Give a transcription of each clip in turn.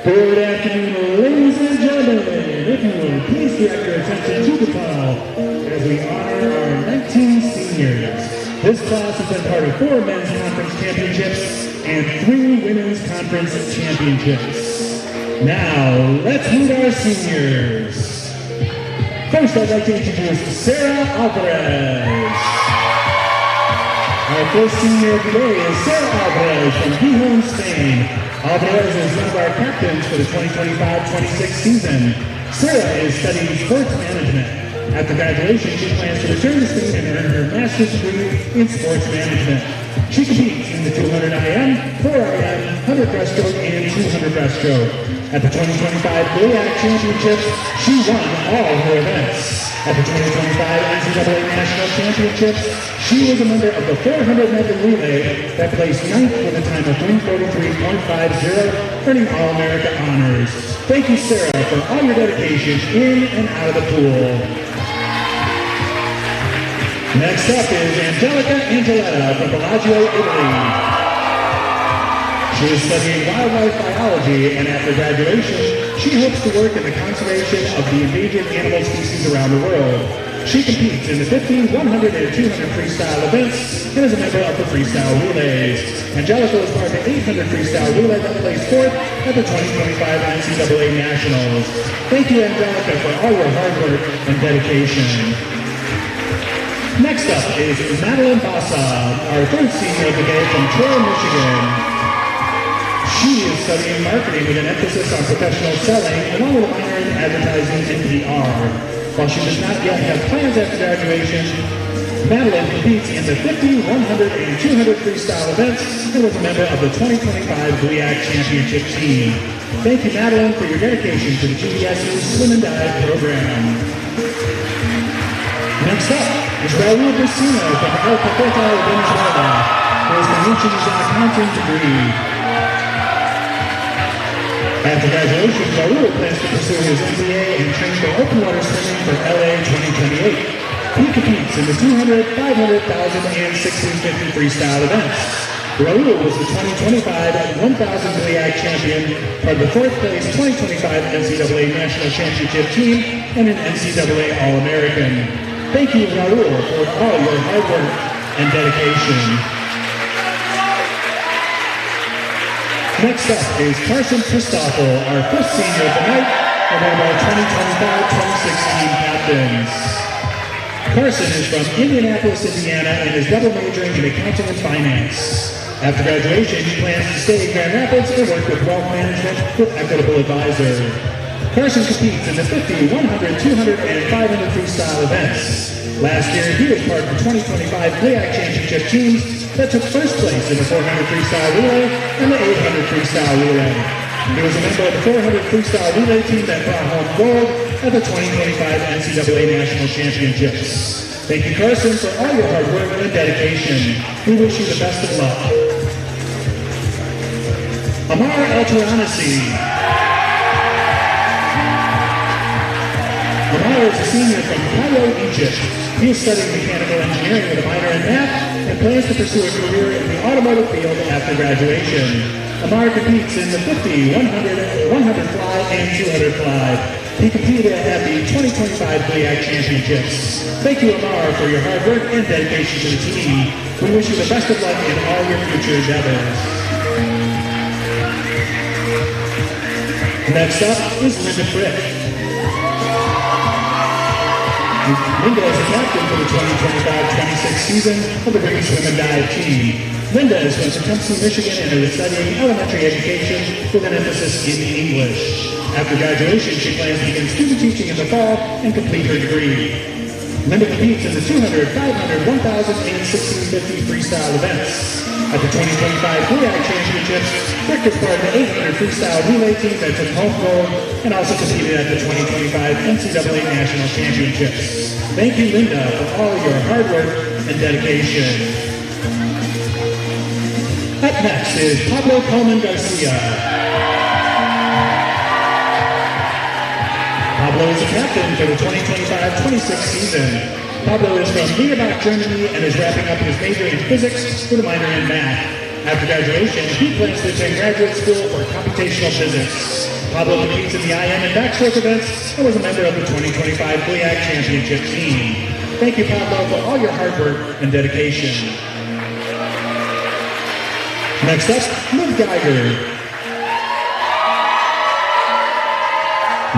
Good afternoon, ladies and gentlemen. If you would please direct your attention to the call as we honor our 19 seniors. This class has been part of 4 men's conference championships and 3 women's conference championships. Now, let's meet our seniors. First, I'd like to introduce Sarah Alvarez. Our first senior of the day is Sarah Alvarez from Gijón, Spain. Alvarez is one of our captains for the 2025-26 season. Sarah is studying sports management. After graduation, she plans to return to Spain and earn her master's degree in sports management. She competes in the 200 IM, 4 IM, 100 breaststroke, and 200 breaststroke. At the 2025 GVSU Championships, she won all her events. At the 2025 NCAA National Championships, she was a member of the 400-meter relay that placed 9th with a time of 1:43.50, earning All-America honors. Thank you, Sarah, for all your dedication in and out of the pool. Next up is Angelica Angeletta from Bellagio, Italy. She is studying wildlife biology, and after graduation, she hopes to work in the conservation of the endangered animal species around the world. She competes in the 50, 100, and 200 freestyle events, and is a member of the freestyle relays. Angelica was part of the 800 freestyle relay that placed 4th at the 2025 NCAA Nationals. Thank you, Angelica, for all your hard work and dedication. Next up is Madeline Bassa, our 3rd senior of the day from Troy, Michigan. She is studying marketing with an emphasis on professional selling, along with a minor in advertising and PR. While she does not yet have plans after graduation, Madeline competes in the 50, 100, and 200 freestyle events and was a member of the 2025 GVSU Championship team. Thank you, Madeline, for your dedication to the GVSU Swim Dive program. Next up is Raul Vecino from El Paqueta, Venezuela, who has been reaching his accounting degree. After graduation, Raul plans to pursue his MBA and train for open water swimming for LA 2028. He competes in the 200, 500, 1,000, and 1,650 freestyle events. Raul was the 2025 1,000 GVSU champion, part of the 4th place 2025 NCAA National Championship team, and an NCAA All-American. Thank you, Raul, for all your hard work and dedication. Next up is Carson Christoffel, our 5th senior of the night, and one of our 2025-26 team captains. Carson is from Indianapolis, Indiana, and is double majoring in accounting and finance. After graduation, he plans to stay in Grand Rapids and work with wealth management with Equitable Advisor. Carson competes in the 50, 100, 200, and 500 freestyle events. Last year, he was part of the 2025 GVSU Championship teams that took 1st place in the 400 freestyle relay and the 800 freestyle relay. He was a member of the 400 freestyle relay team that brought home gold at the 2025 NCAA National Championships. Thank you, Carson, for all your hard work and dedication. We wish you the best of luck. Amar El-Taranasi. Amar is a senior from Cairo, Egypt. He is studying mechanical engineering with a minor in math and plans to pursue a career in the automotive field after graduation. Amar competes in the 50, 100, 100 fly, and 200 fly. He competed at the 2025 GVSU Championships. Thank you, Amar, for your hard work and dedication to the team. We wish you the best of luck in all your future endeavors. Next up is Linda Frick. Linda is the captain for the 2025-26 season of the British Swim Dive team. Linda is from Tecumseh, Michigan, and is studying elementary education with an emphasis in English. After graduation, she plans to begin student teaching in the fall and complete her degree. Linda competes in the 200, 500, 1,000, and 1,650 freestyle events. At the 2025 GVSU Championships, Frick is part of the 800 freestyle relay team that took home gold and also competed at the 2025 NCAA National Championships. Thank you, Linda, for all your hard work and dedication. Up next is Pablo Coleman Garcia. Pablo is the captain for the 2025-26 season. Pablo is from Niederbach, Germany, and is wrapping up his major in physics with a minor in math. After graduation, he plans to attend graduate school for computational physics. Pablo competes in the IM and backstroke events and was a member of the 2025 GVSU Championship team. Thank you, Pablo, for all your hard work and dedication. Next up, Liv Geiger.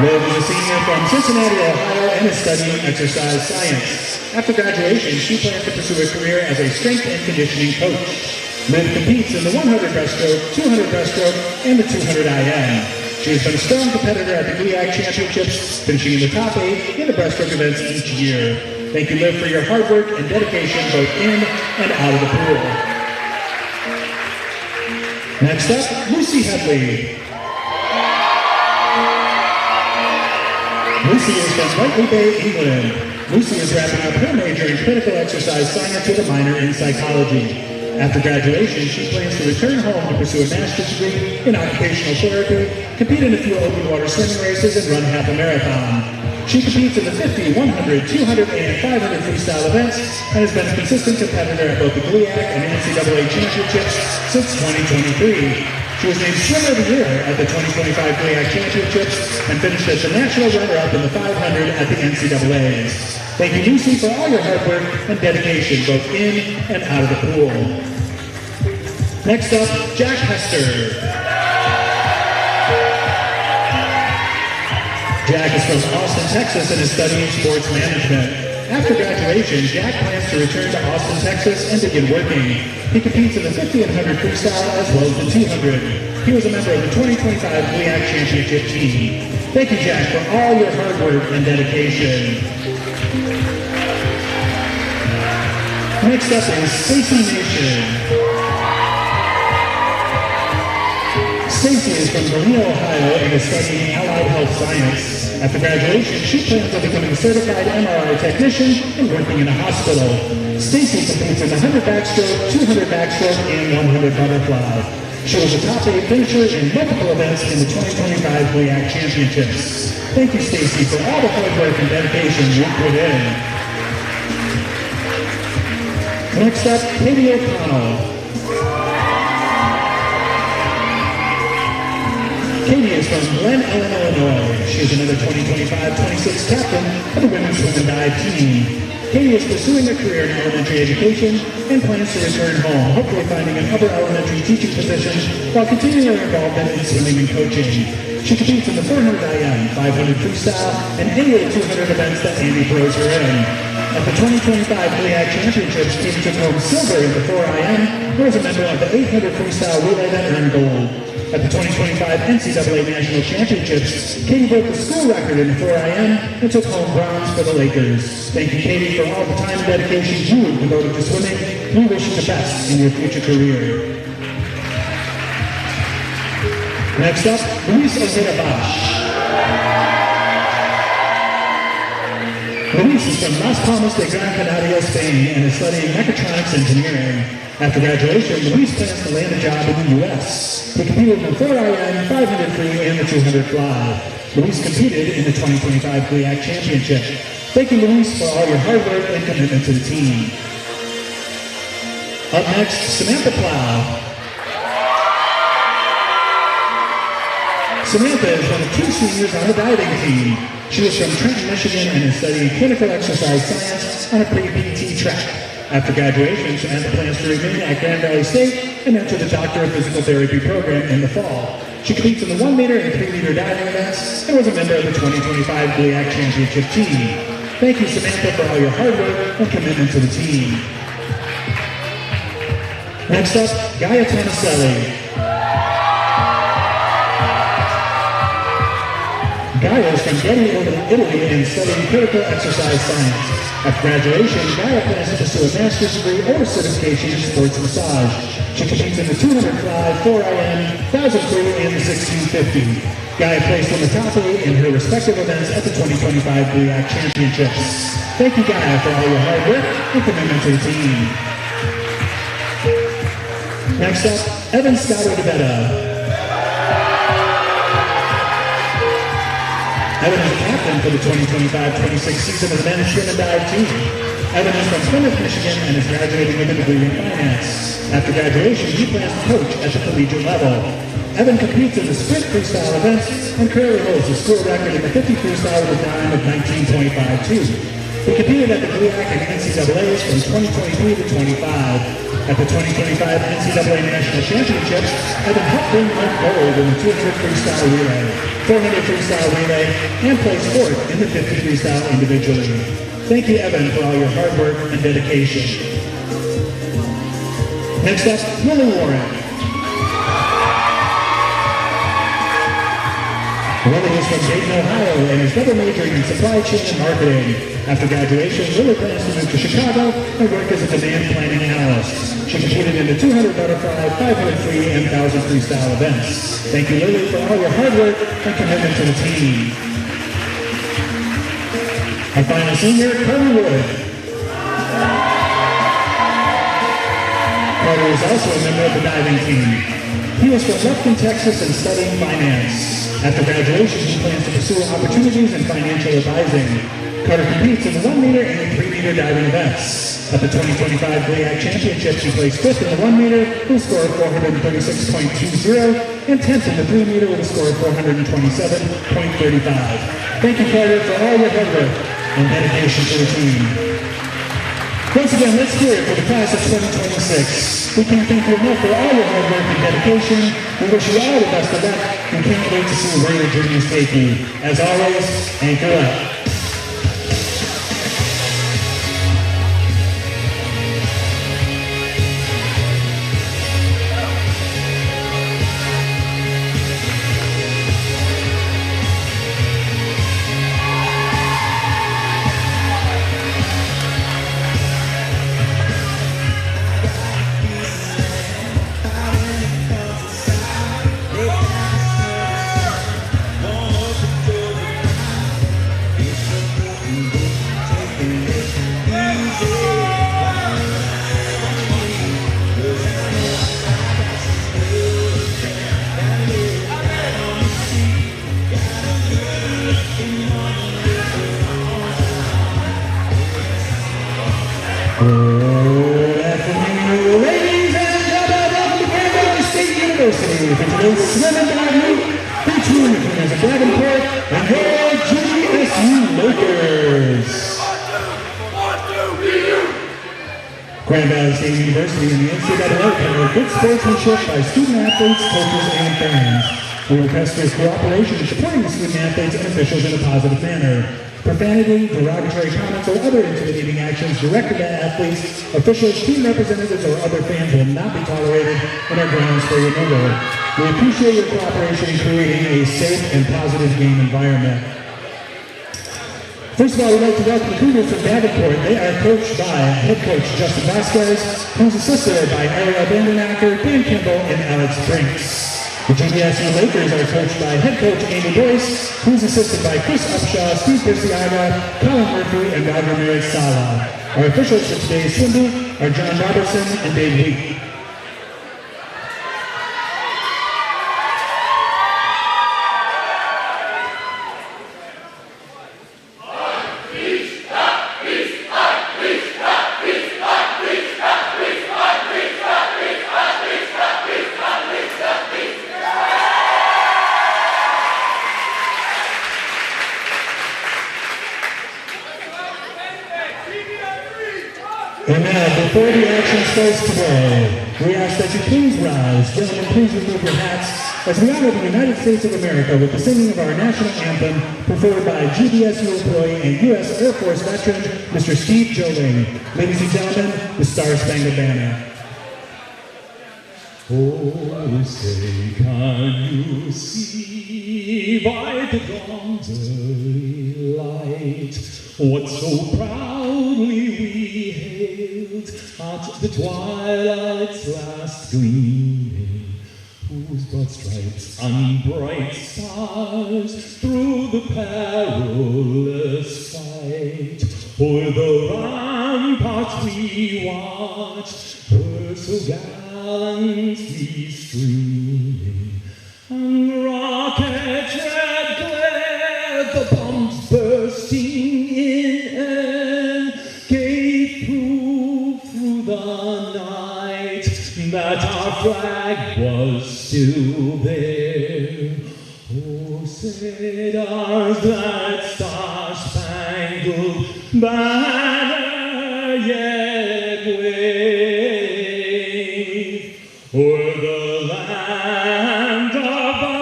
Liv is a senior from Cincinnati, Ohio, and is studying exercise science. After graduation, she plans to pursue a career as a strength and conditioning coach. Liv competes in the 100 breaststroke, 200 breaststroke, and the 200 IM. She has been a strong competitor at the GVSU Championships, finishing in the top 8 in the breaststroke events each year. Thank you, Liv, for your hard work and dedication both in and out of the pool. Next up, Lucy Headley. Lucy is from Whiteley Bay, England. Lucy is wrapping up her major in clinical exercise science with a minor in psychology. After graduation, she plans to return home to pursue a master's degree in occupational therapy, compete in a few open water swimming races, and run half a marathon. She competes in the 50, 100, 200, and 500 freestyle events and has been a consistent competitor at both the GVSU and NCAA championships since 2023. She was named Swimmer of the Year at the 2025 GVSU Championships and finished as the national runner-up in the 500 at the NCAAs. Thank you, Lucy, for all your hard work and dedication, both in and out of the pool. Next up, Jack Hester. Jack is from Austin, Texas, and is studying sports management. After graduation, Jack plans to return to Austin, Texas, and begin working. He competes in the 50 and 100 freestyle as well as the 200. He was a member of the 2025 GVSU Championship team. Thank you, Jack, for all your hard work and dedication. Next up is Stacy Nation. Stacy is from Galena, Ohio, and is studying allied health science. After graduation, she plans on becoming a certified MRI technician and working in a hospital. Stacy competes in the 100 backstroke, 200 backstroke, and 100 butterfly. She was a top 8 finisher in multiple events in the 2025 GVSU Championships. Thank you, Stacy, for all the hard work and dedication you put in. Next up, Katie O'Connell. Katie is from Glen Ellen, Illinois. She is another 2025-26 captain of the Women's Swim Dive team. Katie is pursuing a career in elementary education and plans to return home, hopefully finding another elementary teaching position while continuing her involvement in swimming and coaching. She competes in the 400 IM, 500 freestyle, and any of the 200 events that Andy throws her in. At the 2025 GVSU Championships, Katie took home silver in the 4 IM and was a member of the 800 freestyle relay that earned gold. At the 2025 NCAA National Championships, Katie broke the school record in the 4 IM and took home bronze for the Lakers. Thank you, Katie, for all the time and dedication you have devoted to swimming. We wish you the best in your future career. Next up, Luis Ojeda Bosch. Luis is from Las Palmas de Gran Canaria, Spain, and is studying mechatronics engineering. After graduation, Luis plans to land a job in the U.S. He competed in the 4 IM, 500 free, and the 200 fly. Luis competed in the 2025 GVSU Championship. Thank you, Luis, for all your hard work and commitment to the team. Up next, Samantha Plow. Samantha is one of 2 seniors on the diving team. She is from Trenton, Michigan, and is studying clinical exercise science on a pre-PT track. After graduation, Samantha plans to remain at Grand Valley State and enter the Doctor of Physical Therapy program in the fall. She competes in the 1 meter and 3 meter diving events and was a member of the 2025 GVSU Championship team. Thank you, Samantha, for all your hard work and commitment to the team. Next up, Gaia Tomaselli. Gaia is from Getty, Italy, and studying critical exercise science. After graduation, Gaia plans to pursue a master's degree or certification in sports massage. She competes in the 200 fly, 4 IM, 1000 free, and the 1650. Gaia placed in the top 8 in her respective events at the 2025 GVSU Championships. Thank you, Gaia, for all your hard work and commitment to the team. Next up, Evan Scott DeBetta. Evan is the captain for the 2025-26 season of the men's swim and dive team. Evan is from Plymouth, Michigan, and is graduating with a degree in finance. After graduation, he plans to coach at the collegiate level. Evan competes in the sprint freestyle events and currently holds the school record in the 50 freestyle with a time of 19.52. He competed at the GVSU and NCAAs from 2023 to 25. At the 2025 NCAA National Championships, Evan helped bring home gold in the 200 freestyle relay, 400 freestyle relay, and placed fourth in the 50 freestyle individually. Thank you, Evan, for all your hard work and dedication. Next up, Willie Warren. Willie is from Dayton, Ohio, and is double majoring in supply chain and marketing. After graduation, Willie plans to move to Chicago and work as a demand planning analyst. She competed in the 200 butterfly, 500 free, and 1,000 freestyle events. Thank you, Lily, for all your hard work and commitment to the team. Our final senior, Carter Wood. Carter is also a member of the diving team. He is from Lufkin, Texas, and studying finance. After graduation, he plans to pursue opportunities in financial advising. Carter competes in the 1 meter and 3 meter diving events. At the 2025 GVSU Championships, he placed 5th in the 1 meter with a score of 436.20 and 10th in the 3 meter with a score of 427.35. Thank you, Carter, for all your hard work and dedication to the team. Once again, let's hear it for the class of 2026. We can't thank you enough for all your hard work and dedication. We wish you all the best of luck and can't wait to see where your journeys take you. As always, anchor up. Good afternoon, ladies and gentlemen. Welcome to Davenport University for today's Swim Dive Meet, featuring the winners of Davenport and your GVSU Lakers. Grand Valley State University and the NCAA promote good sportsmanship by student athletes, coaches, and fans. We request your cooperation in supporting the student athletes and officials in a positive manner. Profanity, derogatory comments, or other intimidating actions directed at athletes, officials, team representatives, or other fans will not be tolerated in our grounds for removal. We appreciate your cooperation in creating a safe and positive game environment. First of all, we'd like to welcome the Cougars from Davenport. They are coached by head coach Justin Vasquez, who's assisted by Ariel Vandenacker, Dan Kimball, and Alex Brinks. The GVSU Lakers are coached by head coach Amy Boyce, who's assisted by Chris Upshaw, Steve Birciaga, Colin Murphy, and Roger Ramirez Sala. Our officials for today's swim meet are John Robertson and Dave Wheat. And now, before the action starts today, we ask that you please rise. Gentlemen, please remove your hats as we honor the United States of America with the singing of our national anthem performed by GVSU employee and U.S. Air Force veteran, Mr. Steve Joling. Ladies and gentlemen, the Star-Spangled Banner. Oh, say, can you see by the dawn's early light what so proudly we hailed at the twilight's last gleaming, whose broad stripes and bright stars through the perilous fight o'er the ramparts we watched were so gallantly streaming, and rockets red glared, the bombs bursting in air gave flag was still there. Oh, say does that star-spangled banner yet wave o'er the land of the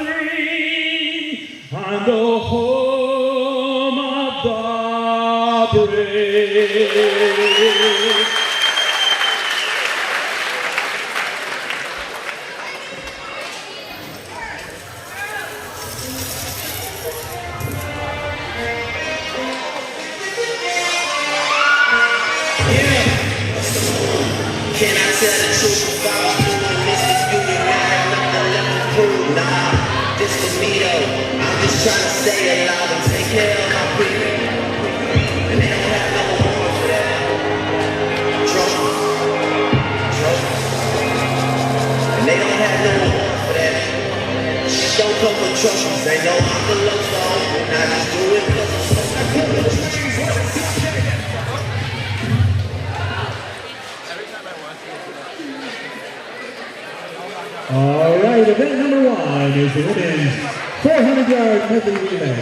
free and the home of the brave? Can I tell the truth if I was doing this disputed? I have nothing left to prove. Nah, this for me though. I'm just trying to stay alive and take care of my people. And they don't have no award for that. Trophies. And they don't have no award for that. Don't come for trophies. They know I'm the low song. And I just do it because I'm so good. All right, event number 1 is the women's 400-yard medley relay.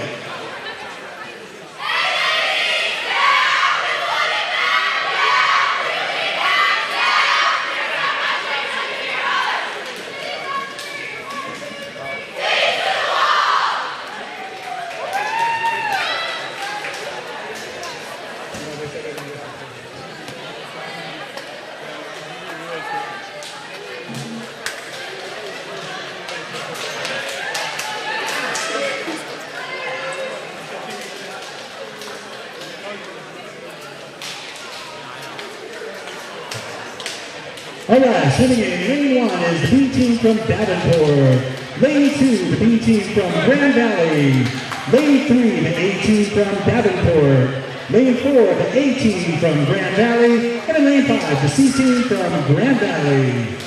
All right, swimming in lane 1 is the B team from Davenport. Lane 2, the B team from Grand Valley. Lane 3, the A team from Davenport. Lane 4, the A team from Grand Valley. And in lane 5, the C team from Grand Valley.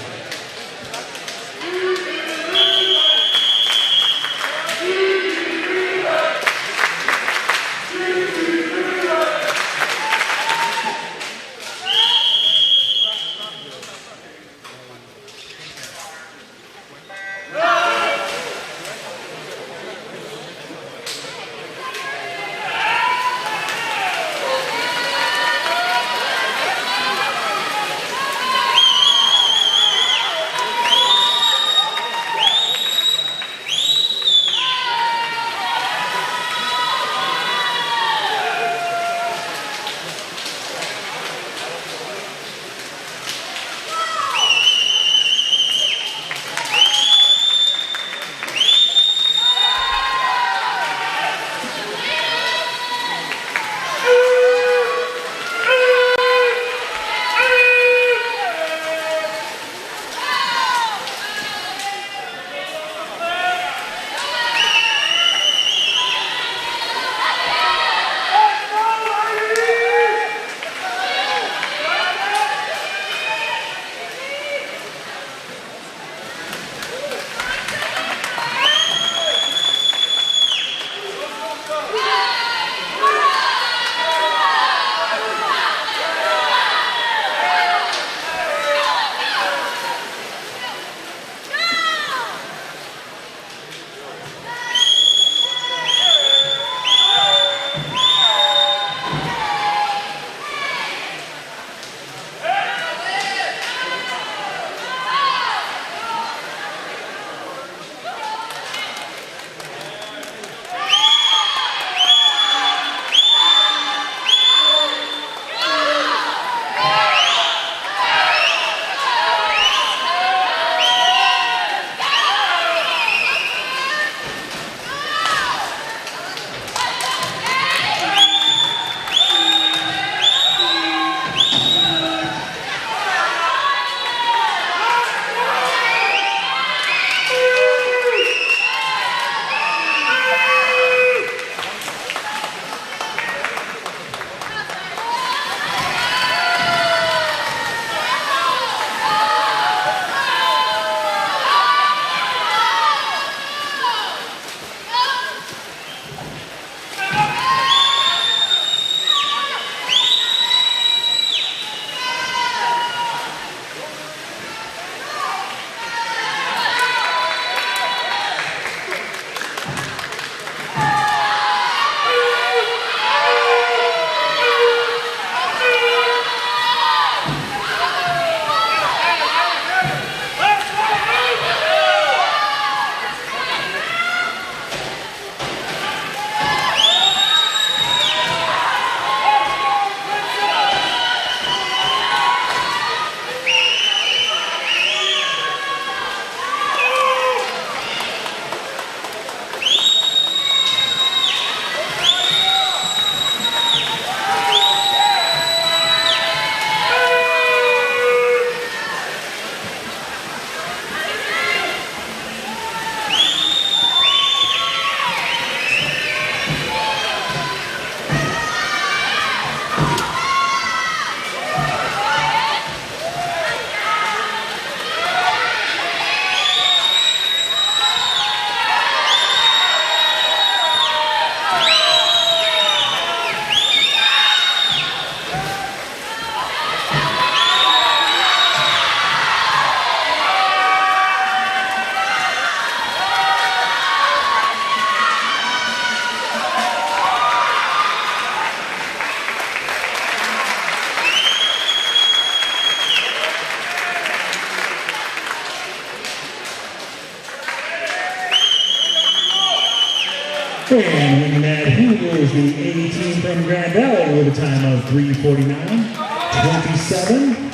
And winning that heat is the A team from Grand Valley with a time of 3:49.27.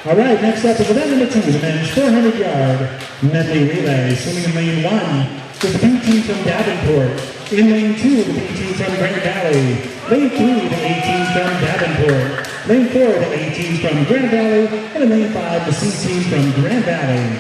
All right, next up is event number 2, the men's 400-yard medley relay. Swimming in lane 1 is the B team from Davenport. In lane 2, the B team from Grand Valley. Lane 3, the A team from Davenport. Lane 4, the A team from Grand Valley. And in lane 5, the C team from Grand Valley.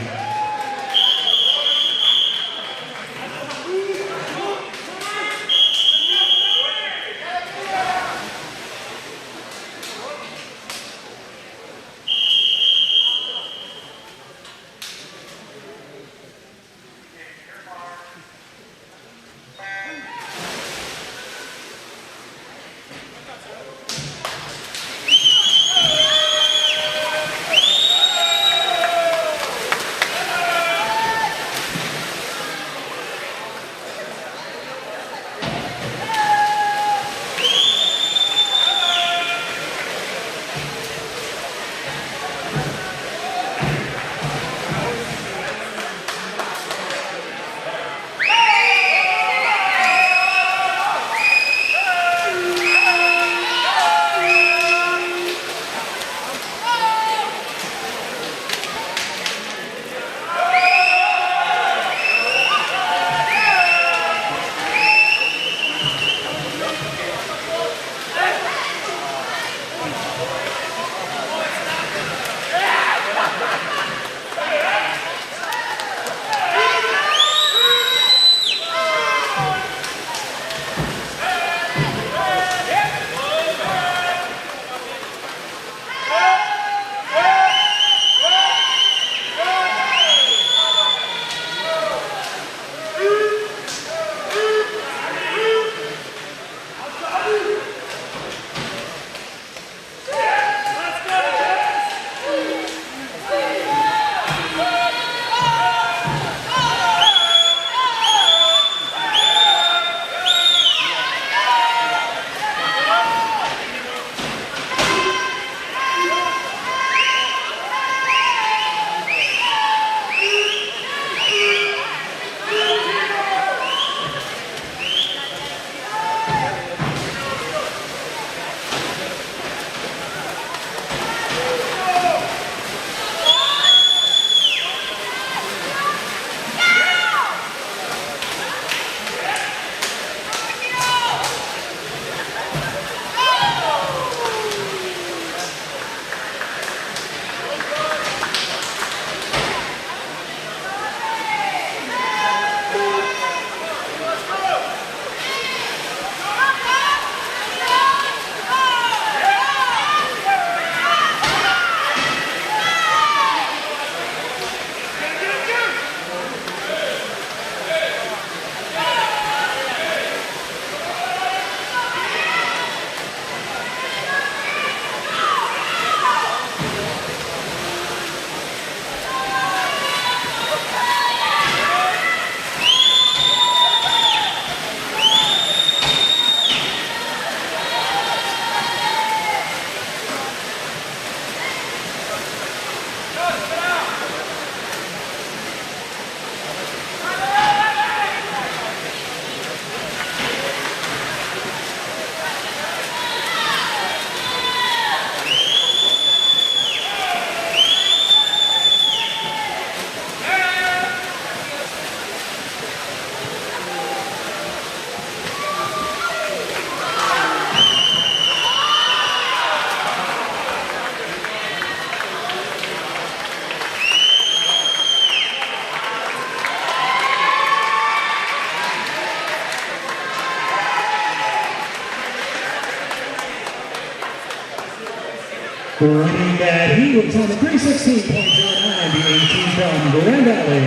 Winning that heat with a time of 3:16.09, the 18 from Grand Valley.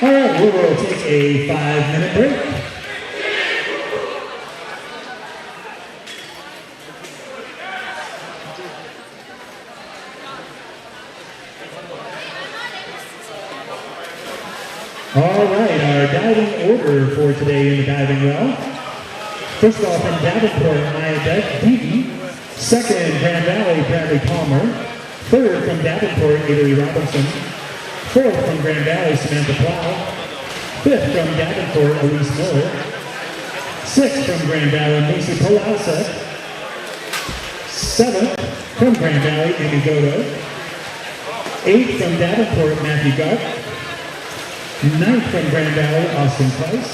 All right, we will take a 5-minute break. All right, our diving order for today in the diving well. First off, from Davenport, Maya Beebe. Second, Grand Valley, Bradley Palmer. Third, from Davenport, Avery Robinson. Fourth, from Grand Valley, Samantha Plow. 5th from Davenport, Elise Miller. 6th from Grand Valley, Macy Polasek. 7th from Grand Valley, Amy Godo. 8th from Davenport, Matthew Guck. 9th from Grand Valley, Austin Price.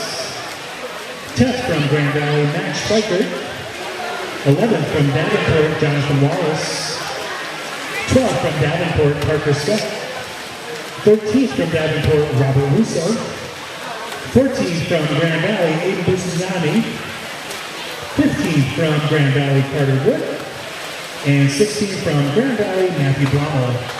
10th from Grand Valley, Max Schweikert. 11th from Davenport, Jonathan Wallace. 12th from Davenport, Parker Scott. 13th from Davenport, Robert Russo. 14th from Grand Valley, Aiden Busignani. 15th from Grand Valley, Carter Wood. And 16th from Grand Valley, Matthew Blamo.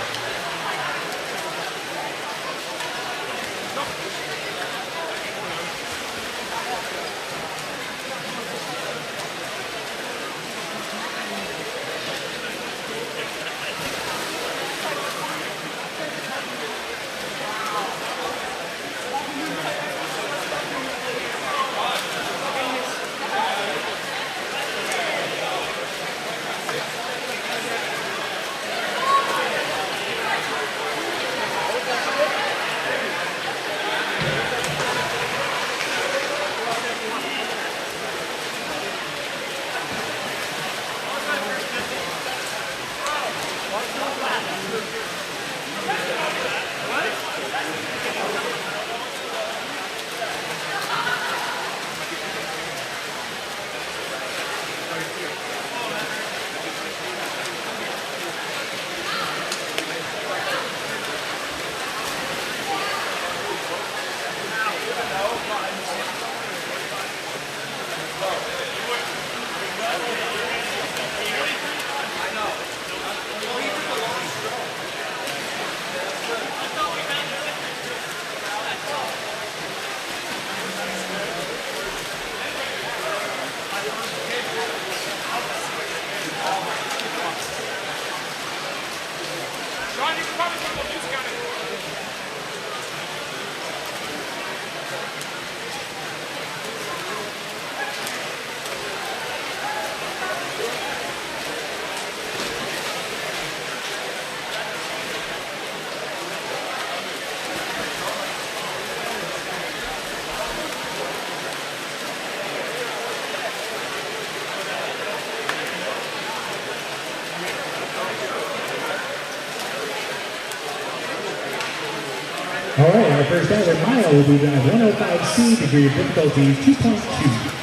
All right, our first diver, Maya, will be dive 105C, degree of difficulty 2.2.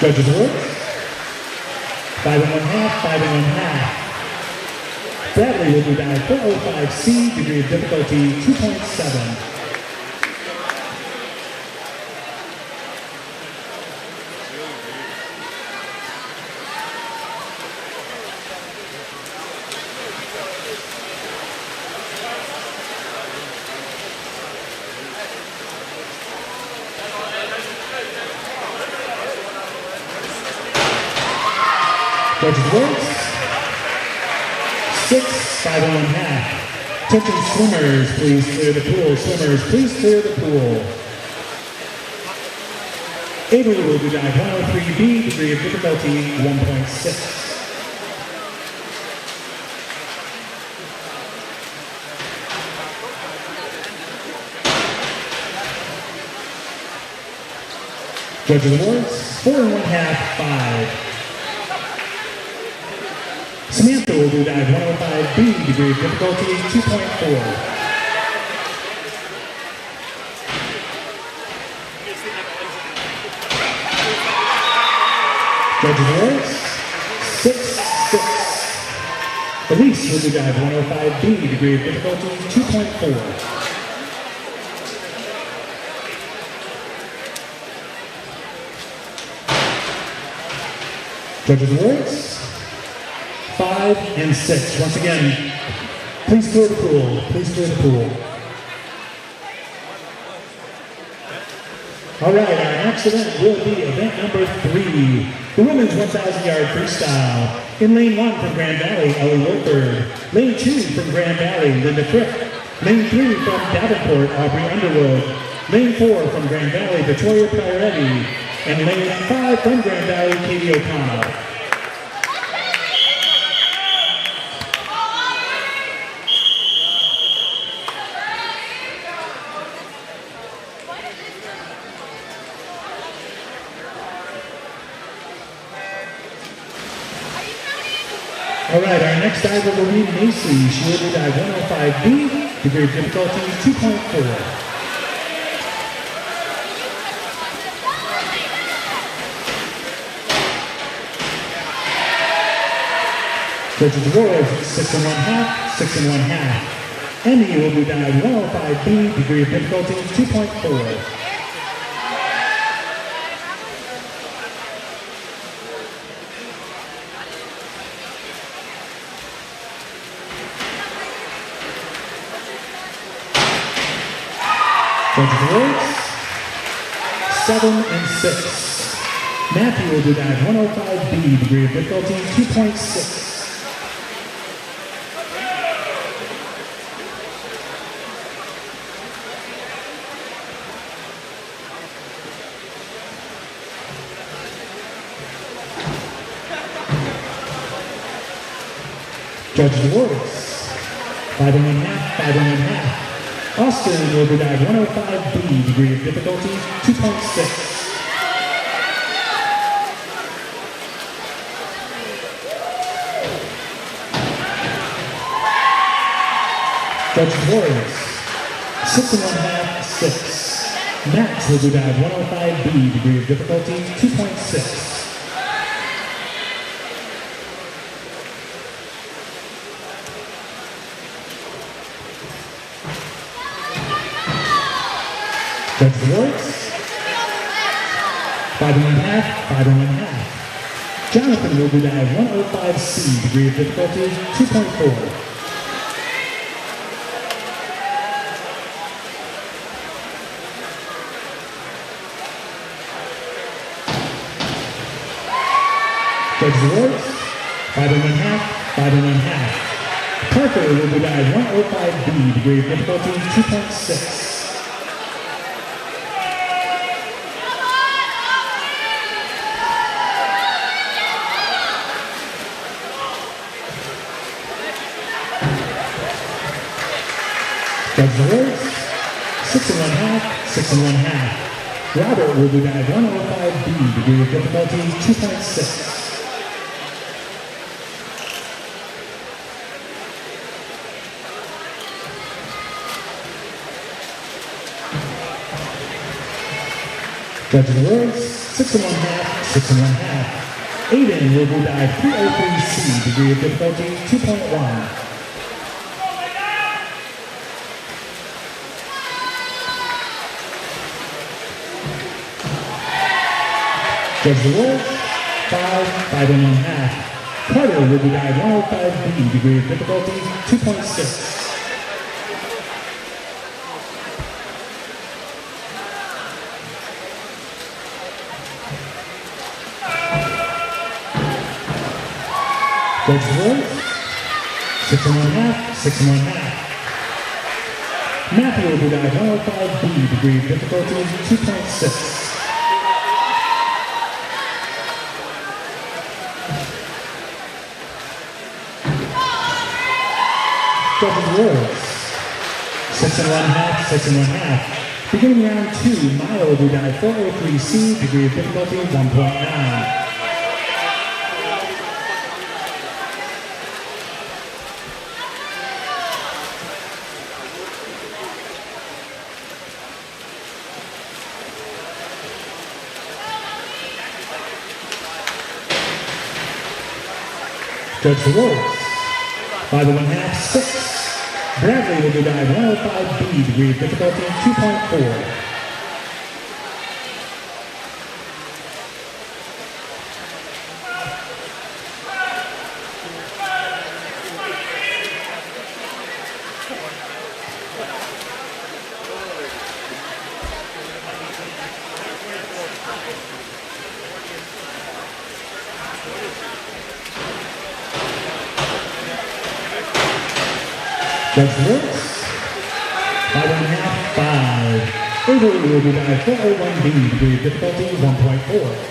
Judges' awards, 5 1/2, 5 1/2. Bradley will be dive 405C, degree of difficulty 2.7. Judges' awards, 6, 5 1/2. Attention swimmers, please clear the pool. Swimmers, please clear the pool. Avery will be dive 103B, degree of difficulty 1.6. Judges' awards, 4 1/2, 5. Samantha will do dive 105B, degree of difficulty 2.4. Judges' awards, 6, 6. Elise will do dive 105B, degree of difficulty 2.4. Judges' awards, 5 and 6. Once again, please clear the pool. Please clear the pool. All right, our next event will be event number 3, the women's 1,000-yard freestyle. In lane 1 from Grand Valley, Ellie Wilford. Lane 2 from Grand Valley, Linda Frick. Lane 3 from Davenport, Aubrey Underwood. Lane 4 from Grand Valley, Victoria Prioretti. And lane 5 from Grand Valley, Katie O'Connell. All right, our next diver will be Macy. She will do dive 105B, degree of difficulty 2.4. Judges awards 6 1/2, 6 1/2. Emmy will do dive 105B, degree of difficulty 2.4. Judges awards 7 and 6. Matthew will do dive 105B, degree of difficulty 2.6. Judges awards 5 1/2, 5 1/2. Austin will do dive 105B, degree of difficulty 2.6. Judges awards 6 1/2, 6. Max will do dive 105B, degree of difficulty 2.6. Judges awards 5 1/2, 5 1/2. Jonathan will do dive 105C, degree of difficulty 2.4. Judges awards 5 1/2, 5 1/2. Parker will do dive 105B, degree of difficulty 2.6. Judges awards 6 1/2, 6 1/2. Robert will do dive 105B, degree of difficulty 2.6. Judges awards 6 1/2, 6 1/2. Aiden will do dive 303C, degree of difficulty 2.1. Judges awards 5 1/2. Carter will do dive 105B, degree of difficulty 2.6. Judges awards 6 1/2, 6 1/2. Matthew will do dive 105B, degree of difficulty 2.6. Judges awards 6 1/2, 6 1/2. Beginning round 2, Maya will do dive 403C, degree of difficulty 1.9. Judges awards 5 1/2, 6. Bradley will do dive 105B, degree of difficulty 2.4. Judge Works, 5.5, 5. Avery will be dive 401B, degree of difficulty 1.4.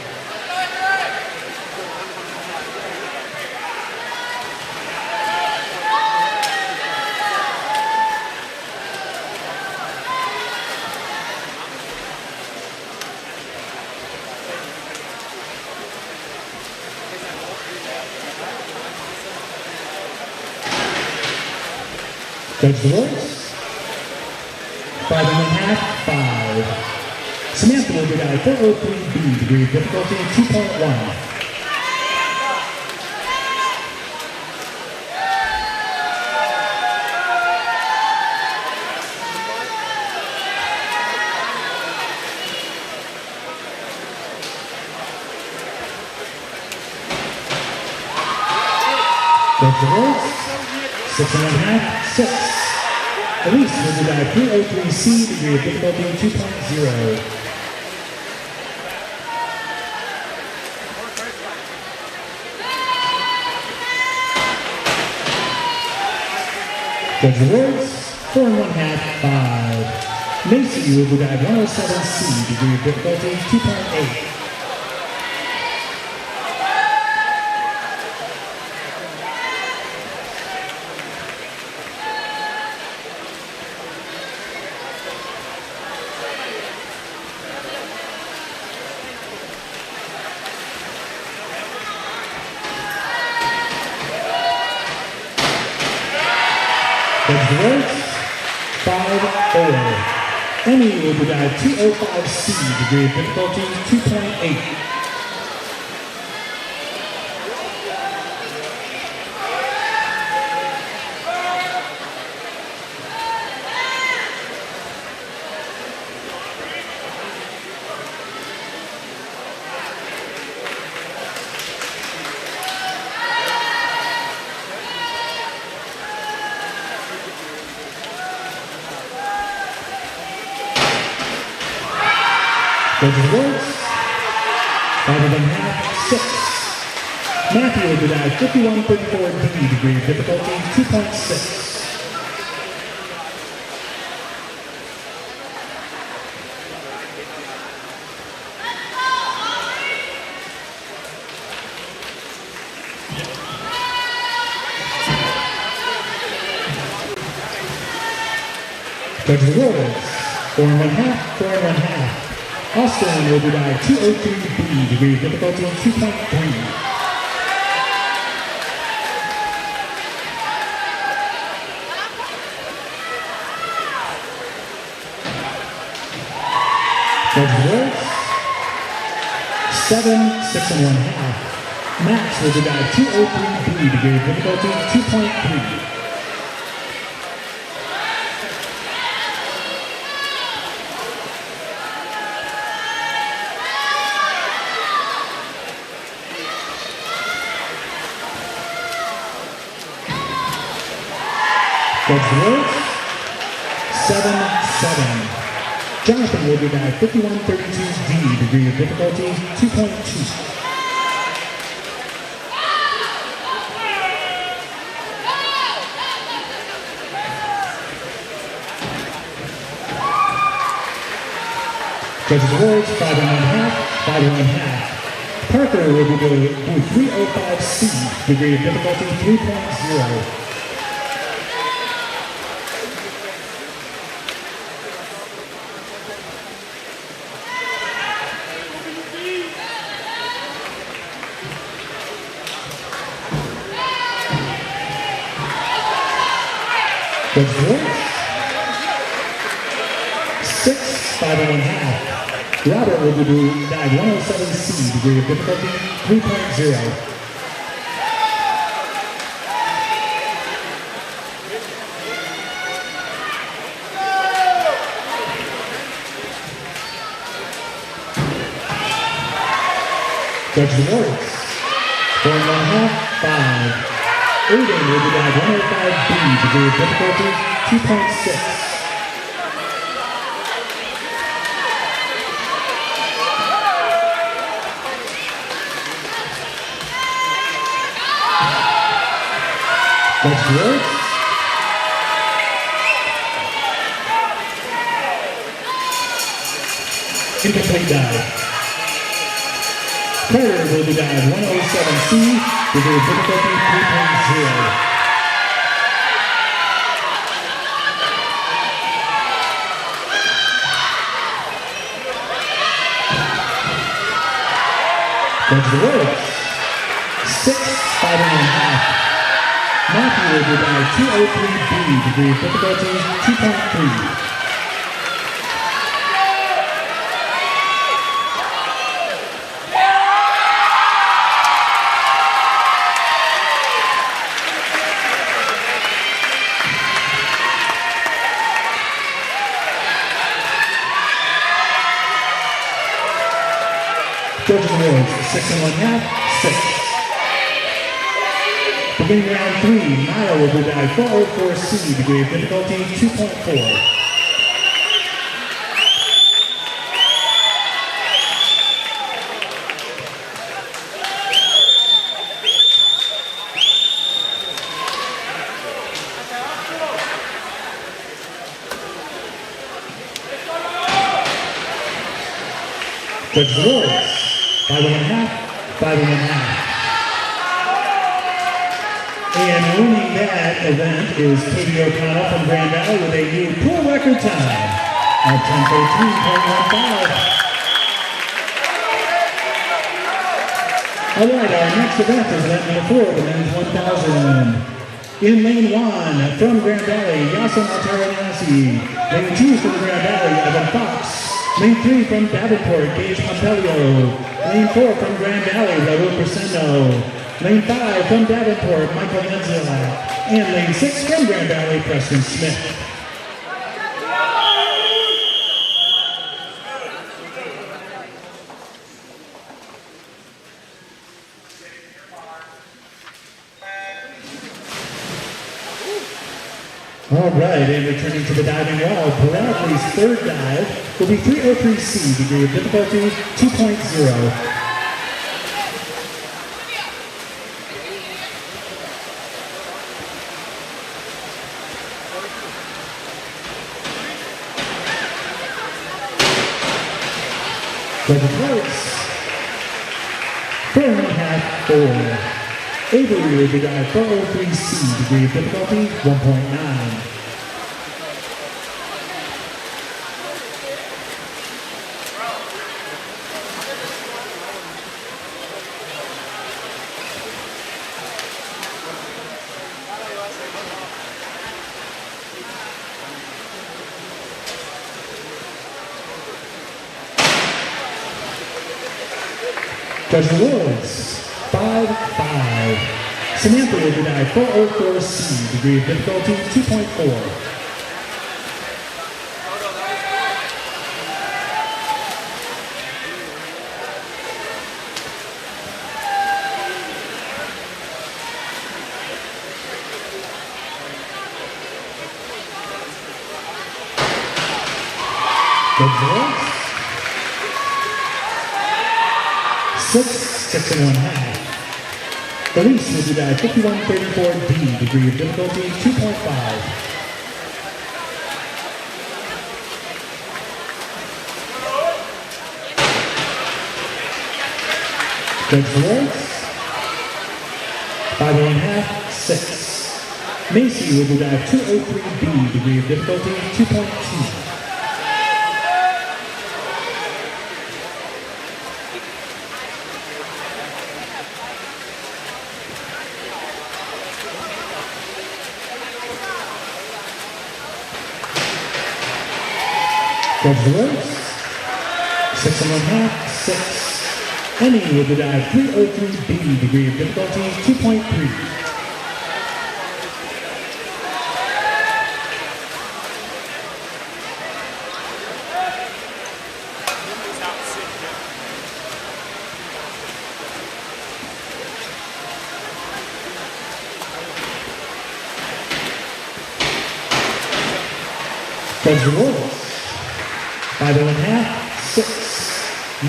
Judge the Works, 5.5, 5. Samantha will be dive 403B, degree of difficulty 2.1. Judge the Works, 6.5, 6. Elise will be dive 303C, degree of difficulty 2.0. Judge Awards, 4.5, 5. Macy will be dive 107C, degree of difficulty 2.8. Judge the Works, 5-4. Emmy will be dive 205C, degree of difficulty 2.8. Judge the Works, 5.5, 6. Matthew will be dive 5134D, degree of difficulty 2.6. Judge the Works, 4.5, 4.5. Austin will be dive 203B, degree of difficulty 2.3. Judge Works, 7, 6.5. Max will be dive 203B, degree of difficulty 2.3. Judge Works, 7, 7. Jonathan will be dive 5132D, degree of difficulty 2.2. Judge Works, 5.5, 5.5. Parker will be doing 305C, degree of difficulty 3.0. Judge Works, 6, 5.5. Robert will be doing dive 107C, degree of difficulty 3.0. Judge Works, 4.5, 5. Aiden will be dive 105B, degree of difficulty 2.6. Judge Works, incomplete dive. Carter will do dive 107C, degree of difficulty 3.0. That's the words. 6, 5.5. Matthew will do dive 203B, degree of difficulty 2.3. Judges awards, 6.5, 6. Beginning round 3, Maya will do dive 404C, degree of difficulty 2.4. Judges awards, 5.5, 5.5. And winning that event is Katie O'Connell from Grand Valley with a new pool record time of 10:13.15. All right, our next event is event number 4, the men's 1,000. In lane 1, from Grand Valley, Yasin Altaranasi. Lane 2 from Grand Valley, Evan Fox. Lane 3 from Davenport, Gage Pompelio. Lane 4 from Grand Valley, Raul Crescendo. Lane 5 from Davenport, Michael Menzilla. And lane 6 from Grand Valley, Preston Smith. All right, and returning to the diving wall, Bradley's third dive will be 303C, degree of difficulty 2.0. For the floats, 4.5, 4. Avery will be dive 403C, degree of difficulty 1.9. Judge awards, 5-5. Samantha will be dive 404C, degree of difficulty 2.4. Judge awards, 6.5. Elise will do dive 5134D, degree of difficulty 2.5. Judge awards, 5.5, 6. Macy will do dive 203B, degree of difficulty 2.2. Judge awards, 6.5, 6. Emmy will do dive 303B, degree of difficulty 2.3. Judge awards, 5.5, 6.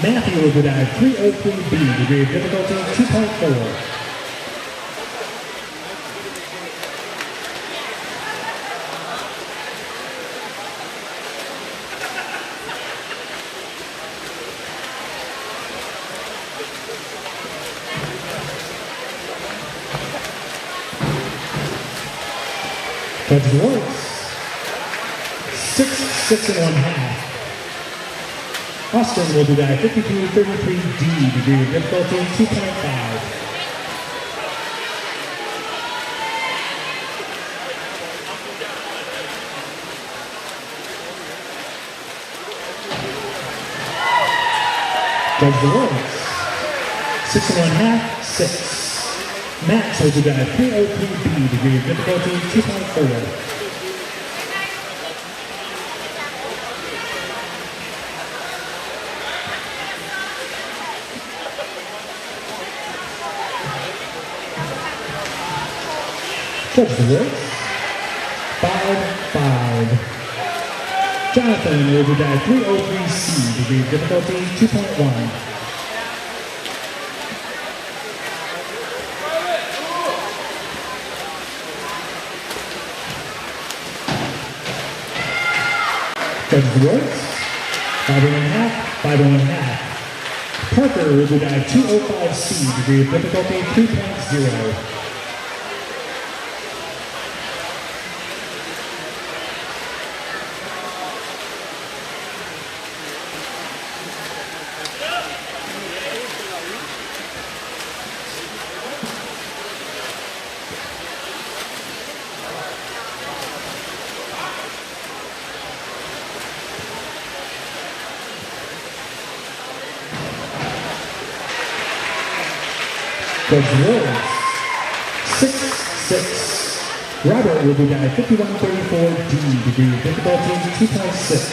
Matthew will go dive 303B, degree of difficulty 2.4. Judges awards. 6 and 1/2. Austin will do that 52-33D, degree of difficulty 2.5. Judges awards. 6 and 1/2, 6. Max will do that 303B, degree of difficulty 2.4. Judges awards. 5-5. Jonathan will do that 303C, degree of difficulty 2.1. Judges awards. 5 and 1/2, 5 and 1/2. Parker will do that 205C, degree of difficulty 3.0. Judges awards. 6-6. Robert will be down at 51-34D, degree of difficulty 2.6.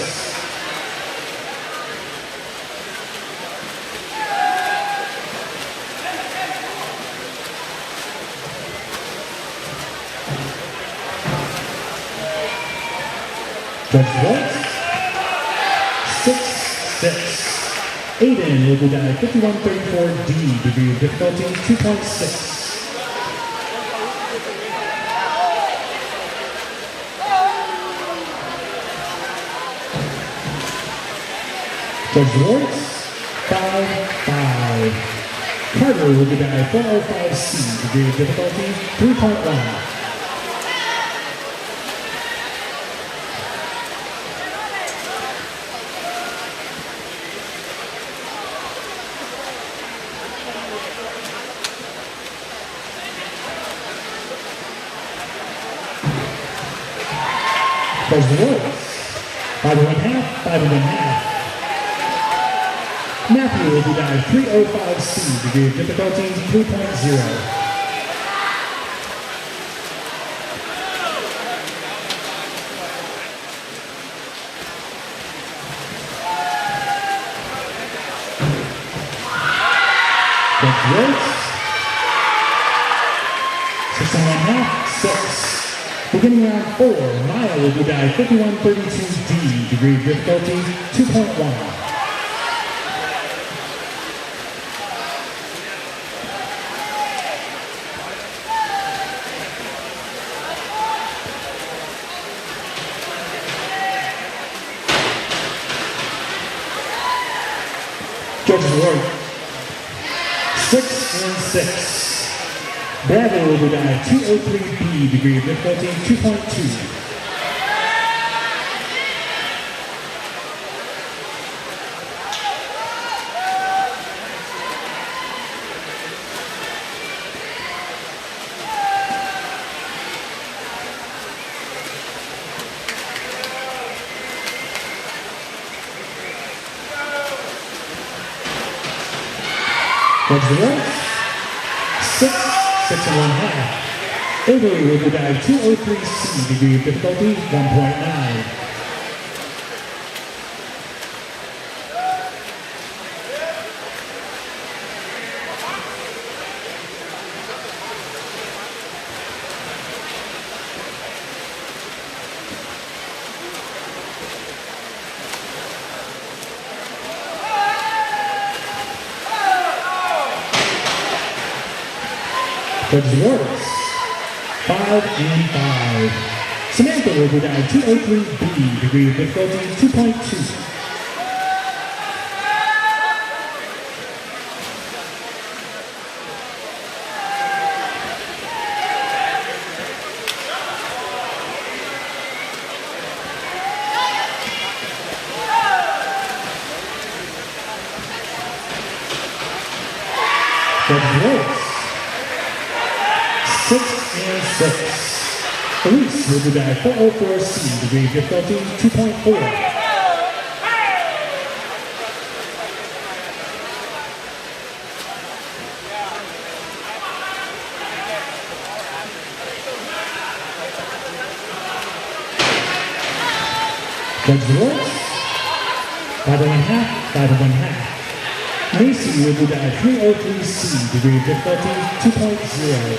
Judges awards. 6-6. Aiden will go down at 51-34D, degree of difficulty 2.6. Judges awards. 5-5. Carter will go down at 405C, degree of difficulty 3.1. Judges awards. 5 and 1/2, 5 and 1/2. Matthew will be down at 305C, degree of difficulty 3.0. Judges awards. 6 and 1/2, 6. Beginning round 4, Maya will be down at 51-32D, degree of difficulty 2.1. Judges award. 6 and 6. Bradley will be down at 203B, degree of difficulty 2.2. Judges award. 6 and 1/2. Avery will go down 203C, degree of difficulty 1.9. Judges awards. 5 and 5. Samantha will go down 203B, degree of difficulty 2.2. Judge Rose. 6 and 6. Elise will do dive 404C, degree of difficulty 2.4. Judge Lewis, 5 1/2, 5 1/2. Macy will do dive 303C, degree of difficulty 2.0.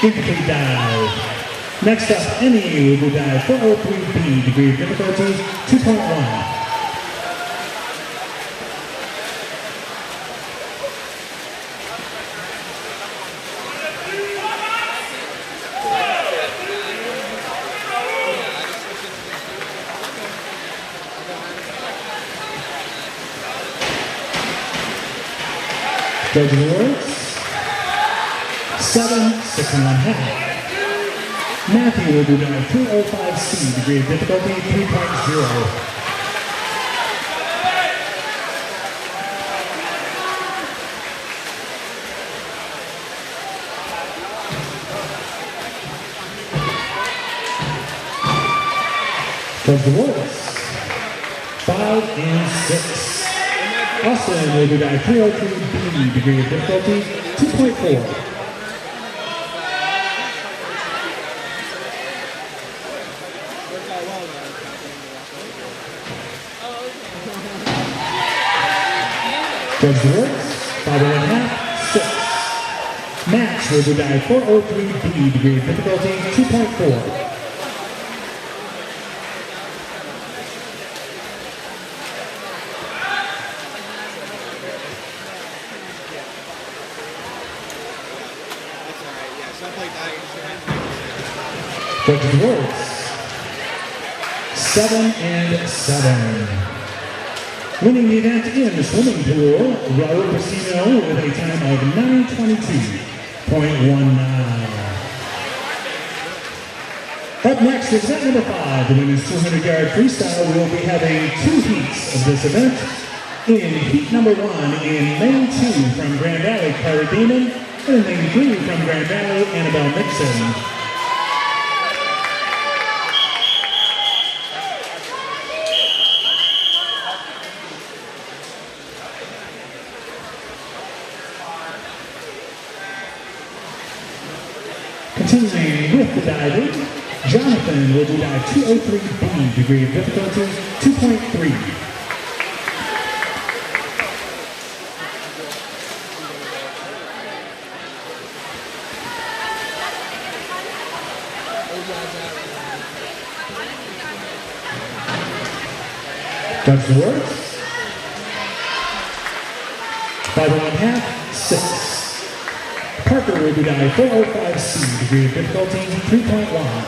Incomplete dive. Next up, Emmy will do dive 403B, degree of difficulty 2.1. Judge Awards. 7, 6 1/2. Matthew will do dive 205C, degree of difficulty 3.0. Judge Awards. 5 and 6. Austin will do dive 303B, degree of difficulty 2.4. Judge Works, 5 1/2, 6. Max will do dive 403B, degree of difficulty 2.4. Judge Works, 7 and 7. Winning the event in the swimming pool, Raul Pacino with a time of 9:22.19. Up next is event number 5, the women's 200-yard freestyle. We will be having 2 heats of this event. In heat number 1, in lane 2 from Grand Valley, Cara Damon, and in lane 3 from Grand Valley, Annabelle Nixon. Continuing with the diving, Jonathan will do dive 203B, degree of difficulty 2.3. Judge the words. 5 1/2, 6. Parker will do dive 405C, degree of difficulty 3.1.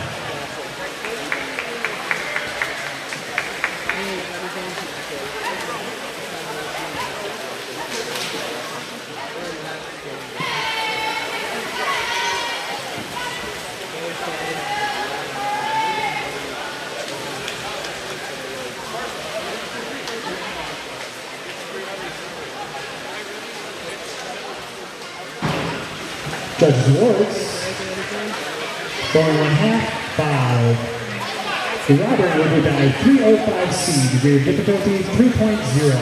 Judges awards. 4 1/2, 5. Robert will do dive 305C, degree of difficulty 3.0.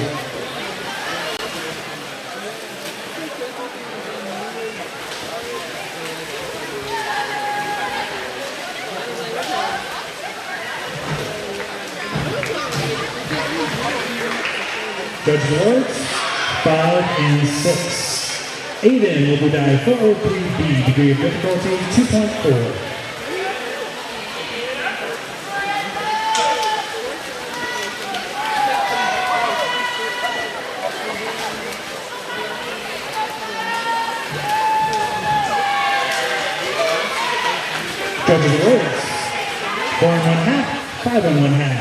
Judges awards. 5 and 6. Aiden will do dive 403B, degree of difficulty 2.4. Judges awards. 4 1/2, 5 1/2.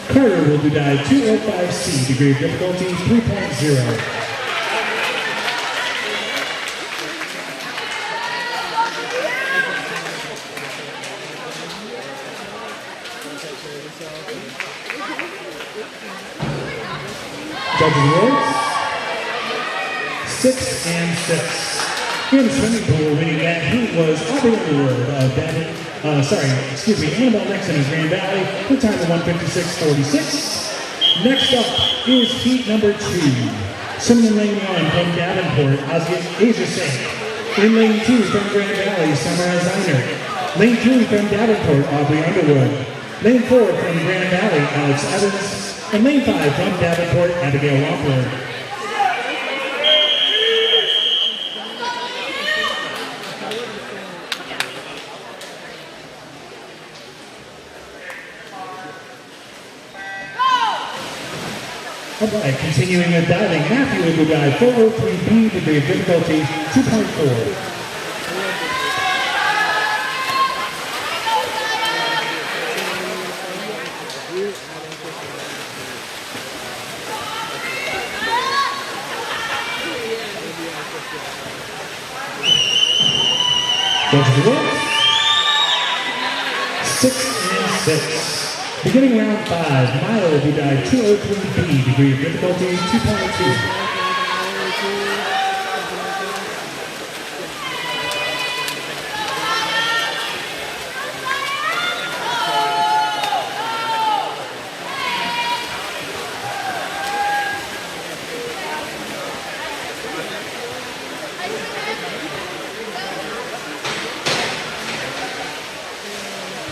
Carter will do dive 205C, degree of difficulty 3.0. Judges awards, 6 and 6. In the swimming pool, winning that heat was Aubrey Underwood of Annabelle Nixon of Grand Valley with time of 1:56.46. Next up is heat number 2. Swimming in lane 1 from Davenport, Asia Singh. In lane 2 from Grand Valley, Samara Ziner. Lane 3 from Davenport, Aubrey Underwood. Lane 4 from Grand Valley, Alex Evans. And lane 5 from Davenport, Abigail Wampler. All right, continuing with diving, Matthew will dive 403B, degree of difficulty 2.4. Judges the works. 6 and 6. Beginning round 5, Milo will dive 203B, degree of difficulty 2.2.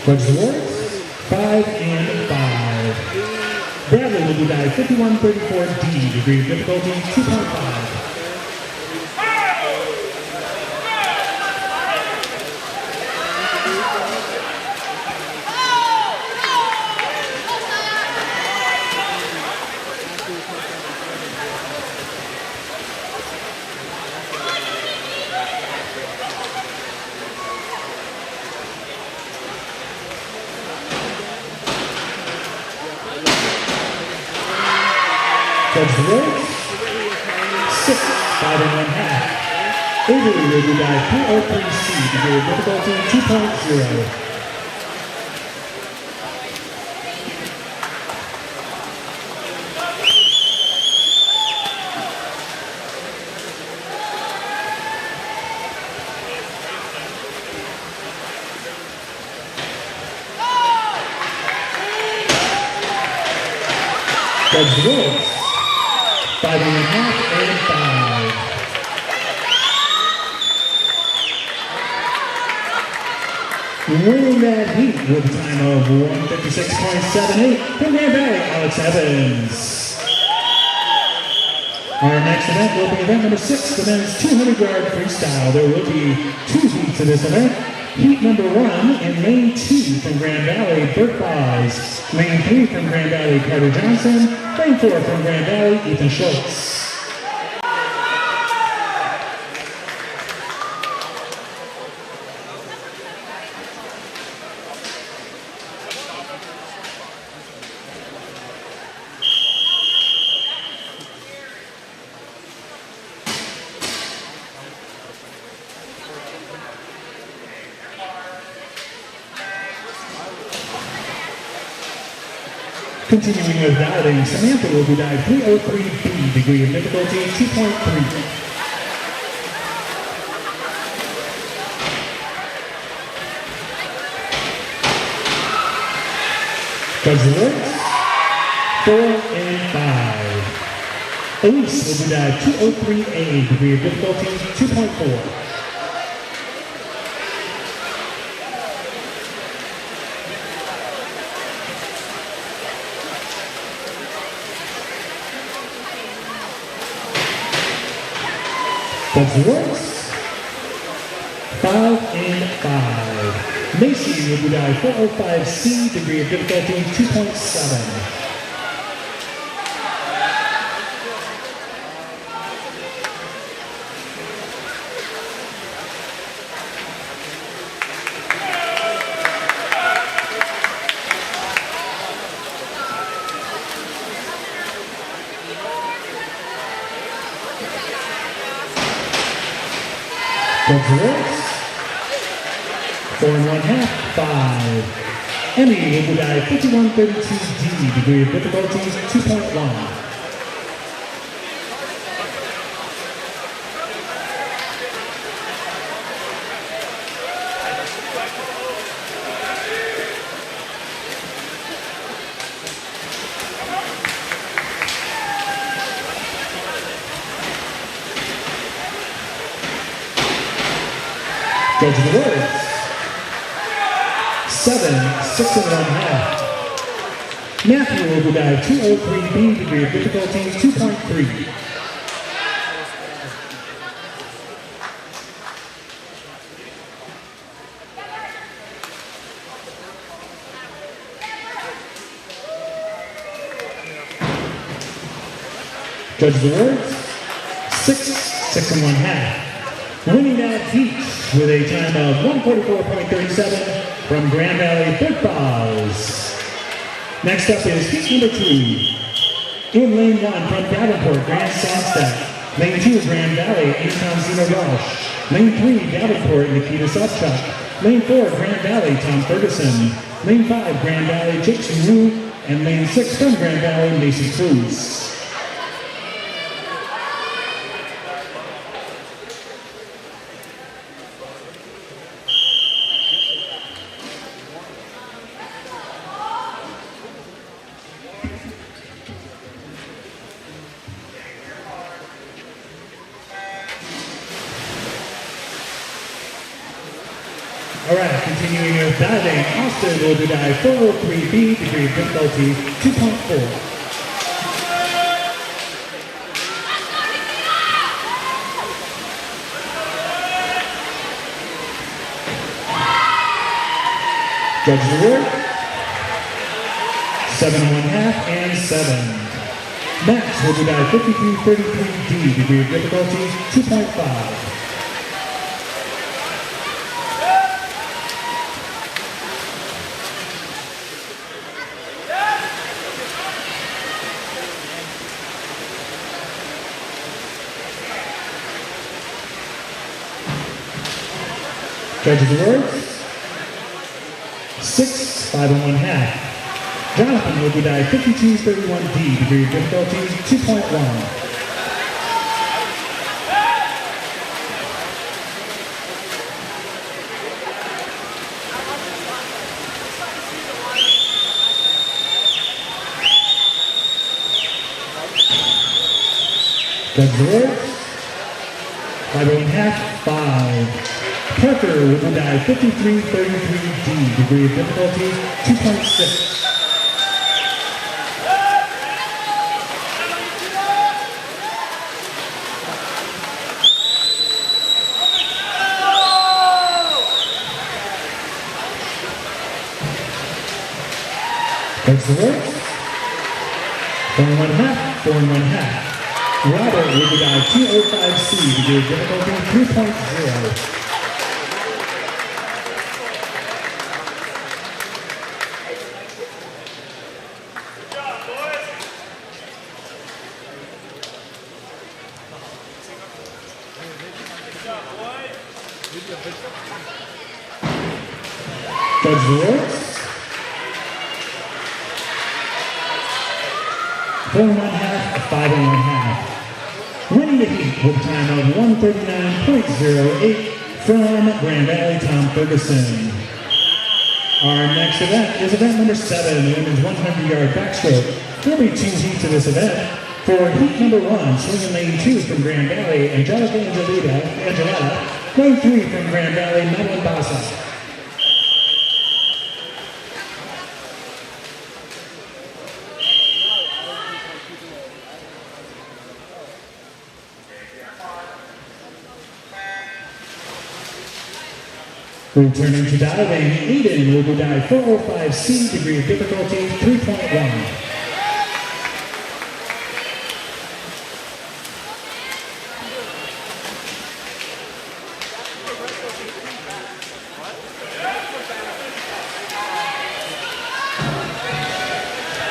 Judges awards, 5 and 5. Bradley will dive 5134D, degree of difficulty 2.5. Judges awards, 6, 5 and 1/2. Avery will dive 203C, degree of difficulty 2.0. Judges awards, 5 and 1/2 and 5. Winning that heat with a time of 1:56.78 from Grand Valley, Alex Evans. Our next event will be event number 6, the men's 200-yard freestyle. There will be 2 heats of this event. Heat number 1 in lane 2 from Grand Valley, Burt Wise. Lane 3 from Grand Valley, Carter Johnson. Lane 4 from Grand Valley, Ethan Schultz. Continuing with diving, Samantha will dive 303B, degree of difficulty 2.3. Judges awards, 4 and 5. Elise will dive 203A, degree of difficulty 2.4. Judges awards, 5 and 5. Macy will dive 405C, degree of difficulty 2.7. Judge Lewis. 4 1/2, 5. Emmy will dive 5132D, degree of difficulties 2.1. Judge Lewis. 7 6 1/2. Matthew will dive 203B, degree of difficulties 2.3. Judge Awards 6 6 1/2. Winning that heat with a time of 1:44.37 from Grand Valley Footballs. Next up is heat number 2. In lane 1 from Davenport, Grand Sunset. Lane 2, Grand Valley, Anton Zeno Rush. Lane 3, Davenport, Nikita Sobchuk. Lane 4, Grand Valley, Tom Ferguson. Lane 5, Grand Valley, Jackson Wu. And lane 6 from Grand Valley, Mason Cruz. All right, continuing with diving, Austin will do dive 403B, degree of difficulty 2.4. Judge Award, 7 1/2 and 7. Max will do dive 5333D, degree of difficulty 2.5. Judges Awards, 6 5 1/2. Jonathan will do dive 5231D, degree of difficulty 2.1. Judges Awards, 5 1/2, 5. Parker will dive 5333D, degree of difficulty 2.6. That's the works. 4 1/2, 4 1/2. Robert will dive 205C, degree of difficulty 3.0. Judge the works. 4 1/2, 5 1/2. Winning the heat with a time of 1:39.08 from Grand Valley, Tom Ferguson. Our next event is event number 7, the women's 100-yard backstroke. There will be 2 heats of this event. For heat number 1, swinging lane 2 from Grand Valley, Angelica Angeletta. Lane 3 from Grand Valley, Madeline Bassa. Returning to diving, Eden will go dive 405C, degree of difficulty 3.1.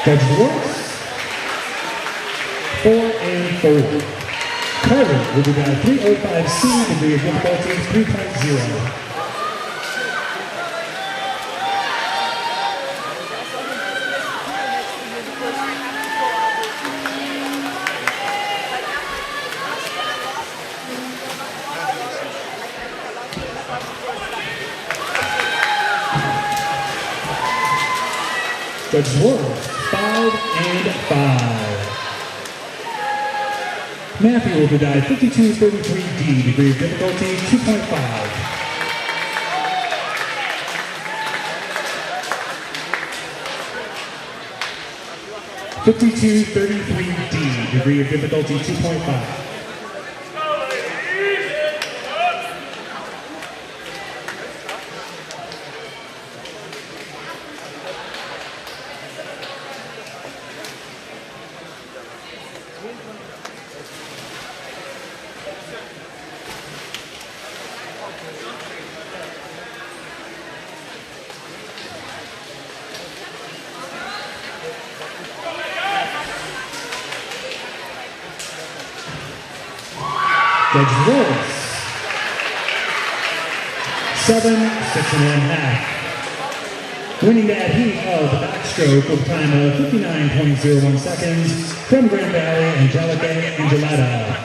Judge the works. 4 and 4. Carter will be dive 305C, degree of difficulty 3.0. Judge Ward, 5 and 5. Matthew will be dive 5233D, degree of difficulty 2.5. (5233D), degree of difficulty 2.5. Judge Willis, 7, 6.5. Winning that heat of the backstroke with a time of 59.01 seconds from Grand Valley, Angeletta.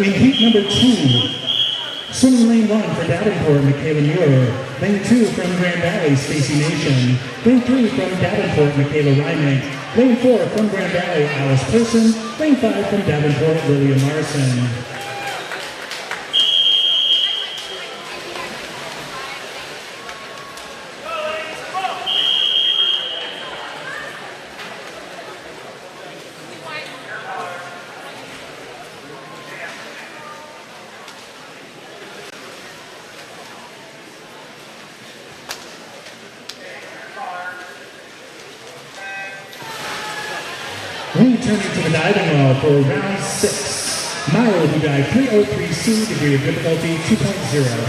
In heat number 2, swimming lane 1 for Davenport, Michaela Muir. Lane 2 from Grand Valley, Stacy Nation. Lane 3 from Davenport, Michaela Ryman. Lane 4 from Grand Valley, Alice Person. Lane 5 from Davenport, Lillian Larson. Returning to the diving wall for round 6. Maya will be dive 303C, degree of difficulty 2.0.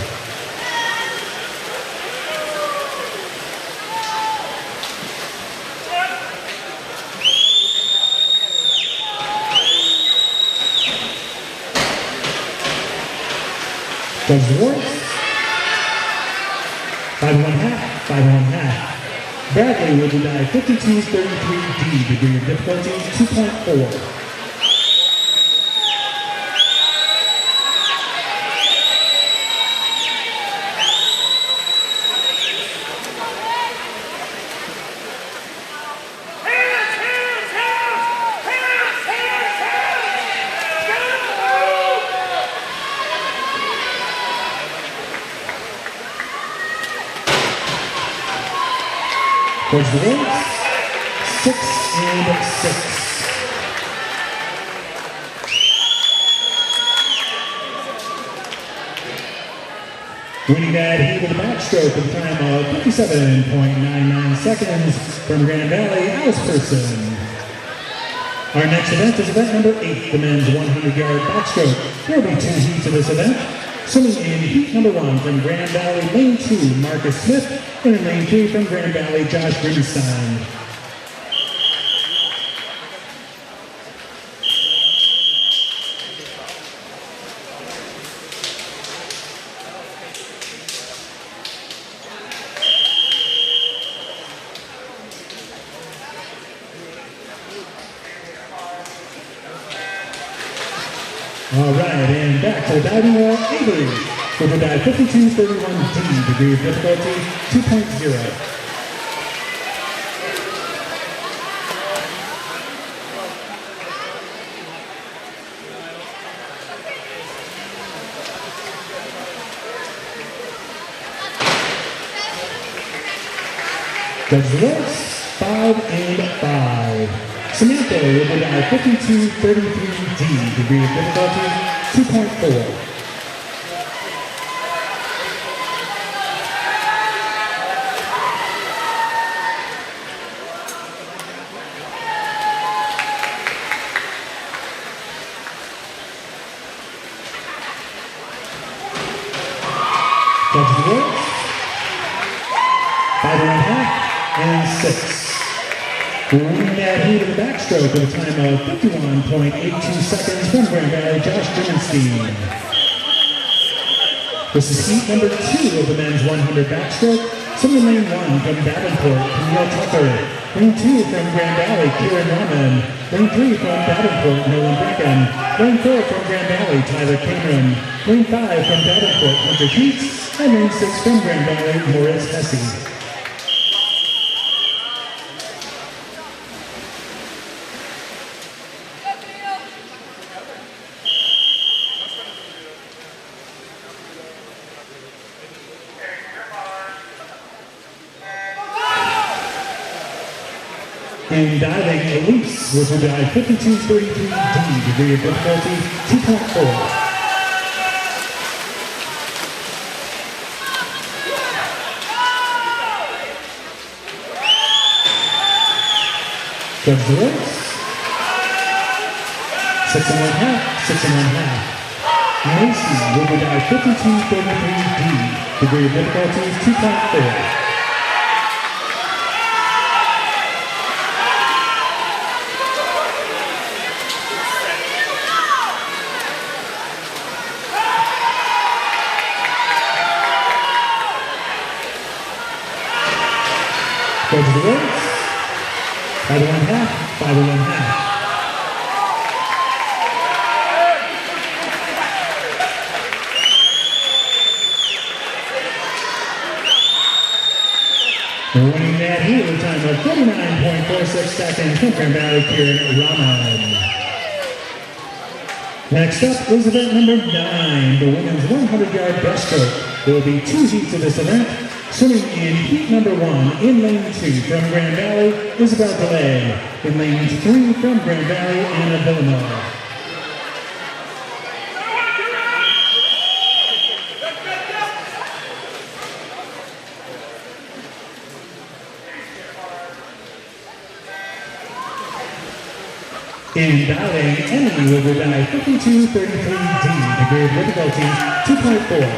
Judge Ward, 5.5, 5.5. Bradley will be dive 5233D, degree of difficulty 2.4. Towards the wings, 6 and 6. Winning that heat with a backstroke with a time of 57.99 seconds from Grand Valley, Alice Person. Our next event is event number 8, the men's 100-yard backstroke. There will be 2 heats of this event. Swimming in heat number 1 from Grand Valley, lane 2, Marcus Smith, and in lane 2 from Grand Valley, Josh Grimstein. All right, and back to the diving wall, Avery will be dive 5231D, degree of difficulty 2.0. Judge Lewis, 5 and 5. Samantha will be dive 5233D, degree of difficulty 2.4. Judge Lewis, 5.5 and 6. Winning that heat of the backstroke with a time of 51.82 seconds from Grand Valley, Josh Dimmenstein. This is heat number 2 of the men's 100 backstroke. Swimming lane 1 from Davenport, Camille Tucker. Lane 2 from Grand Valley, Kieran Rahman. Lane 3 from Davenport, Nolan Bracken. Lane 4 from Grand Valley, Tyler Cameron. Lane 5 from Davenport, Hunter Sheets. And lane 6 from Grand Valley, Morris Hesse. In diving, Elise was a dive 52.33D, degree of difficulty 2.4. Judge the race. 6 1/2, 6 1/2. Macy will be dive 52.33D, degree of difficulty 2.4. Go to the words. 5 1/2, 5 1/2. Winning that heat with a time of 49.46 seconds from Grand Valley, Kieran Rahman. Next up is event number 9, the women's 100-yard breaststroke. There will be 2 heats of this event. Swimming in heat number 1 in lane 2 from Grand Valley, Isabel DeLay. In lane 3 from Grand Valley, Anna Villanova. In diving, Emily will go dive 52.33D, degree of difficulty 2.4.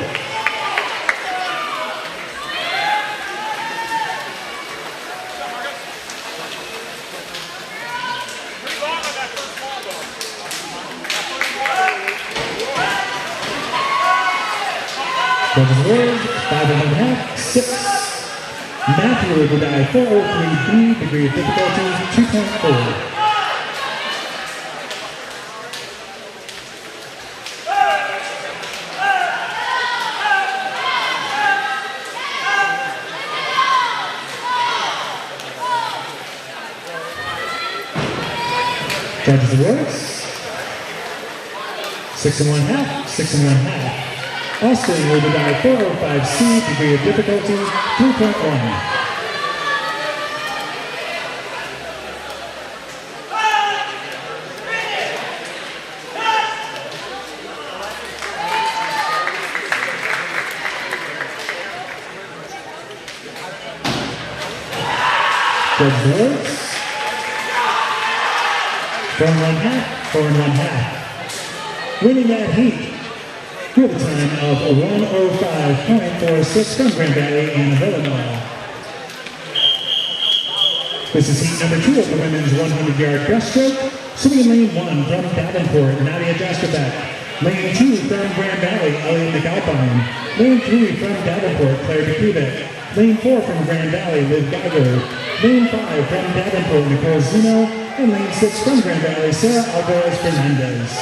Judges word, 5 1/2, 6. Matthew will go dive 403B, degree of difficulty 2.4. Judges words, 6 1/2, 6 1/2. Austin will be dive 405C, degree of difficulty 3.1. Judges words, 4 1/2, 4 1/2. Winning that heat with a time of 1:05.46 from Grand Valley and Villanova. This is heat number 2 of the women's 100-yard breaststroke. Swimming in lane 1 from Davenport, Nadia Jastrobeck. Lane 2 from Grand Valley, Elliot McAlpine. Lane 3 from Davenport, Claire DeKubic. Lane 4 from Grand Valley, Liv Geiger. Lane 5 from Davenport, Nicole Zeno. And lane 6 from Grand Valley, Sarah Alvarez Fernandez.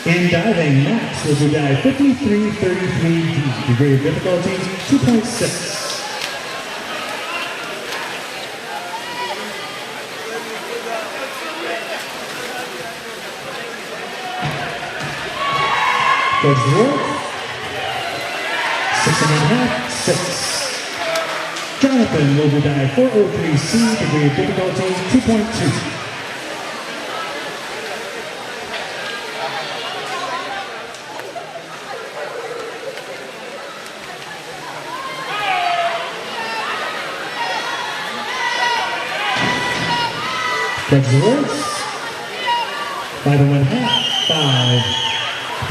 In diving, Max will do dive 53.33D, degree of difficulty 2.6. Goes the work. 6 1/2, 6. Jonathan will do dive 403C, degree of difficulty 2.2. Judge the words. 5.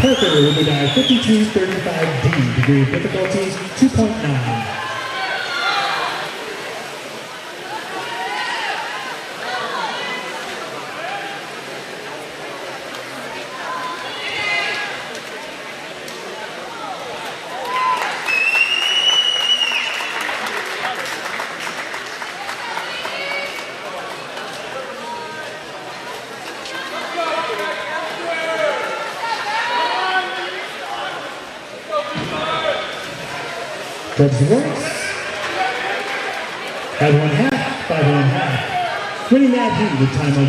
Parker will dive 52-35D, degree of difficulty 2.9. Judge the works. 5.5, 5.5. Winning that heat with time of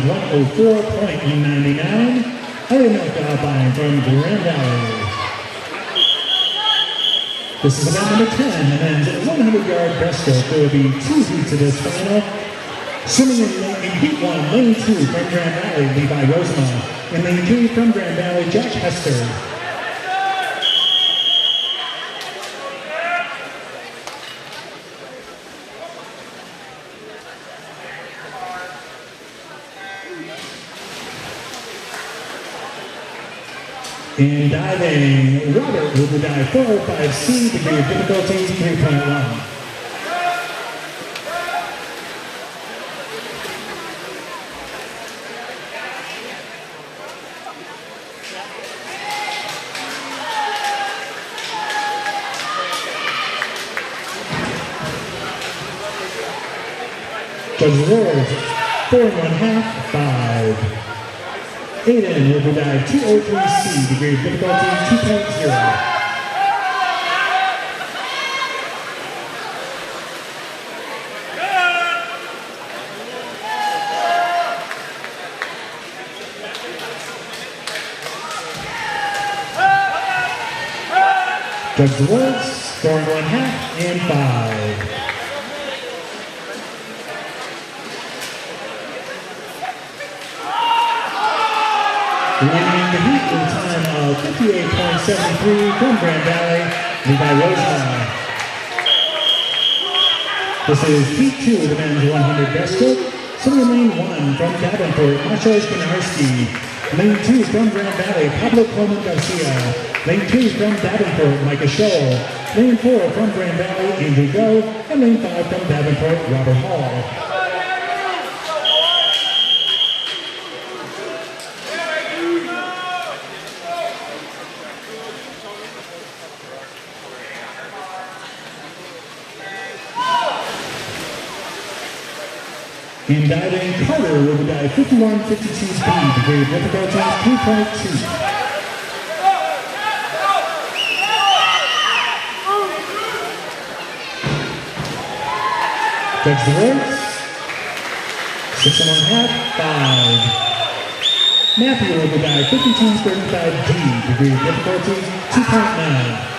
1:04.99. Ellie Alpine from Grand Valley. This is event number 10, the men's 100-yard breaststroke. There will be 2 heats of this final. Swimming in heat 1, lane 2 from Grand Valley, Levi Rosemont. In lane 3 from Grand Valley, Jack Hester. In diving, Robert will dive 405C, degree of difficulty 3.1. Judge awards 4.5, 5. Aiden will dive 203C, degree of difficulty 2.0. Judge the words, 4.5 and 5. Winning the heat with a time of 58.73 from Grand Valley, Levi Rosemont. This is heat 2 of the men's 100 breaststroke. Swimming lane 1 from Davenport, Marshall Skinarski. Lane 2 from Grand Valley, Pablo Coleman Garcia. Lane 2 from Davenport, Micah Scholl. Lane 4 from Grand Valley, Andrew Go. And lane 5 from Davenport, Robert Hall. In diving, Carter will dive 51-52 speed, degree of difficulty 3.2. Judge the words, 6.5, 5. Matthew will dive 52-35D, degree of difficulty 2.9.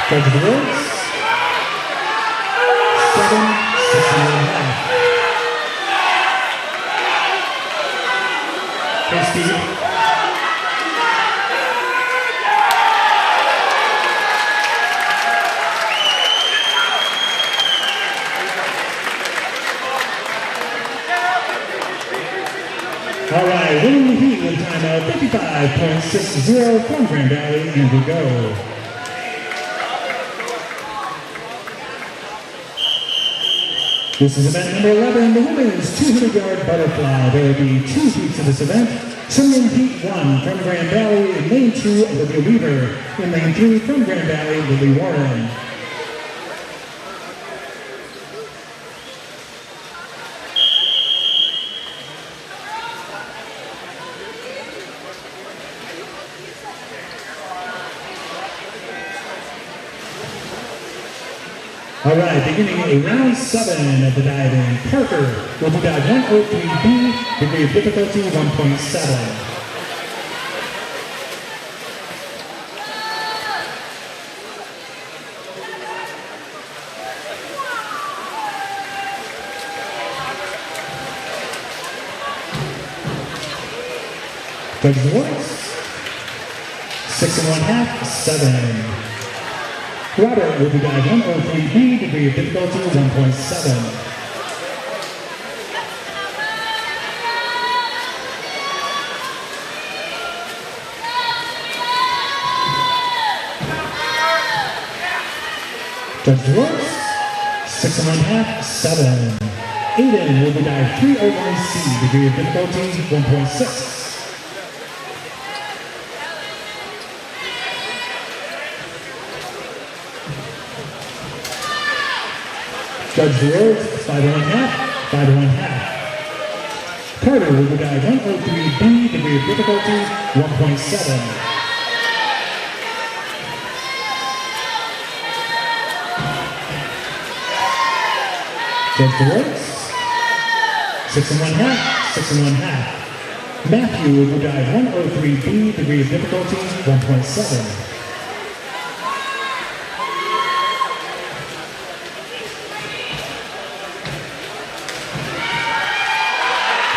Judge the words, 7, 6.5. Hey, Steve. All right, winning the heat with a time of 55.60 from Grand Valley, Andrew Go. This is event number 11, the women's 200-yard butterfly. There will be 2 heats of this event. Swimming in heat 1 from Grand Valley, in lane 2, Olivia Weaver. In lane 3 from Grand Valley, Lily Warren. All right, beginning round 7 of the diving. Parker will dive 103B, degree of difficulty 1.7. Judges awards. 6 1/2, 7. Robert will be dive 103B, degree of difficulty 1.7. Judges awards. 6 1/2, 7. Aiden will be dive 301C, degree of difficulty 1.6. Judge awards, 5 1/2, 5 1/2. Carter will be dive 103B, degree of difficulty 1.7. Judge awards, 6 1/2, 6 1/2. Matthew will be dive 103B, degree of difficulty 1.7.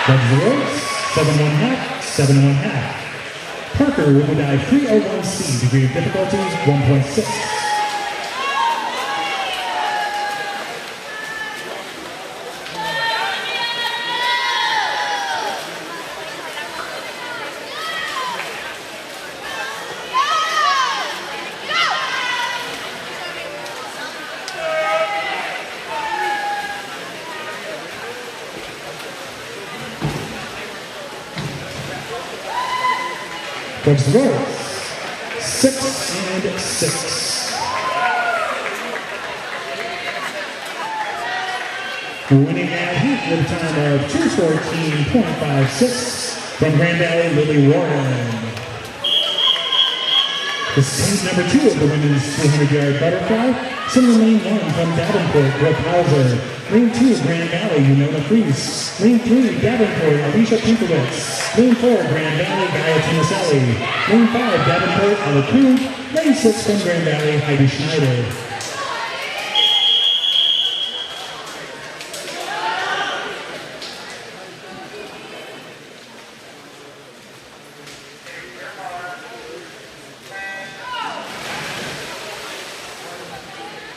Judges awards, 7 1/2, 7 1/2. Parker will be dive 301C, degree of difficulty 1.6. Judges awards, 6 and 6. Winning that heat with a time of 2:14.56 from Grand Valley, Lily Warren. The seed number 2 of the women's 200-yard butterfly, similar lane 1 from Davenport, Brooke Hauser. Lane 2, Grand Valley, Unona Fries. Lane 3, Davenport, Alicia Pinkowitz. Lane 4, Grand Valley, Gaia Tomaselli. Lane 5, Davenport, Ella Krug. Lane 6 from Grand Valley, Heidi Schneider.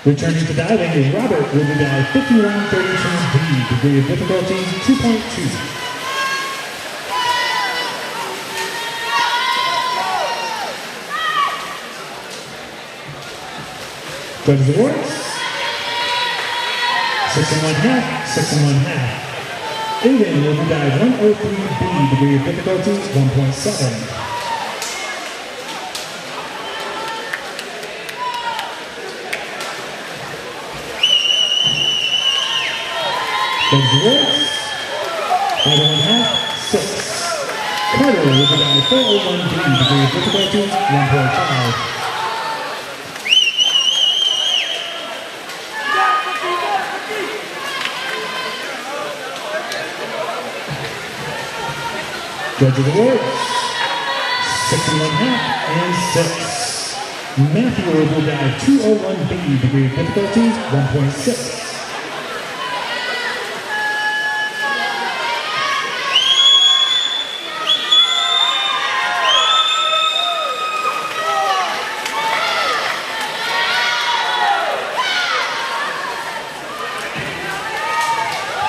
Returning to diving is Robert will be dive 5132B, degree of difficulty 2.2. Judges awards, 6 1/2, 6 1/2. Aiden will be dive 103B, degree of difficulty 1.7. Judges awards, 5 1/2, 6. Carter will be dive 401B, degree of difficulty 1.5. Judges awards, 6 1/2 and 6. Matthew will be dive 201B, degree of difficulty 1.6.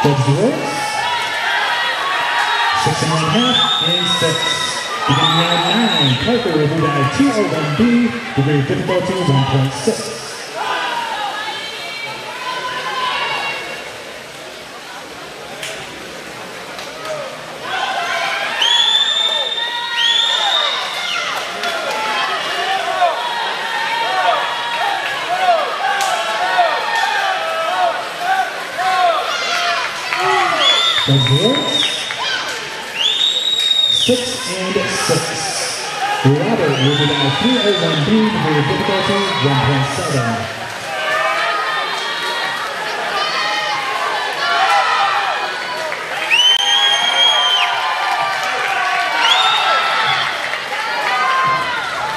Judges awards, 6 1/2 and 6. Beginning round 9, Parker will be dive 201B, degree of difficulty 1.6. Judges awards, 6 and 6. Robert will be dive 301B, degree of difficulty 1.7.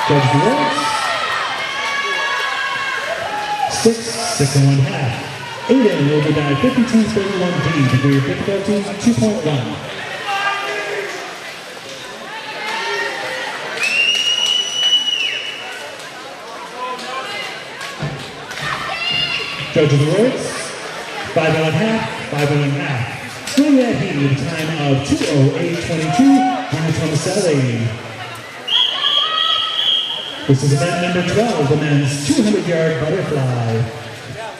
Judges awards, 6 1/2. Aiden will be dive 5231D, degree of difficulty 2.1. Judges awards, 5.5, 5.5. Winning that heat with a time of 2:08.22, Hannah Tomaselli. This is event number 12, the men's 200-yard butterfly.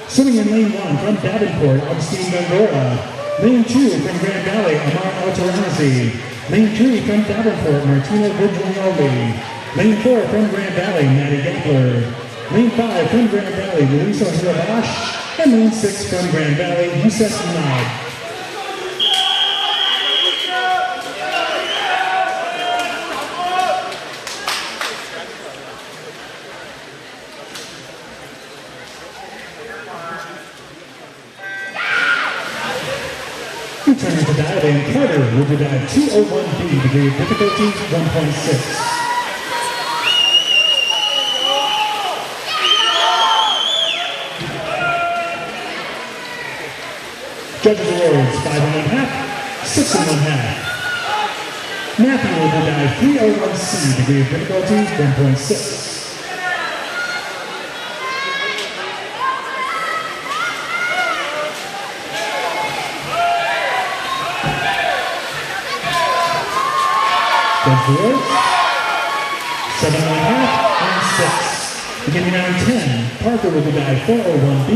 Swimming in lane 1 from Davenport, Augustine Gongora. Lane 2 from Grand Valley, Amar Altarazzi. Lane 3 from Davenport, Martina Virgilioli. Lane 4 from Grand Valley, Maddie Gabler. Lane 5 from Grand Valley, Luisa Hirabash. And lane 6 from Grand Valley, Youssef Nab. Returning to diving, Carter will do dive 201B, degree of difficulty 1.6. Judges awards 5.5, 6.5. Matthew will do dive 301C, degree of difficulty 1.6. Judge awards 7.5 and 6. Beginning round 10, Parker will do dive 401B,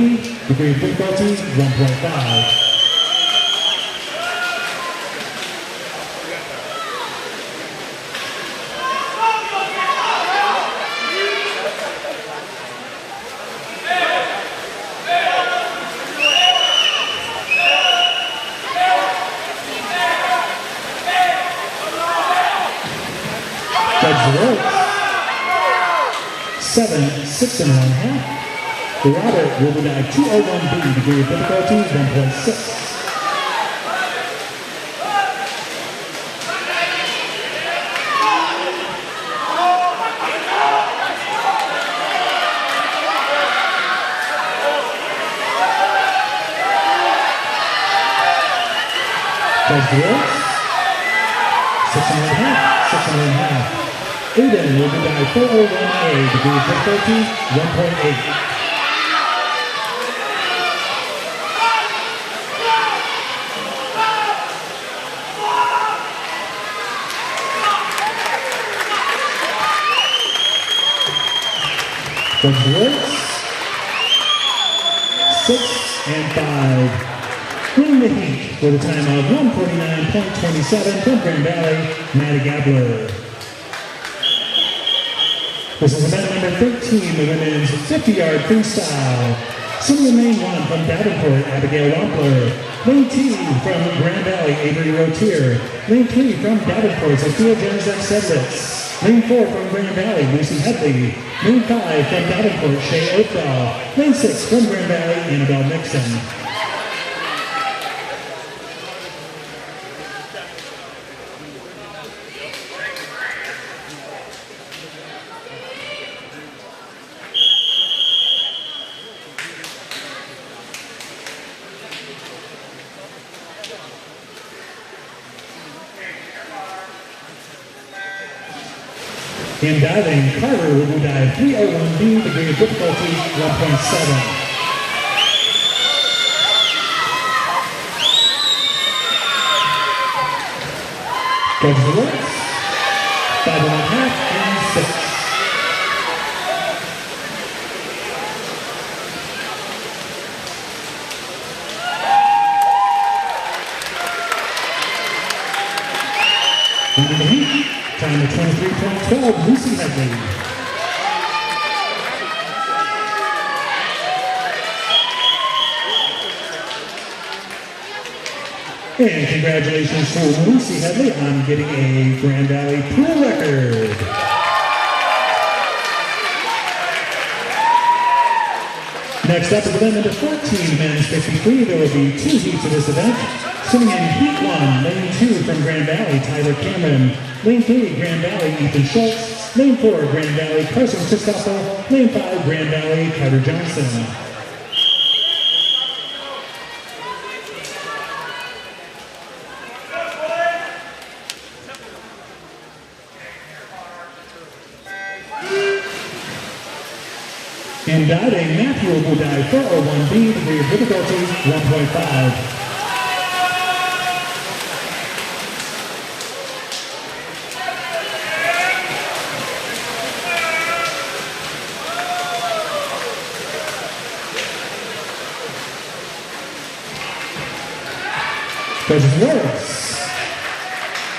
degree of difficulty 1.5. Awards 7, 6.5. Robert will do dive 201B, degree of difficulty 1.6. Judge awards 6.5, 6.5. Aiden will do dive 401A, degree of difficulty 1.8. Judge awards 6 and 5. Winning the heat with a time of 1:49.27 from Grand Valley, Maddie Gabler. This is event number 13, the women's 50-yard freestyle. Swimming in lane 1 from Davenport, Abigail Wampler. Lane 2 from Grand Valley, Avery Rotier. Lane 3 from Davenport, Sophia Janzek Sedlitz. Lane 4 from Grand Valley, Lucy Headley. Lane 5 from Davenport, Shay Oakdahl. Lane 6 from Grand Valley, Annabelle Nixon. In diving, Carter will do dive 301B, degree of difficulty 1.7. Judges awards 5.5 and 6. Winning the heat, time of 23.12, Lucy Headley. And congratulations to Lucy Headley on getting a Grand Valley pool record. Next up is event number 14, men's 53. There will be 2 heats of this event. Swimming in heat 1, lane 2 from Grand Valley, Tyler Cameron. Lane 3, Grand Valley, Ethan Schultz. Lane 4, Grand Valley, Carson Christoffel. Lane 5, Grand Valley, Carter Johnson. In In diving, Matthew will dive 401B, degree of difficulty 1.5. Judges words,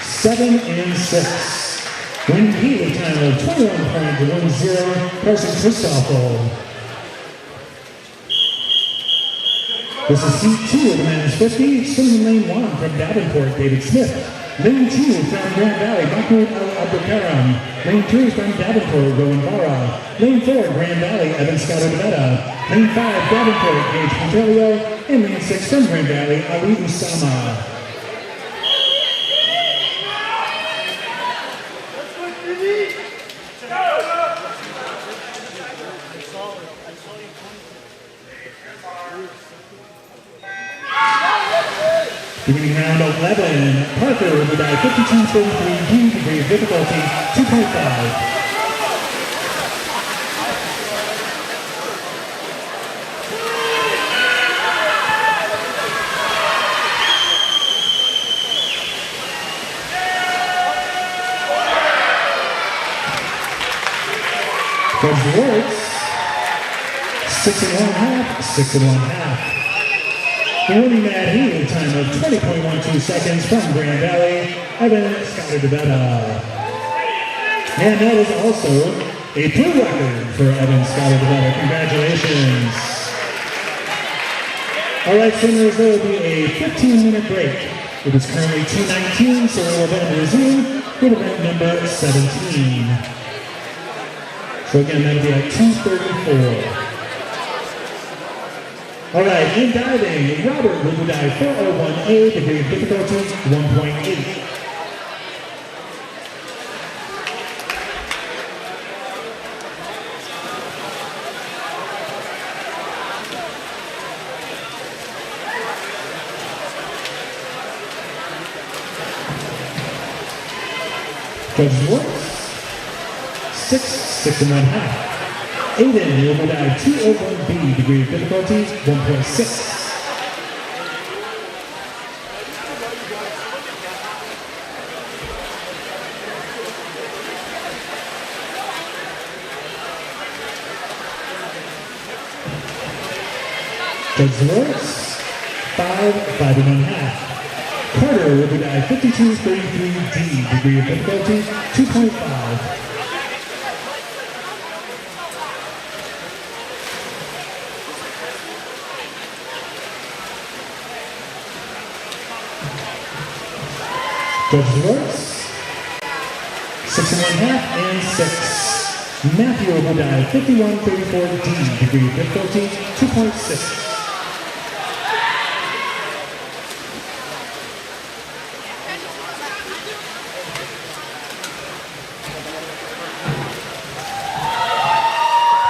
7 and 6. Winning heat with time of 21.10, Carson Christoffel. This is heat 2 of the men's 50, swimming lane 1 from Davenport, David Smith. Lane 2 from Grand Valley, Mahmoud Al-Abdulkaram. Lane 3 from Davenport, Rowan Barra. Lane 4, Grand Valley, Evan Scott Odebetta. Lane 5, Davenport, Gage Pontelio. And lane 6 from Grand Valley, Ali Usama. Beginning round 11, Parker will dive 52.33D, degree of difficulty 2.5. Judge Words, 6 1/2, 6 1/2. Winning that heat with time of 20.12 seconds from Grand Valley, Evan Scott Odebetta. And that is also a blue record for Evan Scott Odebetta. Congratulations. All right, swimmers, there will be a 15-minute break. It is currently 2:19, so we will then resume with event number 17. So again, that'll be at 2:34. All right, in diving, Robert will dive 401A, degree of difficulty 1.8. Judges works, 6 1/2. Aiden will dive 201B, degree of difficulty 1.6. Judges works, 5 1/2. Carter will dive 52.33D, degree of difficulty 2.5. Judges works, 6 1/2 and 6. Matthew will dive 51.34D, degree of difficulty 2.6.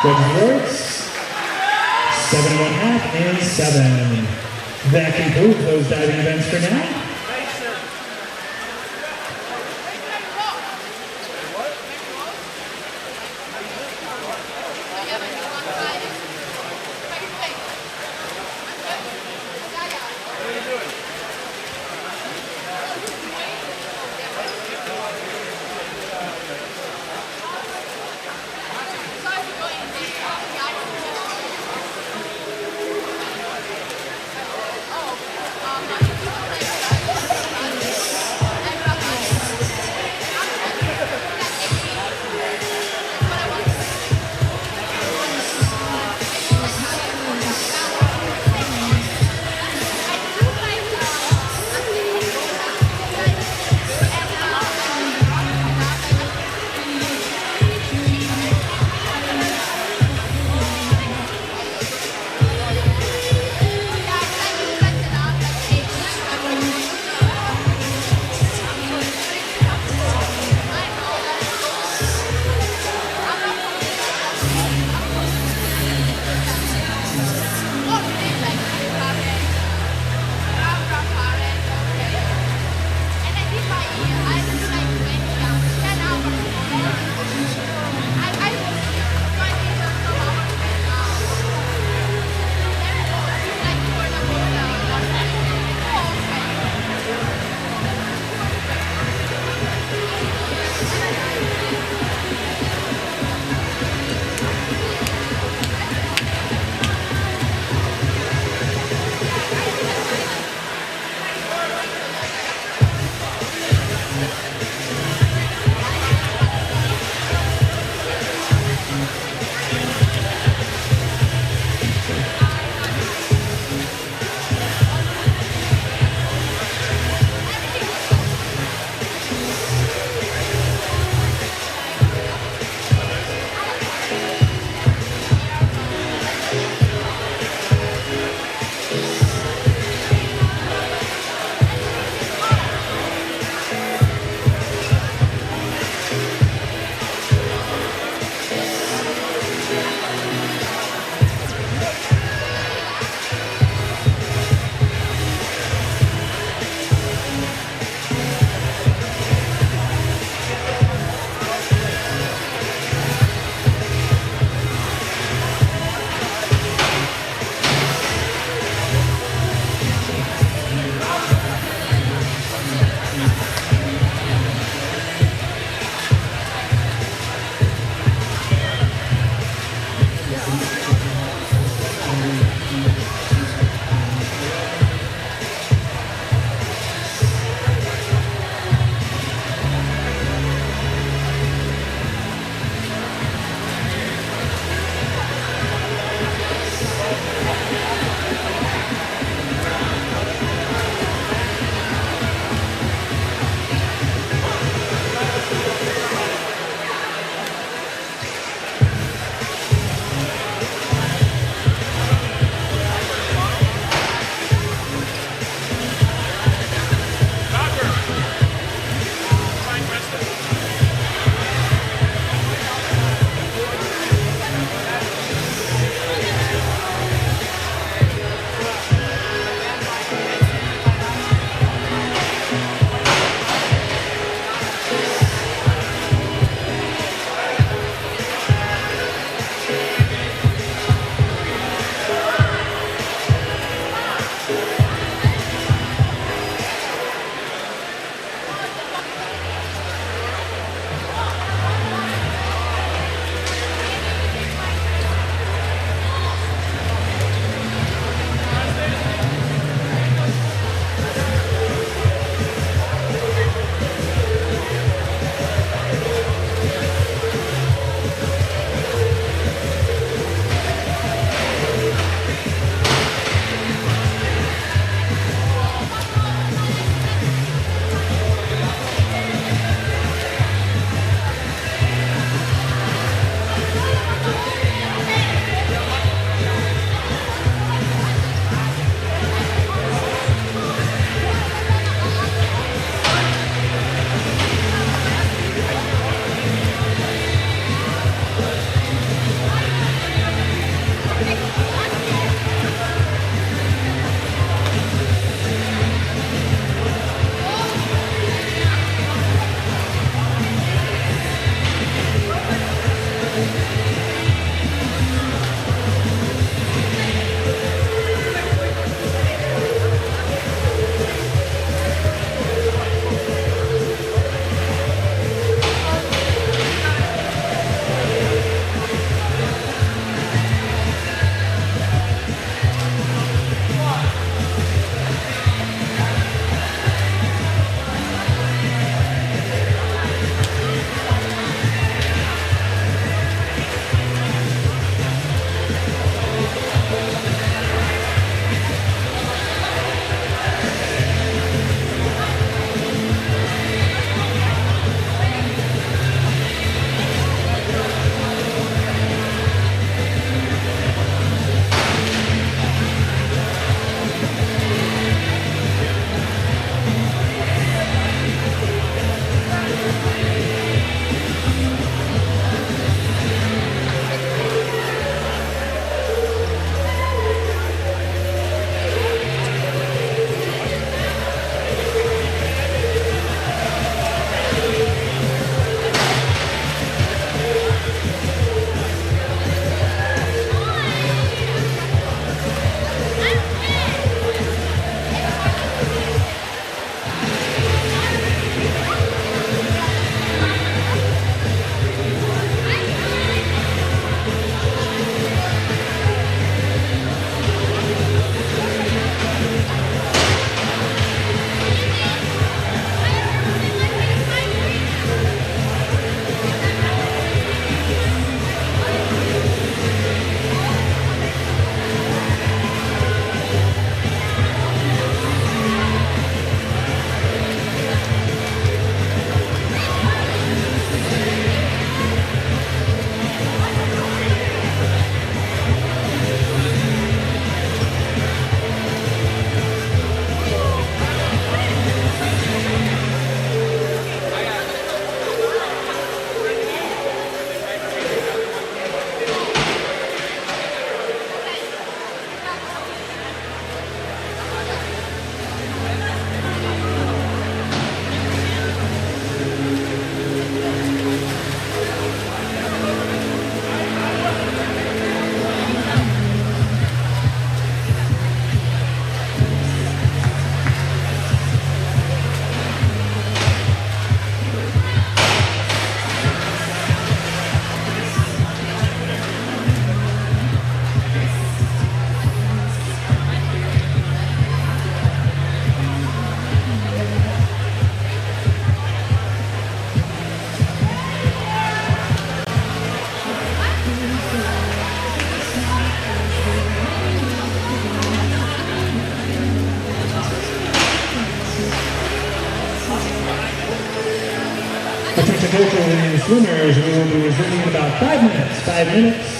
Judges works, 7 1/2 and 7. That concludes those diving events for now. Attention coaches, swimmers, we will be resuming in about 5 minutes. 5 minutes.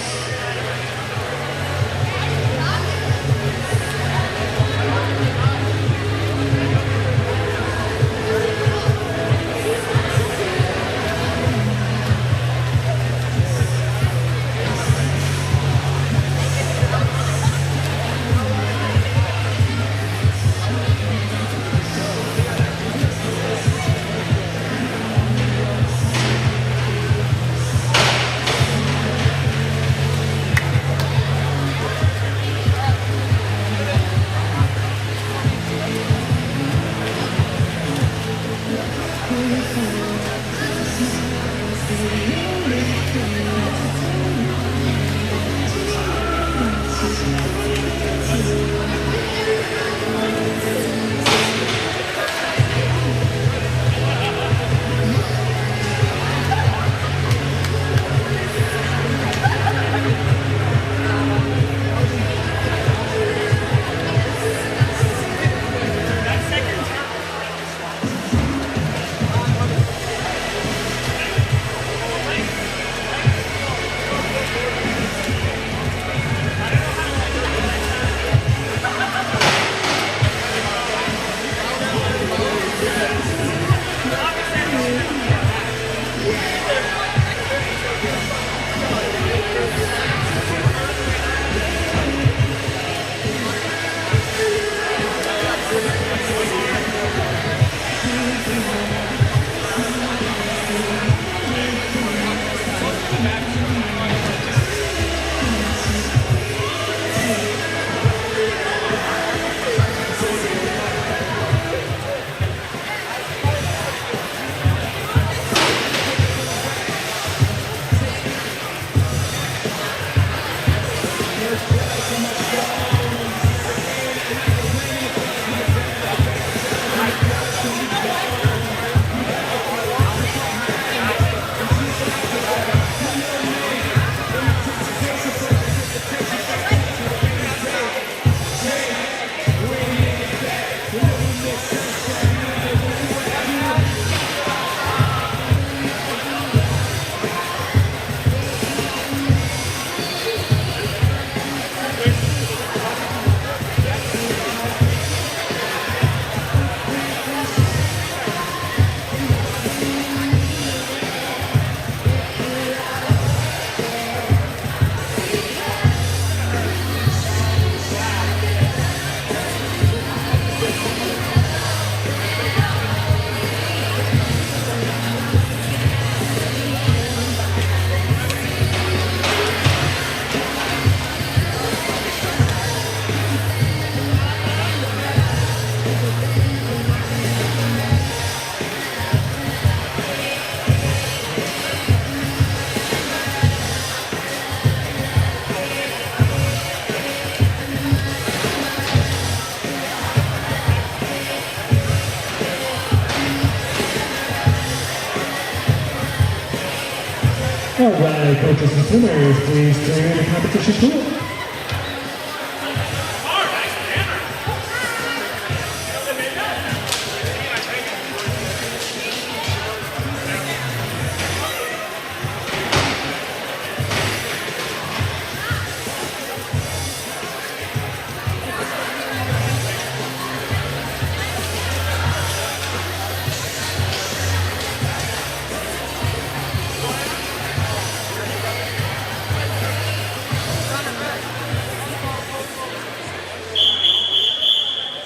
All right, coaches and swimmers, please clear the competition pool.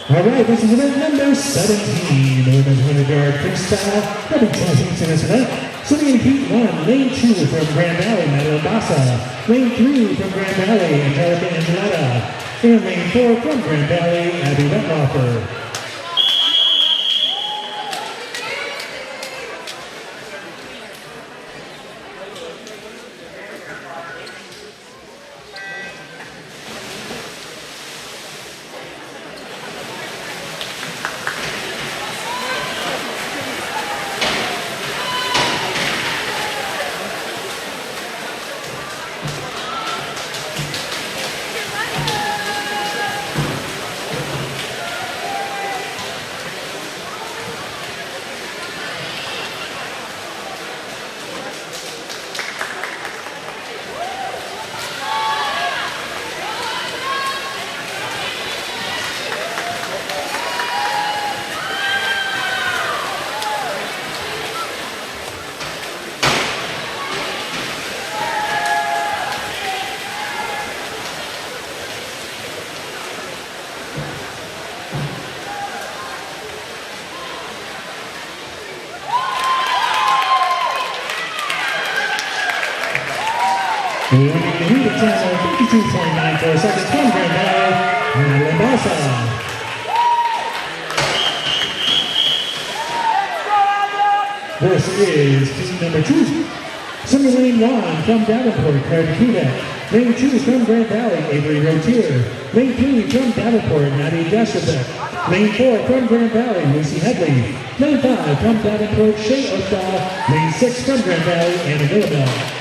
All right, this is event number 17, the women's 100-yard freestyle. There'll be 12 heats in this event. Swimming in heat 1, lane 2 from Grand Valley, Madeline Bassa. Lane 3 from Grand Valley, Angelica Angeletta. And lane 4 from Grand Valley, Abby Wettloffer. Winning the heat at time of 52.94 seconds from Grand Valley, Madeline Bassa. This is team number 2. Summer Lane 1 from Davenport, Claire Kudak. Lane 2 from Grand Valley, Avery Rotier. Lane 3 from Davenport, Nadia Jastrzebek. Lane 4 from Grand Valley, Lucy Headley. Lane 5 from Davenport, Shay Oakdahl. Lane 6 from Grand Valley, Anna Villamel.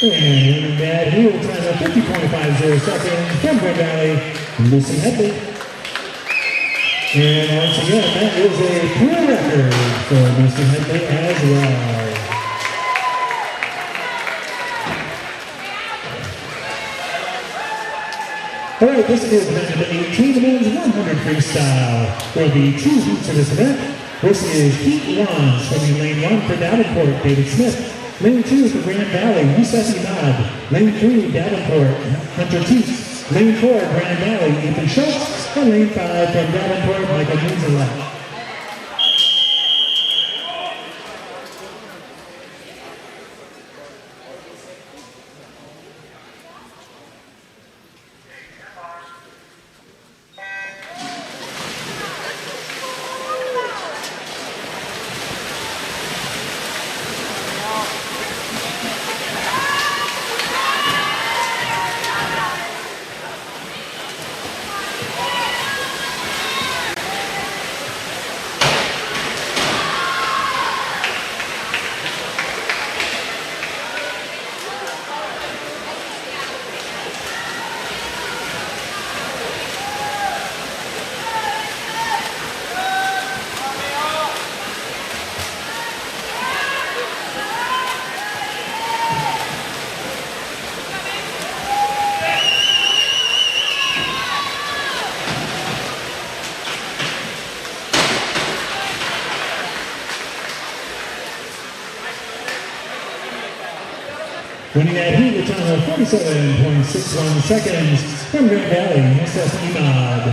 And that heel time of 50.50 seconds from Grand Valley, Lucy Headley. And once again, that is a career record for Lucy Headley as well. All right, this is event number 18, the men's 100 freestyle. There will be 2 heats in this event. This is heat 1, swimming lane 1 for Davenport, David Smith. Lane 2 for Grand Valley, Youssef Imad. Lane 3, Davenport, Hunter Teese. Lane 4, Grand Valley, Ethan Schultz. And lane 5 from Davenport, Michael Munzela. Winning that heat with time of 47.61 seconds from Grand Valley, Youssef Imad.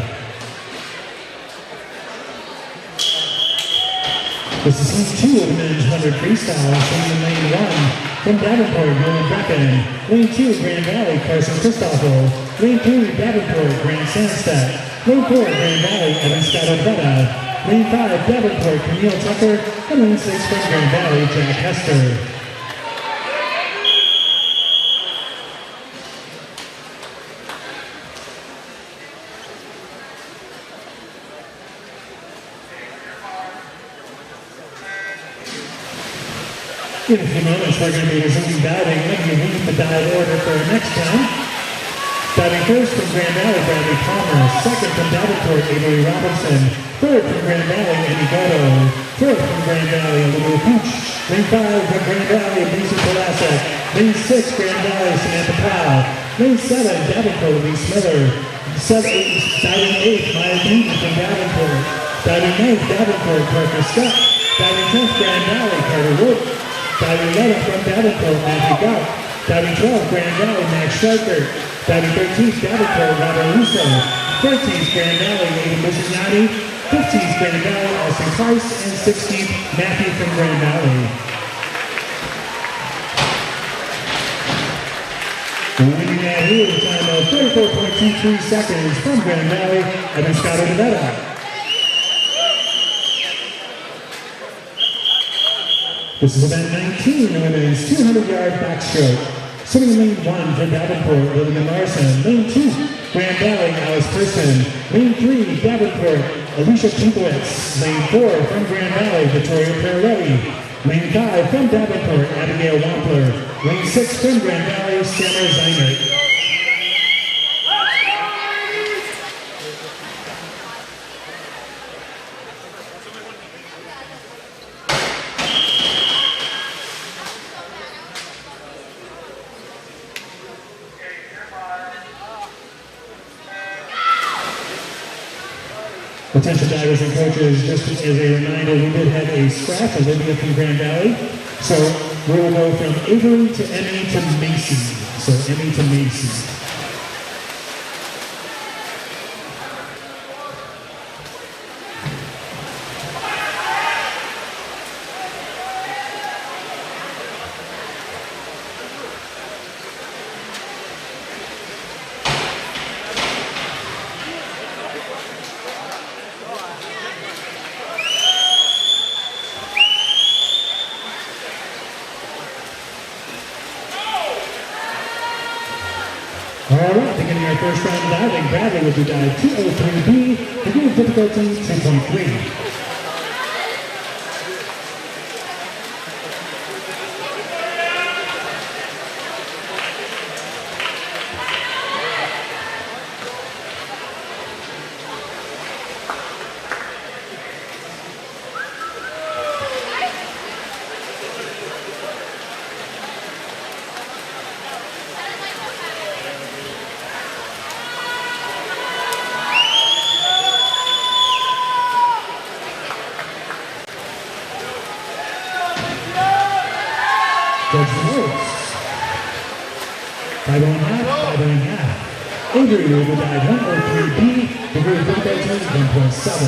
This is heat 2 of the men's 100 freestyle, swimming lane 1 from Davenport, Nolan Brecken. Lane 2, Grand Valley, Carson Christoffel. Lane 3, Davenport, Grant Sandstadt. Lane 4, Grand Valley, Evan Scott Alberta. Lane 5, Davenport, Camille Tucker. And lane 6 from Grand Valley, Jack Hester. In a few moments, we're going to be resuming diving. Let me read the dive order for our next time. Diving first from Grand Valley, Bradley Palmer. Second from Davenport, Avery Robinson. Third from Grand Valley, Eddie Goto. Fourth from Grand Valley, Olivia Pooch. Lane 5 from Grand Valley, Lisa Polasek. Lane 6, Grand Valley, Samantha Powell. Lane 7, Davenport, Lee Smiller. Diving 8, Maya Newton from Davenport. Diving 9th, Davenport, Parker Scott. Diving 10th, Grand Valley, Carter Wood. Diving 11th from Davenport, Matthew Goff. Diving 12th, Grand Valley, Max Stryker. Diving 13th, Davenport, Robert Russo. 14th, Grand Valley, Nathan Bussignani. 15th, Grand Valley, Austin Price. And 16th, Matthew from Grand Valley. Winning that at here with a time of 34.23 seconds from Grand Valley, Evan Scott Odavetta. This is event 19, the women's 200-yard backstroke. Swimming in lane 1 for Davenport, Lillian Larson. Lane 2, Grand Valley, Alice Person. Lane 3, Davenport, Alicia Kinkowitz. Lane 4 from Grand Valley, Victoria Peretti. Lane 5 from Davenport, Abigail Wampler. Lane 6 from Grand Valley, Summer Zeinert. Attention divers and coaches, just as a reminder, we did have a scratch, Olivia from Grand Valley. So we will go from Avery to Emmy to Macy. So Emmy to Macy. Alright, beginning our first round of diving, Bradley will do dive 203B, degree of difficulty 2.3. Judge Rose. 5 and a half, 5 and a half. Avery will dive 103B, degree of difficulty 1.7.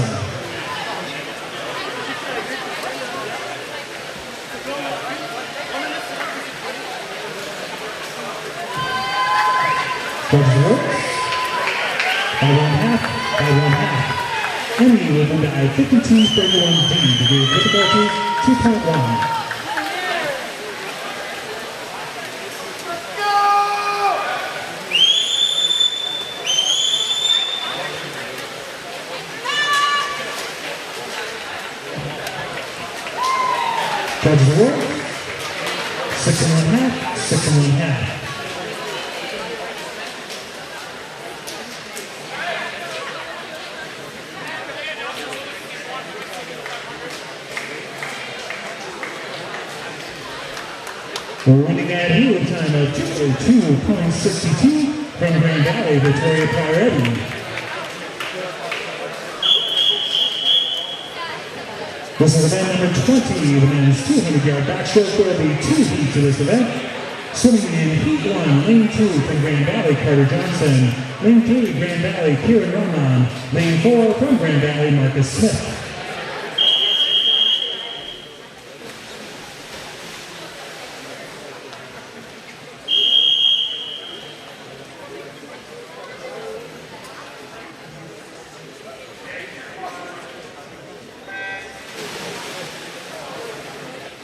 Judge Rose. 5 and a half, 5 and a half. Emily will dive 5231B, degree of difficulty 2.1. Judge's work, 6 and 1 half, 6 and 1 half. We're running at here with a time of 2:02.62 from Grand Valley, Victoria Peretti. This is event number 20, the men's 200-yard backstroke. There will be 2 heats to this event. Swimming in heat 1, lane 2 from Grand Valley, Carter Johnson. Lane 3, Grand Valley, Kieran Roman. Lane 4 from Grand Valley, Marcus Smith.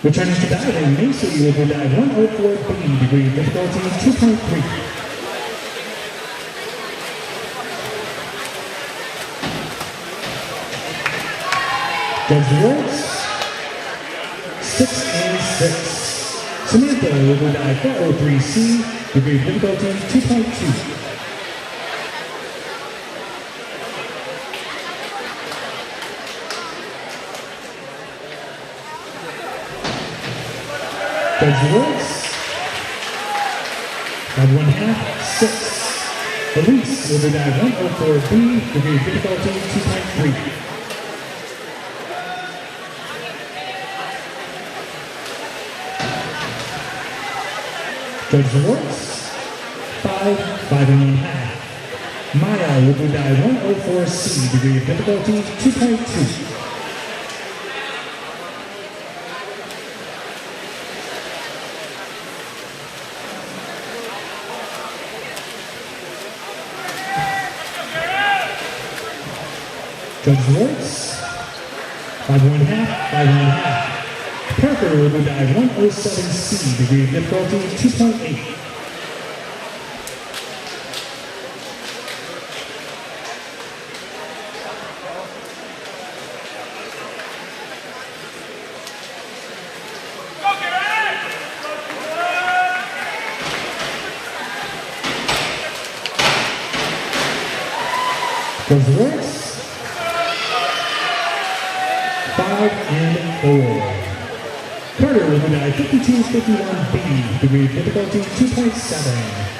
Returning to diving, Macy will dive 104B, degree of difficulty 2.3. Judge Works, 6 and 6. Samantha will dive 403C, degree of difficulty 2.2. Judge Woods, 5 1 half, 6. Elise will dive 104B, degree of difficulty 2.3. Judge Woods, 5 1 half. Maya will dive 104C, degree of difficulty 2.2. Judge Lawrence, 5.5, 5.5. Parker will go dive 107C, degree of difficulty 2.8. Judge Lawrence, 5 and 4. Carter will go dive 5251B, degree of difficulty 2.7.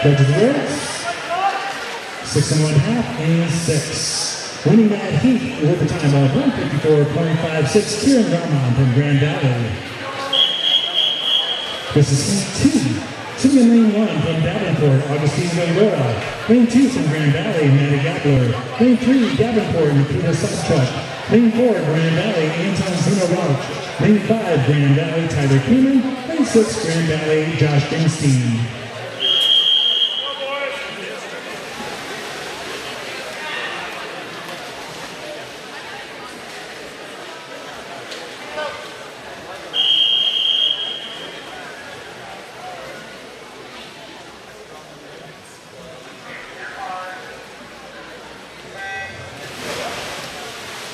Judges Lawrence, 6.5 and 6. Winning that heat with a time of 154.56, Kieran Rahman from Grand Valley. This is heat 2. Sitting in lane 1 from Davenport, Augustine Gondora. Lane 2 from Grand Valley, Maddie Gabler. Lane 3, Davenport, Nikita Sopchuk. Lane 4, Grand Valley, Anton Zeno Rauch. Lane 5, Grand Valley, Tyler Keenan. Lane 6, Grand Valley, Josh Greenstein.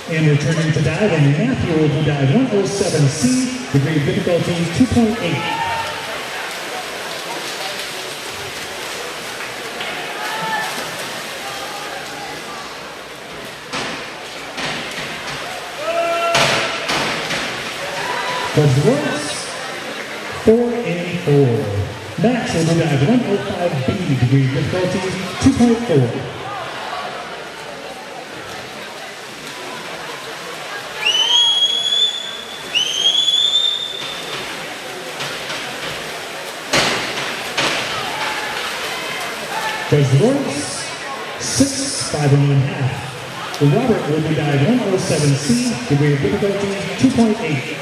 And returning to diving, Matthew will dive 107C, degree of difficulty 2.8. Judge Lawrence, 4 and 4. Max will dive 105B, degree of difficulty 2.4. Judge Lawrence, 6, 5.5. Robert will be dive 107C, degree of difficulty 2.8.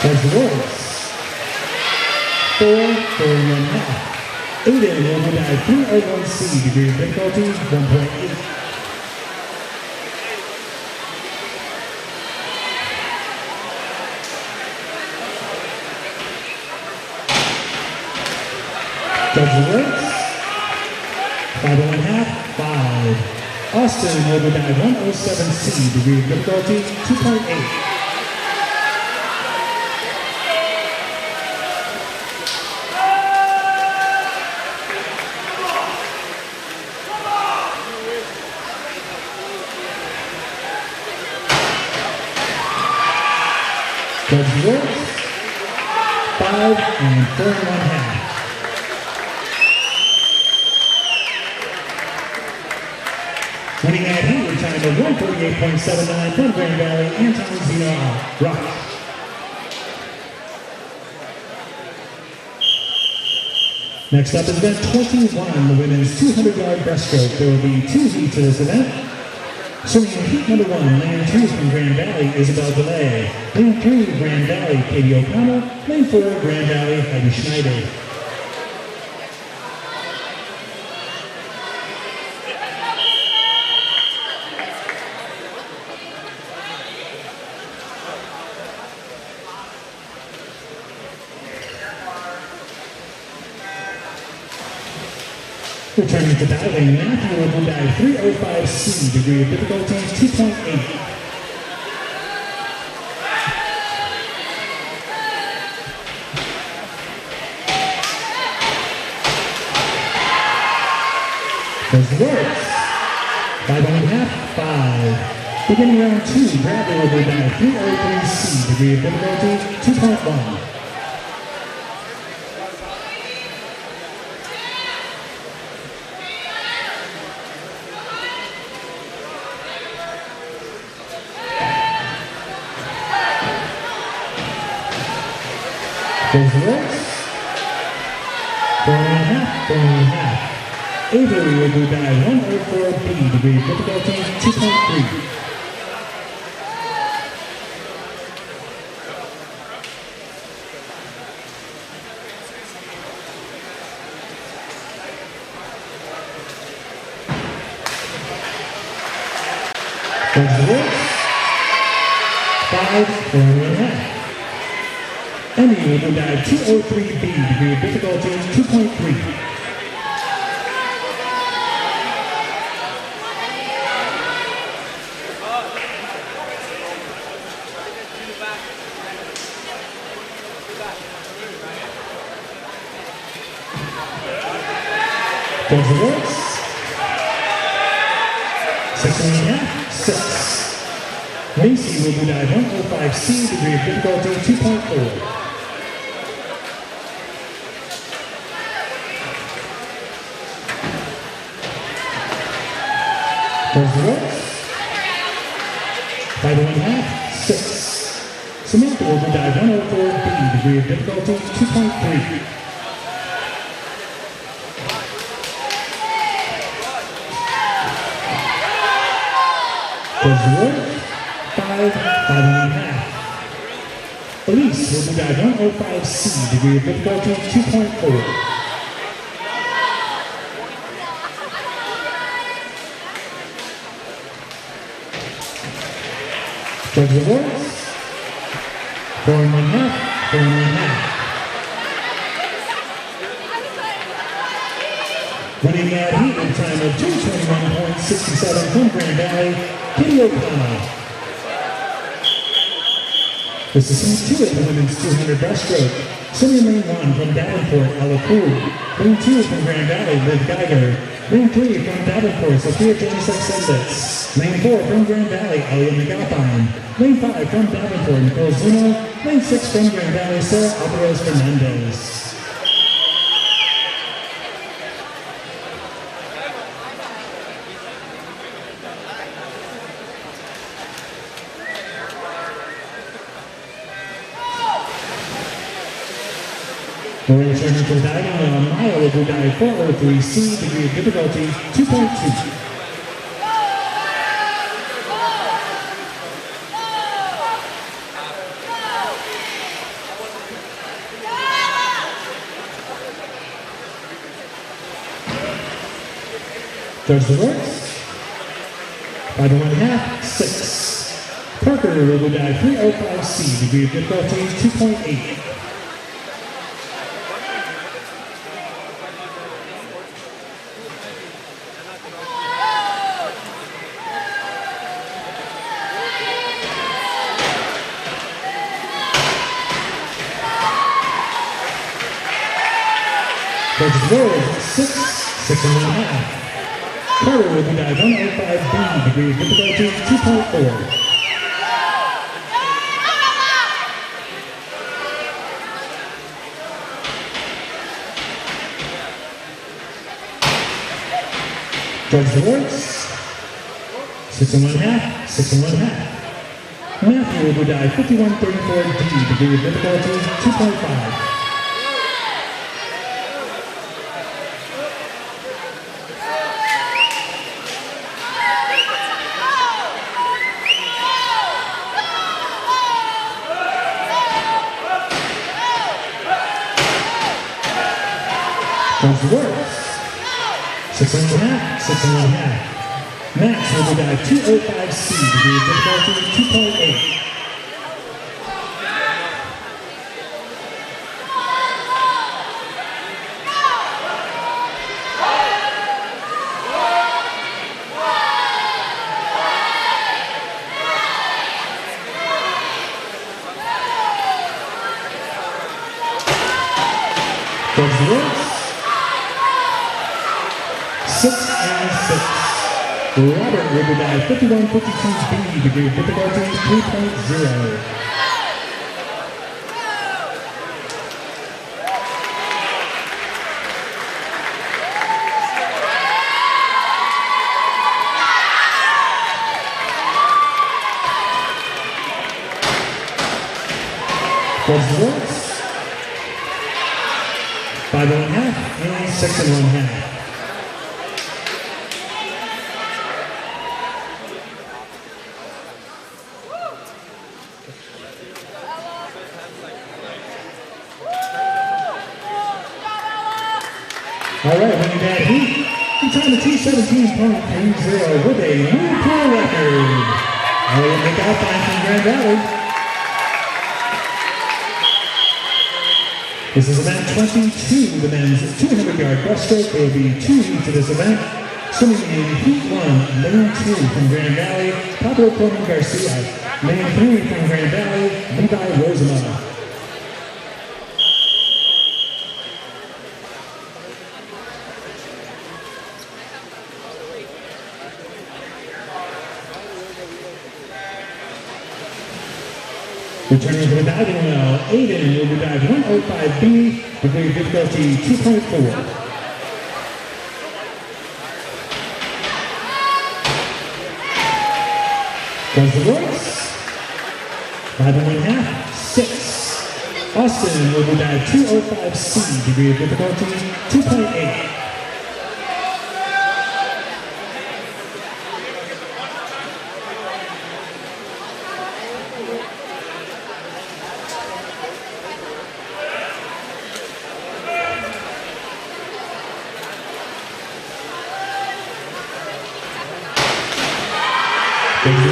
Judge Lawrence, 4, 4.5. Aiden will go dive 301C, degree of difficulty 1.8. Judge Lawrence, 5.5, 5. Austin will go dive 107C, degree of difficulty 2.8. Judge Lawrence, 5 and 4.5. Winning that heat with time of 148.79 from Grand Valley, Anton Zeno Rauch. Next up is event 21, the women's 200-yard breaststroke. There will be 2 heats to this event. Swimming in heat number 1, lane 2 from Grand Valley, Isabel DeLay. Lane 3, Grand Valley, Katie O'Connell. Lane 4, Grand Valley, Heidi Schneider. Returning to diving, Matthew will dive 305C, degree of difficulty 2.8. Judge Lawrence, 5.5, 5. Beginning round 2, Bradley will dive 303C, degree of difficulty 2.1. Those works. 4.5, 4.5. Avery will do dive 104B, degree of difficulty 2.3. Those works. 5, 4.5. Emmy will do dive 203B, degree of difficulty 2.3. Those works. 6.5, 6. Macy will do dive 105C, degree of difficulty 2.4. Those works. 5.5, 6. Samantha will do dive 104B, degree of difficulty 2.3. Those work. 5, 5.5. Elise will do dive 105C, degree of difficulty 2.4. Judge the works. 4.5, 4.5. Winning that heat in time of 2:21.67 from Grand Valley, Kitty O'Connell. This is St. 2 at the women's 200 breaststroke. Senior Lane 1 from Davenport, Alapu. Lane 2 from Grand Valley, Liv Geiger. Lane 3 from Davenport, Sophia Janicek-Senditz. Lane 4 from Grand Valley, Alia Magapine. Lane 5 from Davenport, Nicole Zuno. Lane 6 from Grand Valley, Sarah Alvarez Fernandez. We're returning to diving on a mile will do dive 403C, degree of difficulty 2.2. There's the works. 5.5, 6. Parker will do dive 305C, degree of difficulty 2.8. Coach's World, 6, 6.5. Carter will do dive 105B, degree of difficulty 2.4. Judge the works. 6.5, 6.5. Matthew will do dive 5134D, degree of difficulty 2.5. Those works. 6.5, 6.5. Max will do dive 205C, degree of difficulty 2.8. Those works. 6 and 6. Robert will do dive 5152B, degree of difficulty 3.0. Those works. 5 1/2, and 6 1/2. All right, winning that heat, in time of 2:17.30 with a new pool record. Olympic Alpine from Grand Valley. This is event 22, the men's 200-yard breaststroke. There will be 2 heats of this event. Swimming in heat 1, lane 2 from Grand Valley, Pablo Coleman Garcia. Lane 3 from Grand Valley, Levi Rosamond. Returning to the diving well, Aiden will be dive 105B, degree difficulty 2.4. Does the works. 5 1/2, 6. Austin will be dive 205C, degree of difficulty 2.8.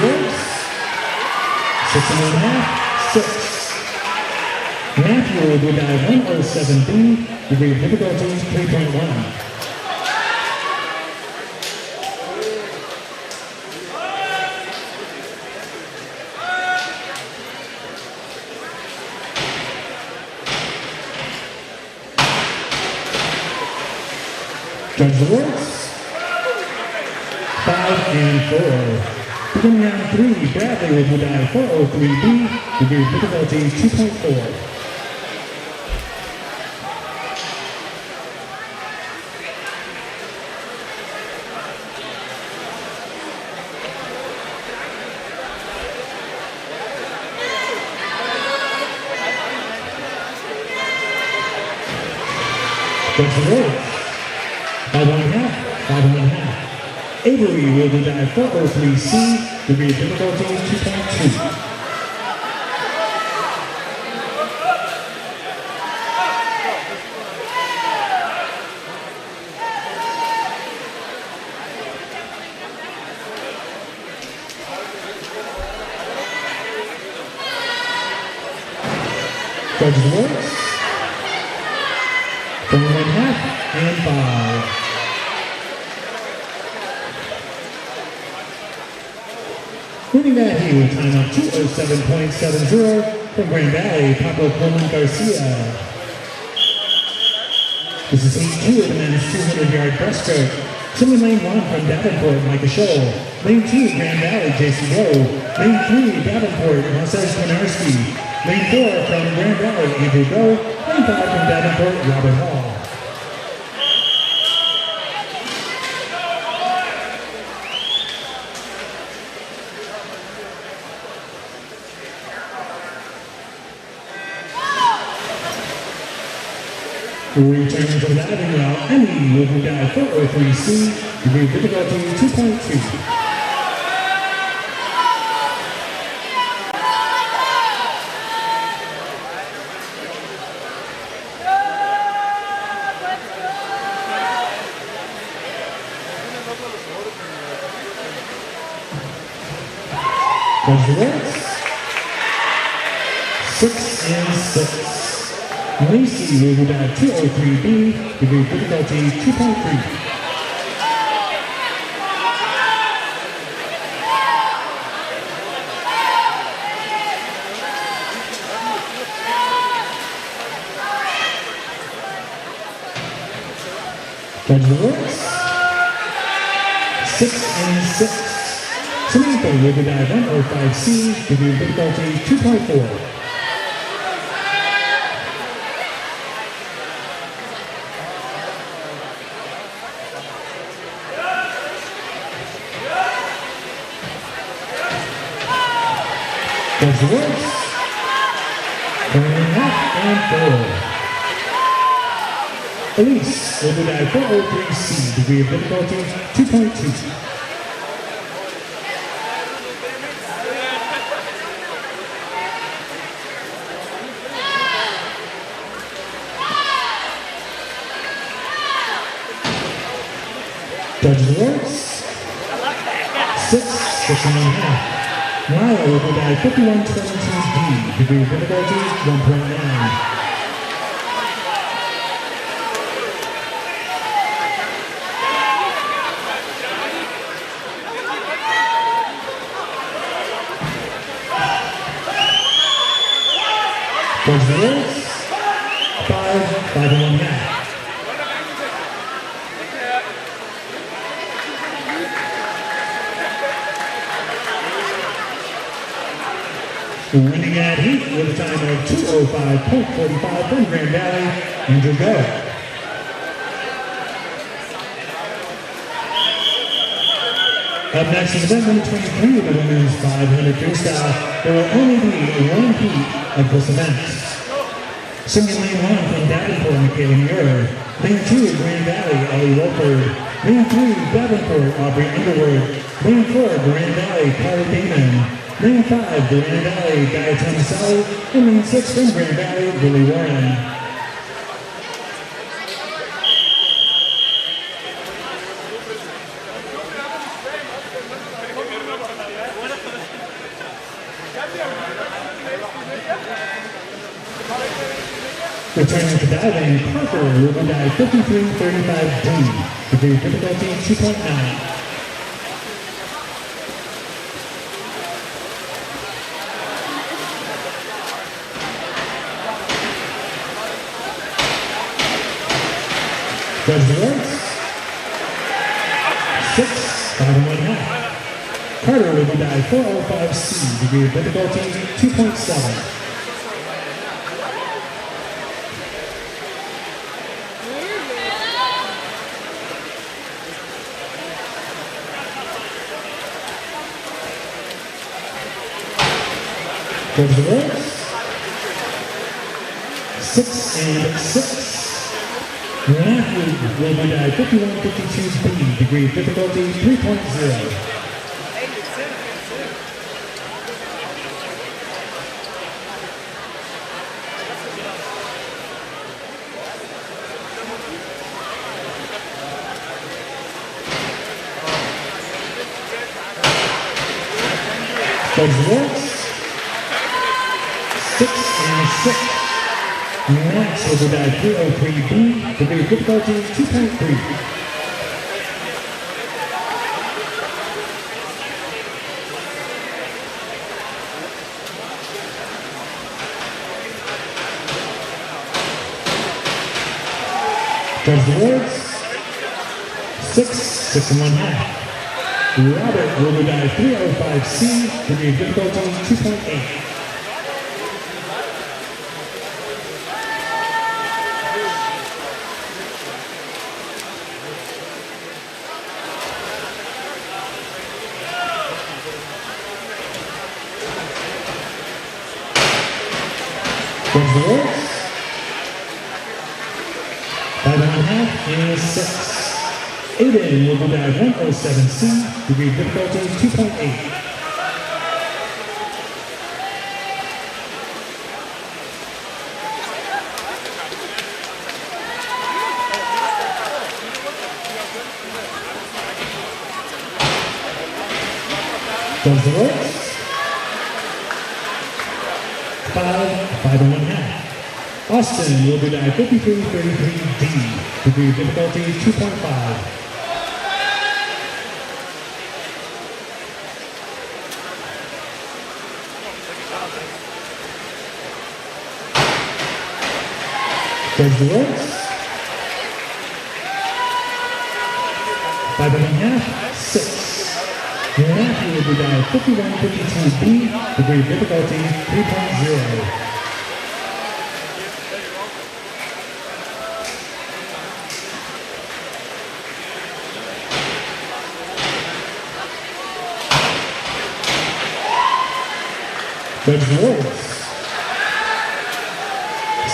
Works. 6 1/2, 6. Matthew will be dive 107B, degree of difficulty 3.1. Judge the works. 5 and 4. Beginning round 3, Bradley will be dive 403B, degree of difficulty 2.4. Judge the roll. 5 1/2, 5 1/2. Avery will be dive 403C, degree of difficulty 2.2. Judge the works. 4 1/2 and 5. Winning that heat with time of 2:07.70 from Grand Valley, Pablo Coleman Garcia. This is heat 2 of the men's 200-yard breaststroke. Swimming lane 1 from Davenport, Micah Scholl. Lane 2, Grand Valley, Jason Rowe. Lane 3, Davenport, Marcel Konarski. Lane 4 from Grand Valley, Andrew Go. Lane 5 from Davenport, Robert Hall. Returning to the diving well, Emmy will be dive 403C, degree of difficulty 2.2. Does the works. 6 and 6. Lacey will be dive 203B, degree of difficulty 2.3. Judge the works. 6 and 6. Samantha will be dive 105C, degree of difficulty 2.4. Does the works. Turning up and 4. Elise will be dive 403C, degree of difficulty 2.2. Judges awards, 6, 6.5. Lyle will be dive 5122D, degree of difficulty 1.9. Judges awards, 5, 5.5. Winning at heat with a time of 2:05.45 from Grand Valley, Andrew Go. Up next is event number 23 of the women's 500 freestyle. There will only be one heat of this event. Singing lane 1 from Davenport, Michaela Muir. Lane 2, Grand Valley, Ellie Wolford. Lane 3, Davenport, Aubrey Underwood. Lane 4, Grand Valley, Carly Damon. Lane 5, Grand Valley, Gaetano Sally, and Lane 6 from Grand Valley, Willie Warren. Returning to diving, Parker will be dive 5335D, degree of difficulty 2.9. Judges awards, 6, 5.5. Carter will be dive 405C, degree of difficulty 2.7. Judges awards, 6 and 6. Matthew will be dive 5152B, degree of difficulty 3.0. Judges awards, 6 and 6. Next will be dive 303B, degree of difficulty 2.3. Judges awards, 6, 6.5. Robert will be dive 305C, degree of difficulty 2.8. Judges awards, 5.5 and 6. Aiden will be dive 107C, degree of difficulty 2.8. Judges awards, 5, 5.5. Austin will be dive 5333D, degree of difficulty 2.5. Judges awards, 5.5, 6. Matthew will be dive 5152B, degree of difficulty 3.0. Judges awards,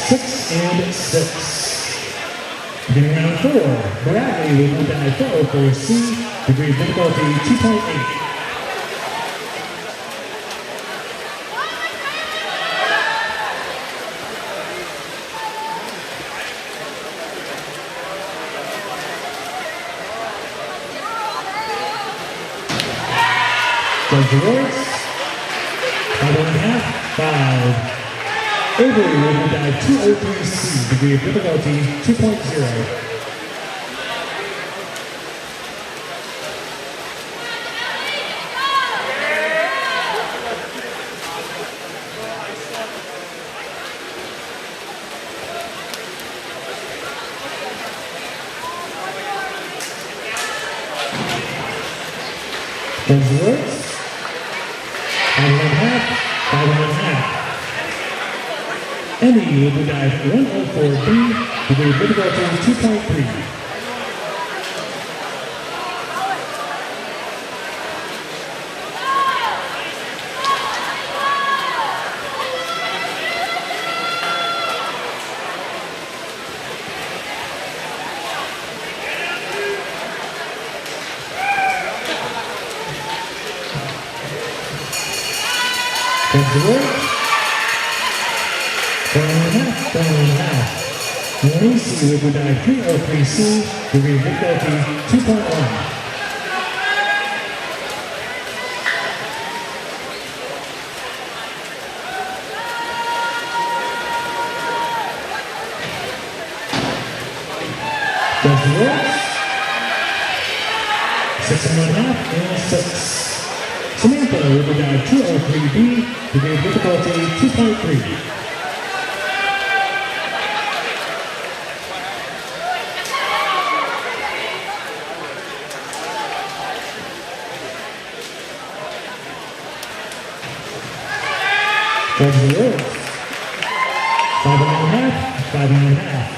6 and 6. Beginning round 4, Bradley will move dive 404C, degree of difficulty 2.8. Judge awards, 5.5, 5. Avery will move dive 203C, degree of difficulty 2.0. Judge awards, 5.5, 5.5. Emmy will move dive 104B, degree of difficulty 2.3. Judge awards, 4.5, 4.5. Maurice will move dive 303C, degree of difficulty 2.1. Judge awards, 6.5 and 6. Samantha will move dive 203B, degree of difficulty 2.3. Judge awards, 5.5, 5.5.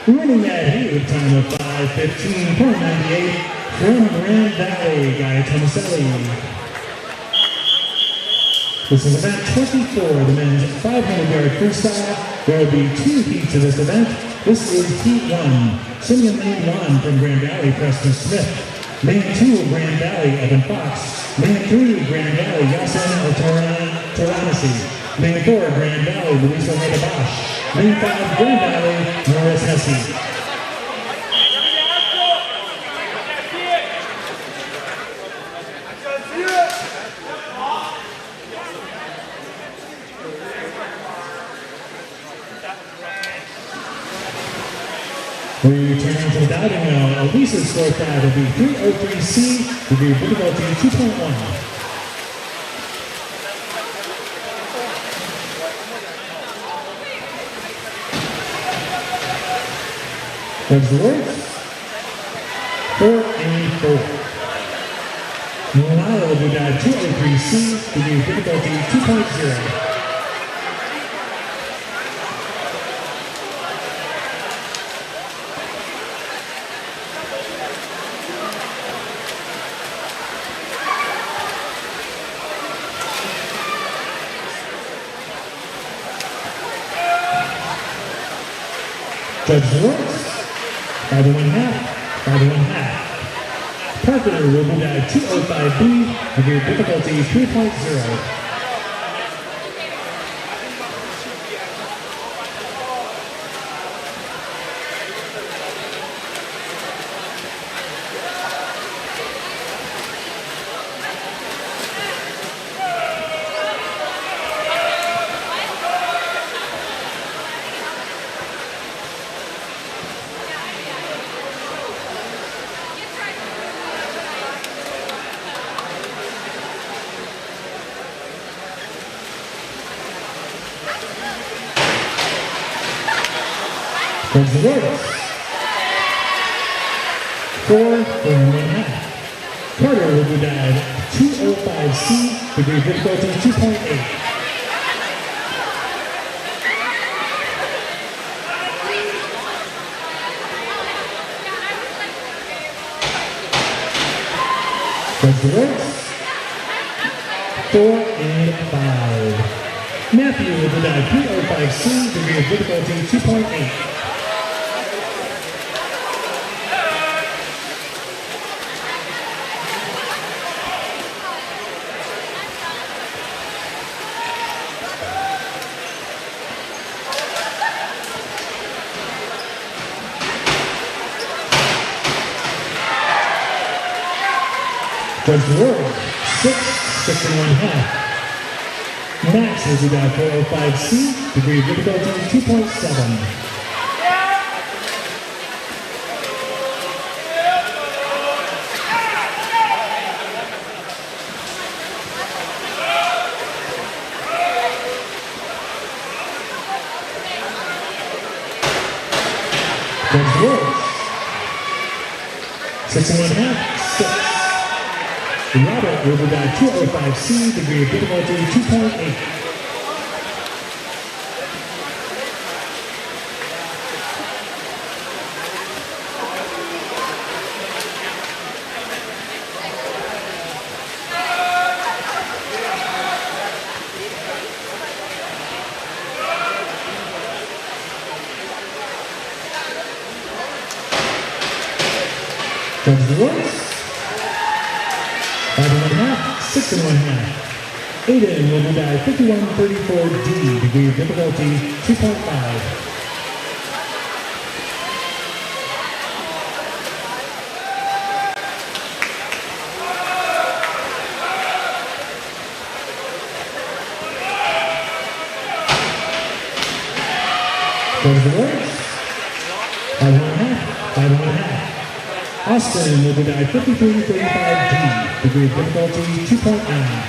Winning that heat with time of 5:15.98 from Grand Valley, Guy Tomaselli. This is event 24, the men's 500-yard freestyle. There will be 2 heats of this event. This is Heat 1. Swimming in Lane 1 from Grand Valley, Preston Smith. Lane 2, Grand Valley, Evan Fox. Lane 3, Grand Valley, Yasin Taranasi. Lane 4, Grand Valley, Luis Ojeda Bosch. Lane 5, Grand Valley, Morris Hesse. We turn to the diving now. Elisa's score pad will be 303C, degree of difficulty 2.1. There's the words. 484. Malala will be dive 203C, degree of difficulty 2.0. Judge the words, 5.5, 5.5. Parker will move dive 205B, degree of difficulty 3.0. There's the words. 4.5. Carter will do dive 205C, degree of difficulty 2.8. Judge the works. 4 and 5. Matthew with the dive 305C, degree of difficulty 2.8. Judge the world, 6 and 1/2. Max is the dive 405C, degree of difficulty 2.7. Judge the world, 6 and 1/2, 6. Robert will dive 205C, degree of difficulty 2.8. Judge the works. 5 and 1/2, 6 and 1/2. Aiden will dive 5134D, degree of difficulty 2.5. Judge the works. 5 and 1/2, 5 and 1/2. Austin will dive 5335D, degree of difficulty 2.9.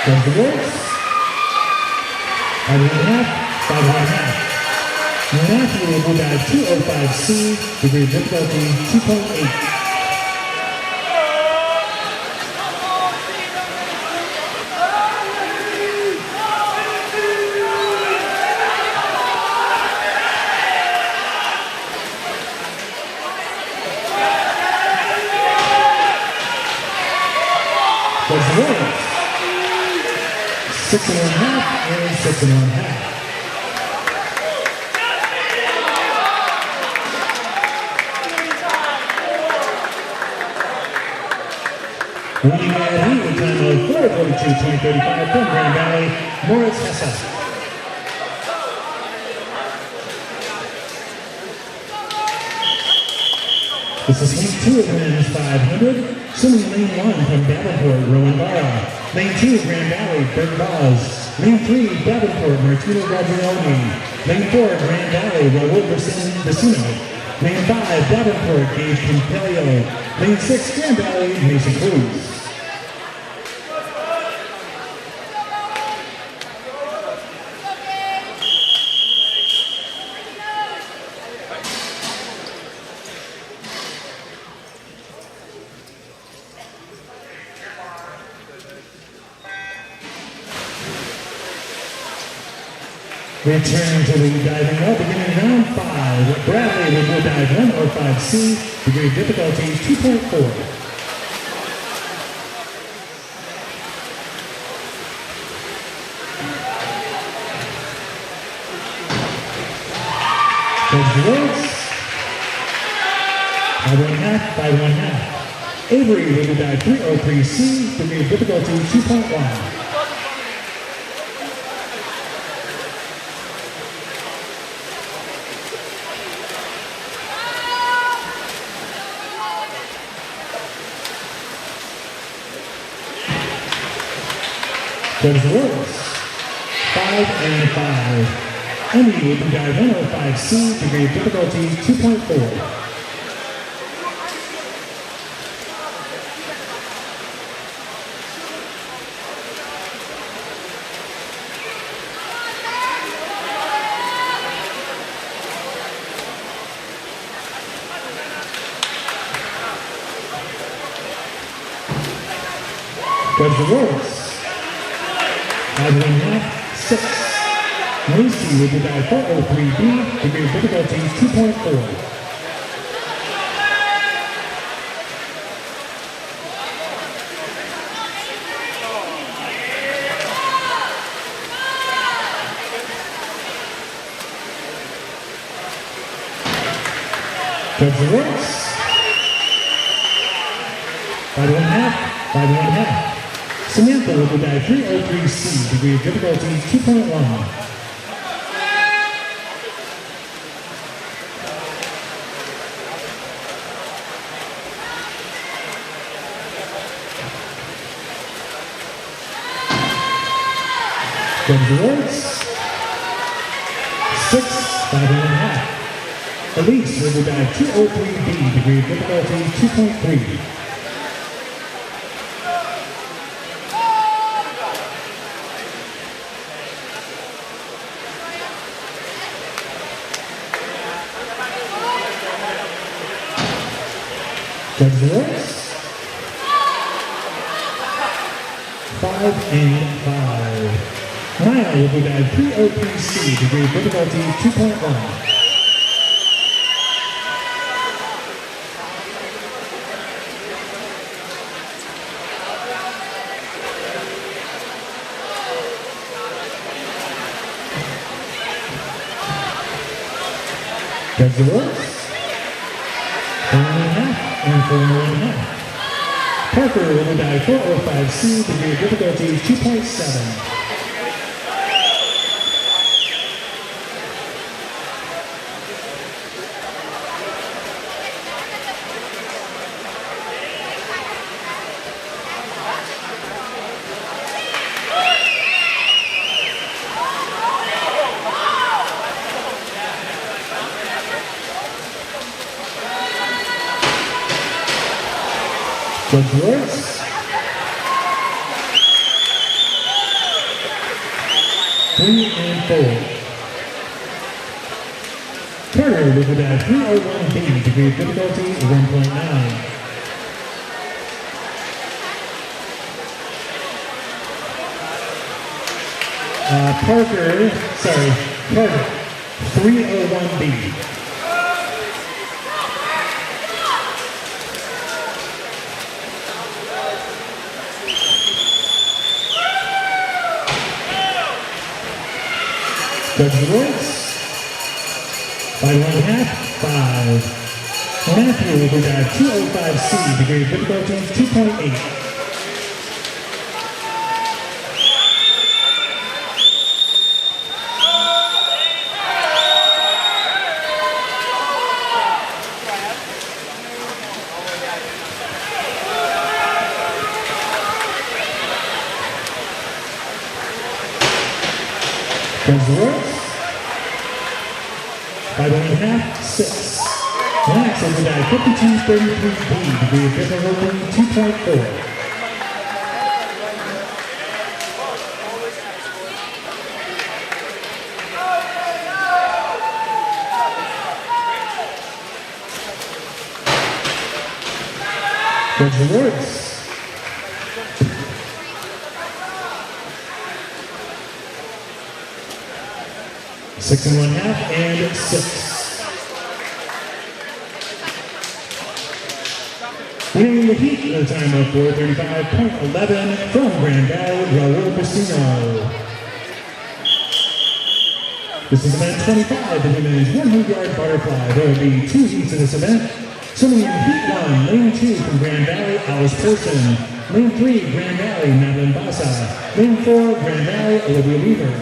Judge the works. 5 and 1/2, 5 and 1/2. Matthew will dive 205C, degree of difficulty 2.8. Judge the works. 6 and 1/2 and 6 and 1/2. Winning at heat with time of 4:42.35 from Grand Valley, Moritz Hesse. This is heat 2 of the men's 500. Swimming lane 1 from Davenport, Rowan Barra. Lane 2, Grand Valley, Bert Boz. Lane 3, Davenport, Martino Gabrielli. Lane 4, Grand Valley, Raul Vecino. Lane 5, Davenport, Gage Pompelio. Lane 6, Grand Valley, Mason Cruz. Return to the diving up, beginning round 5. Bradley will go dive 105C, degree of difficulty 2.4. Judge the works. 5 and 1/2, 5 and 1/2. Avery will go dive 303C, degree of difficulty 2.1. Judge the works. 5 and 5. Emmy will be dive 105C, degree of difficulty 2.4. Judge the works. 5.5, 6. Lucy will be dive 403B, degree of difficulty 2.4. Judge the works. 5.5, 5.5. Samantha will be dive 303C, degree of difficulty 2.1. Judge the works. 6, 5.5. Elise will be dive 203B, degree of difficulty 2.3. Judge the works. 5 and 5. Maya will be dive 303C, degree of difficulty 2.1. Judge the works. 4.5 and 4.5. Parker will dive 405C, degree of difficulty 2.7. Judge the works. 3 and 4. Carter will dive 301B, degree of difficulty 1.9. Carter, 301B. Judge the works. 5.5, 5. Matthew will dive 205C, degree of difficulty 2.8. Judge the works. 5.5, 6. Max will dive 5233B, degree of difficulty 2.4. Judge the works. 6.5 and 6. Winning the heat at a time of 4:35.11 from Grand Valley, Raul Pacino. This is event 25, the women's 100-yard butterfly. There will be 2 heats in this event. Swimming in heat 1, lane 2 from Grand Valley, Alice Person. Lane 3, Grand Valley, Madeline Bassa. Lane 4, Grand Valley, Olivia Weaver.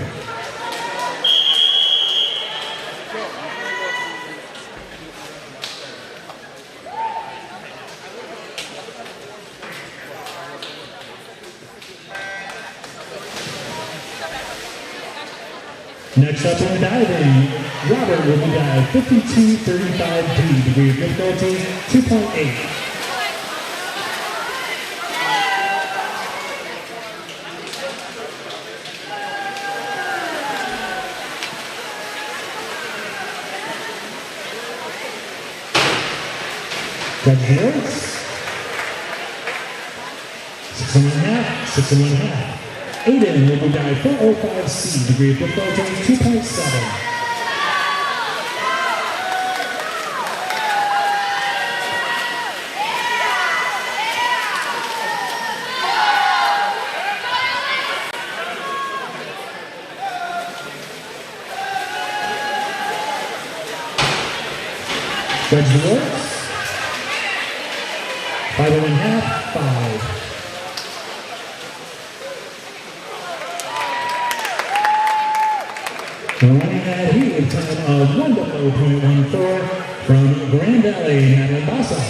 Next up in diving, Robert will be dive 5235B, degree of difficulty 2.8. Judge the works. 6.5, 6.5. Aiden will move dive 405C, degree of difficulty 2.7. Judge the works. 5.5, 5. Running that heat with time of 1:0.14 from Grand Valley, Madeline Bassa.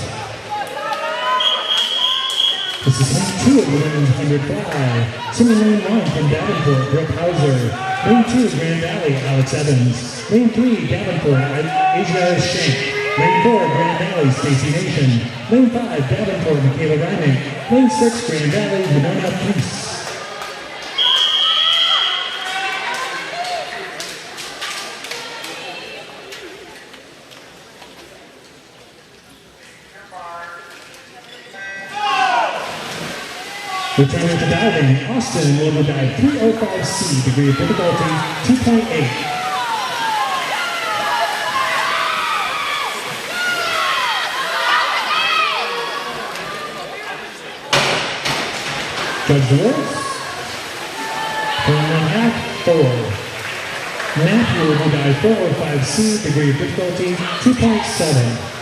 This is lane 2 of the women's 100 fly. Swimming lane 1 from Davenport, Brooke Hauser. Lane 2, Grand Valley, Alex Evans. Lane 3, Davenport, Asia Shank. Lane 4, Grand Valley, Stacey Nation. Lane 5, Davenport, Michaela Reining. Lane 6, Grand Valley, Winona Peace. Returning to diving, Austin will dive 305C, degree of difficulty 2.8. Judge the works. 4.5, 4. Matthew will dive 405C, degree of difficulty 2.7.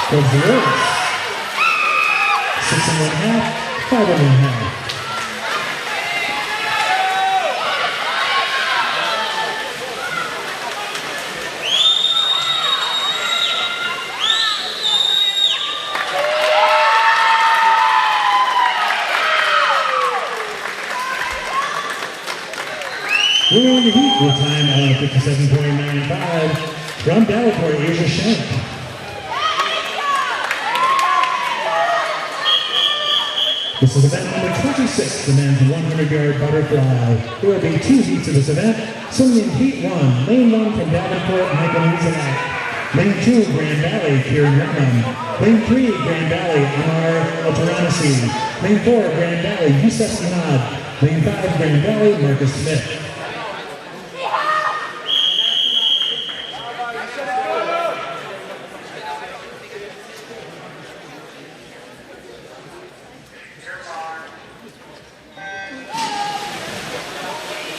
Judge the works. 6.5, 5.5. We're on the heat with time of 57.95 from Davenport, Asia Shank. This is event number 26, the men's 100-yard butterfly. There will be 2 heats of this event. Swimming in heat 1, lane 1 from Davenport, Michael Nizalak. Lane 2, Grand Valley, Kieran Redmond. Lane 3, Grand Valley, Amar Altaranasi. Lane 4, Grand Valley, Yusef Sinad. Lane 5, Grand Valley, Marcus Smith.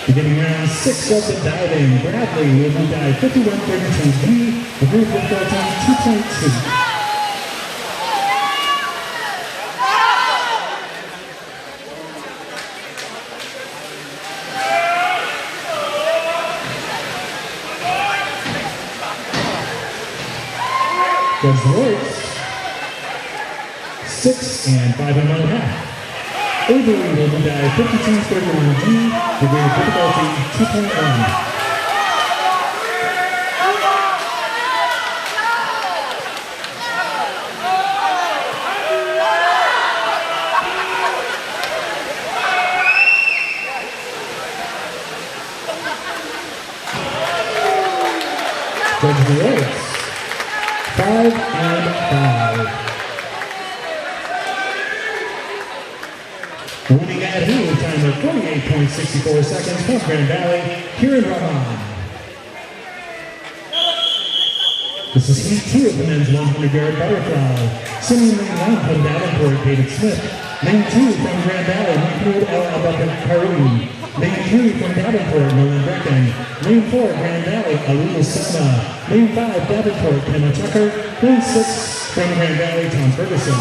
Beginning round 6 of the diving, Bradley will dive 51.32B, degree of difficulty 2.2. Judge the works. 6 and 5.5. Avery will dive 52.31D, degree of difficulty 2.1. Judge the works. 5 and 5. Winning at heel time of 48.64 seconds from Grand Valley, Kieran Rahman. This is heat 2 of the men's 100-yard butterfly. Swimming lane 1 from Davenport, David Smith. Lane 2 from Grand Valley, Mahmoud El Abakar Karoui. Lane 3 from Davenport, Nolan Brecken. Lane 4, Grand Valley, Alul Sama. Lane 5, Davenport, Emma Tucker. Lane 6 from Grand Valley, Tom Ferguson.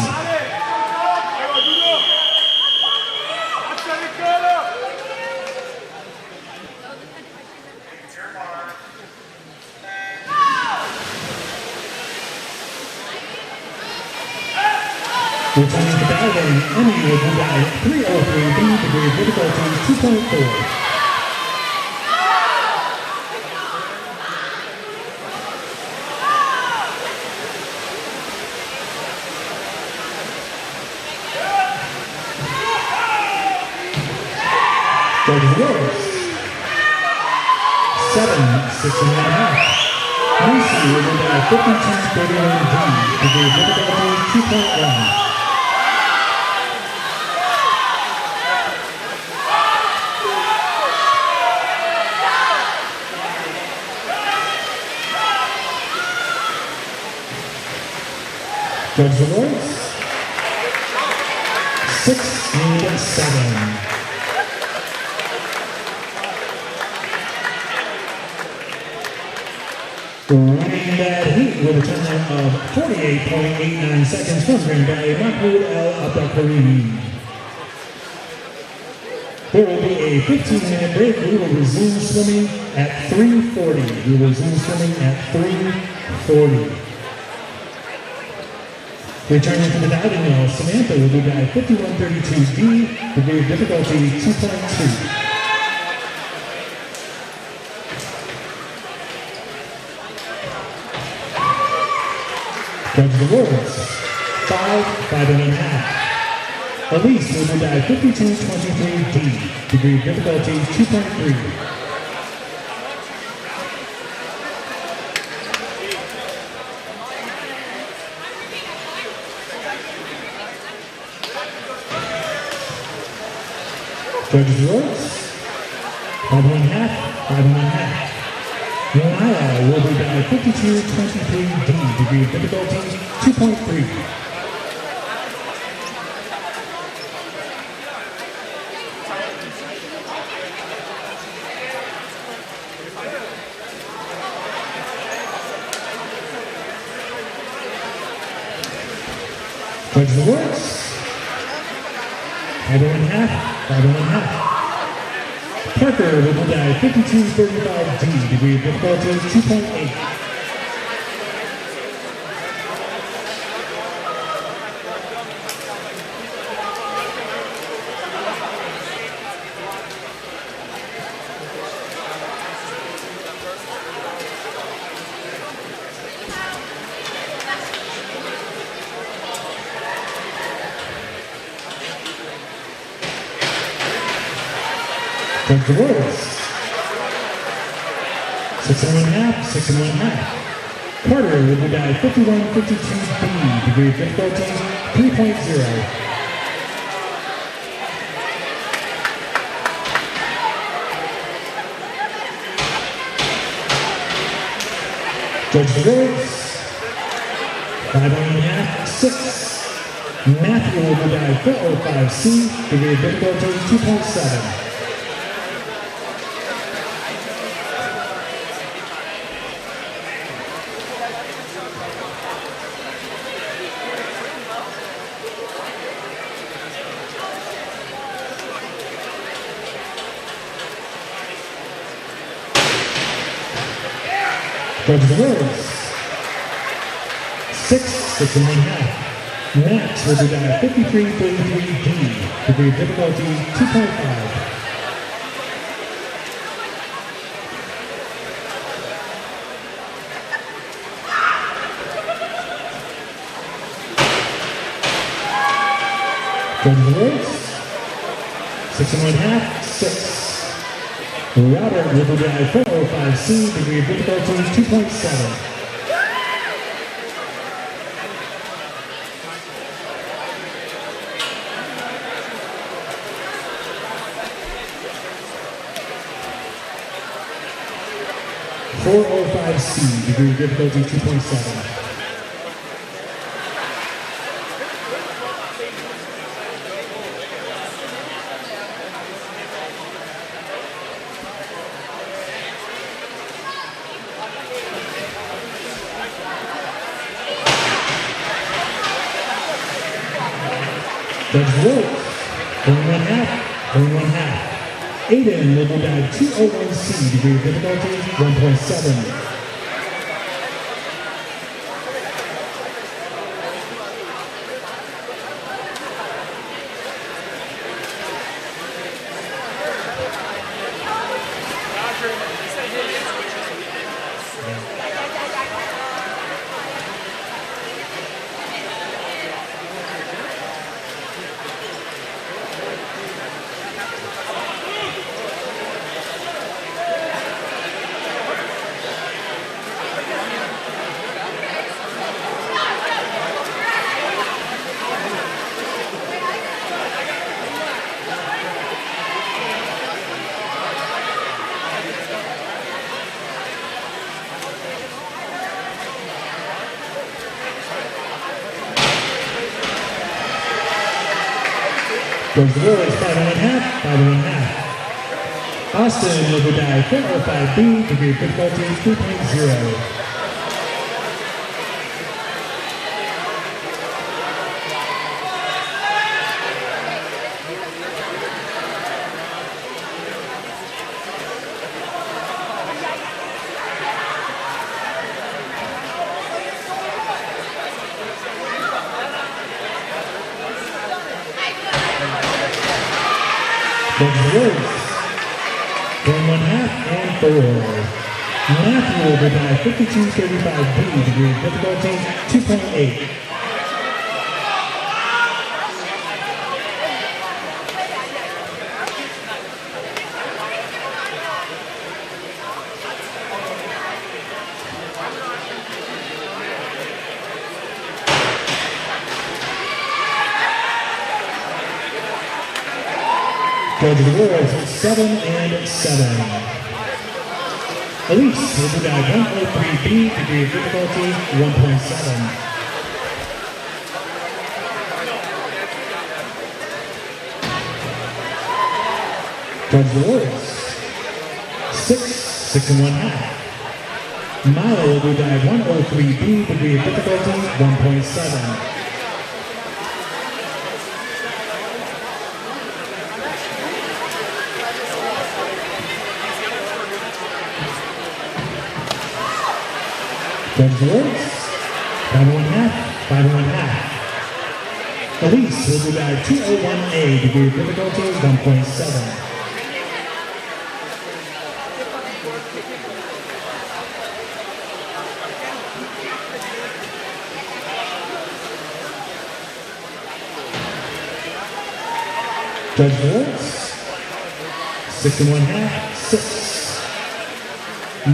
Returning to diving, Emmy will dive 303B, degree of difficulty 2.4. Judge Judges Rose. 7, 61.5. Lucy will go down 52-31D. Degree of difficulty 2.1. Judge Awards, 6 and 7. Winning that heat with a time of 48.89 seconds from Green Bay, Mahmoud El Abdulkareem. There will be a 15-minute break. We will resume swimming at 3:40. We will resume swimming at 3:40. Returning to the diving wall, Samantha will be dive 5132D, degree of difficulty 2.2. Judge Awards, 5, 5.5. Elise will be dive 5223D, degree of difficulty 2.3. Judges Awards, 5.5, 5.5. Naya will be dive 5223D, degree of difficulty 2.3. Judges Awards, 5.5, 5.5. Parker will be dive 5235D, degree of difficulty 2.8. Judge Awards, 6.5, 6.5. Carter will be dive 5152B, degree of difficulty 3.0. Judge Awards, 5.5, 6. Matthew will be dive 405C, degree of difficulty 2.7. Judge Awards, 6, 6.5. Max will be dive 5333D, degree of difficulty 2.5. Judge Awards, 6.5, 6. Robert will be dive 405C, degree of difficulty 2.7. .405C, degree of difficulty 2.7. Judge Wolf, 1.5, 1.5. Aiden will be dive 201C, degree of difficulty 1.7. Goes the boys, 5.5, 5.5. Austin will dive 405B, degree of difficulty 3.0. The Wolves, 1.5 and 4. Matthew will dive 5235B, degree of difficulty 2.8. Go to the Wolves, 7 and 7. Elise will dive 103B, degree of difficulty 1.7. Go to the Wolves, 6 and 1/2. Milo will dive 103B, degree of difficulty 1.7. Judge Woods, 5.5, 5.5. Elise will dive 201A, degree of difficulty 1.7. Judge Woods, 6 and 1/2, 6.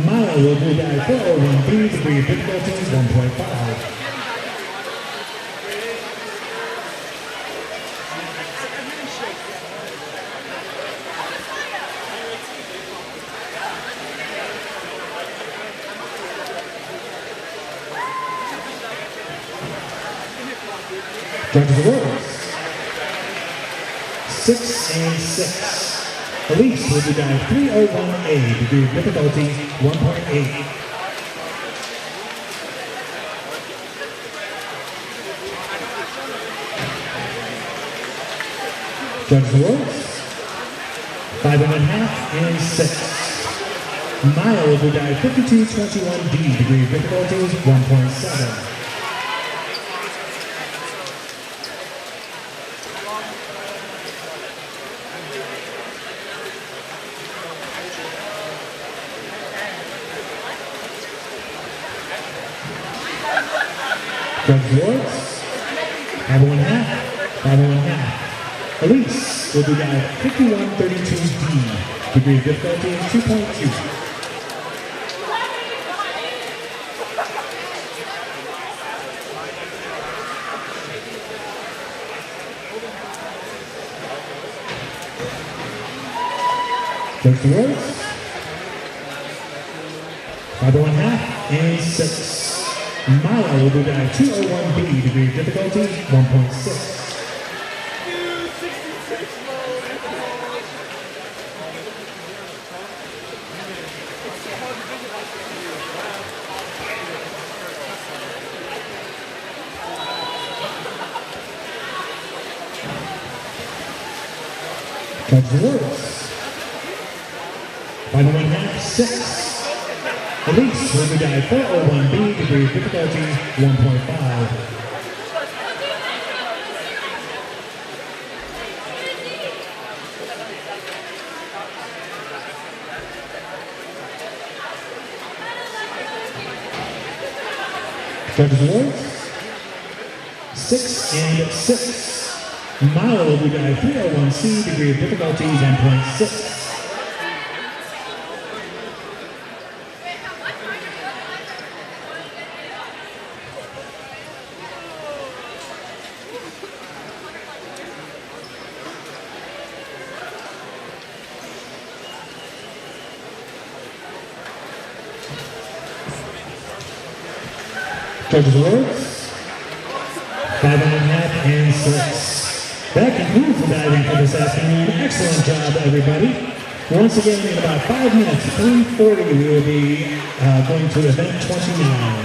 Milo will dive 401B, degree of difficulty 1.5. Judge the Wolves, 6 and 6. Elise will dive 301A, degree of difficulty 1.8. Judge the Wolves, 5.5 and 6. Mile will dive 5221D, degree of difficulty 1.7. Judge Woods, 5.5, 5.5. Elise will dive 5132D, degree of difficulty 2.2. Judge Woods, 5.5 and 6. Milo will dive 201B, degree of difficulty 1.6. Judge Woods, 5.5, 6. Elise will dive 401B, degree of difficulty 1.5. Judge Woods, 6 and 6. Milo will dive 301C, degree of difficulty 10.6. Judge Woods, 5.5 and 6. That concludes the diving for this afternoon. Excellent job, everybody. Once again, in about 5 minutes, 3:40, we will be going to event 29.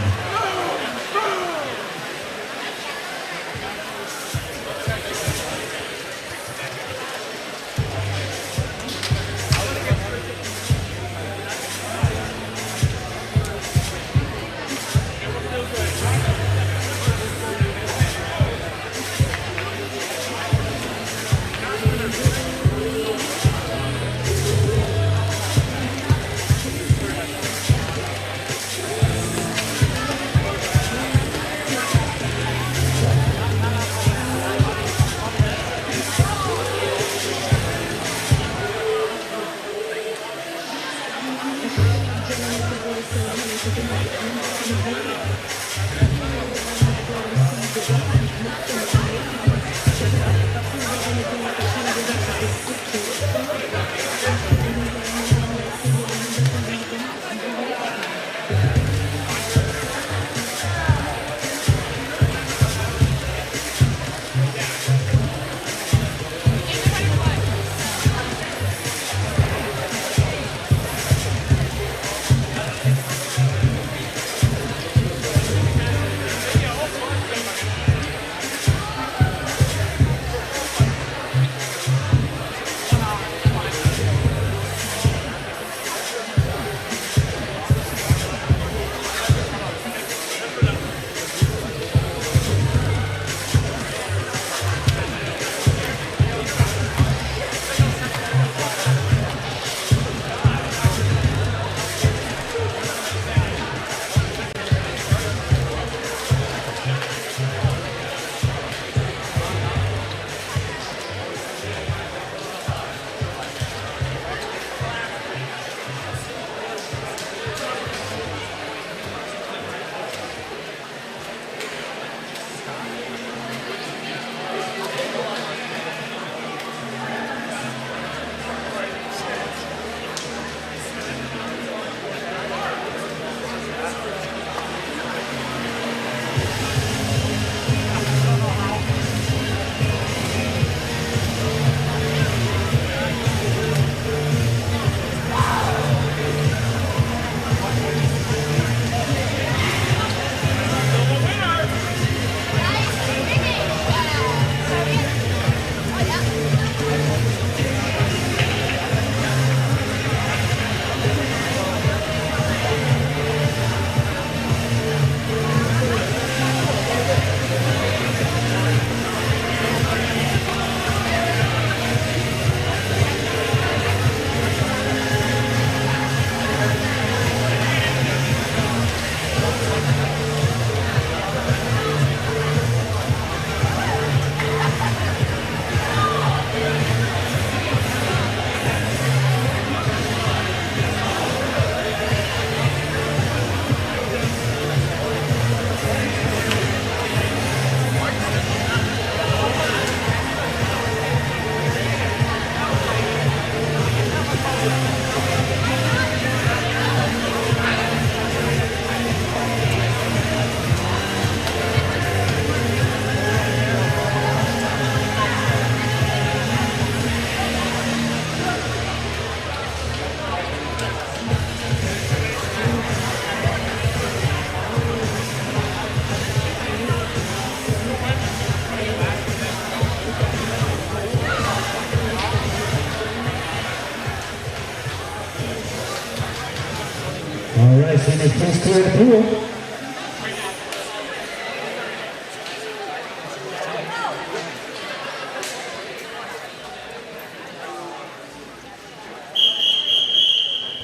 All right, seniors, please clear the pool.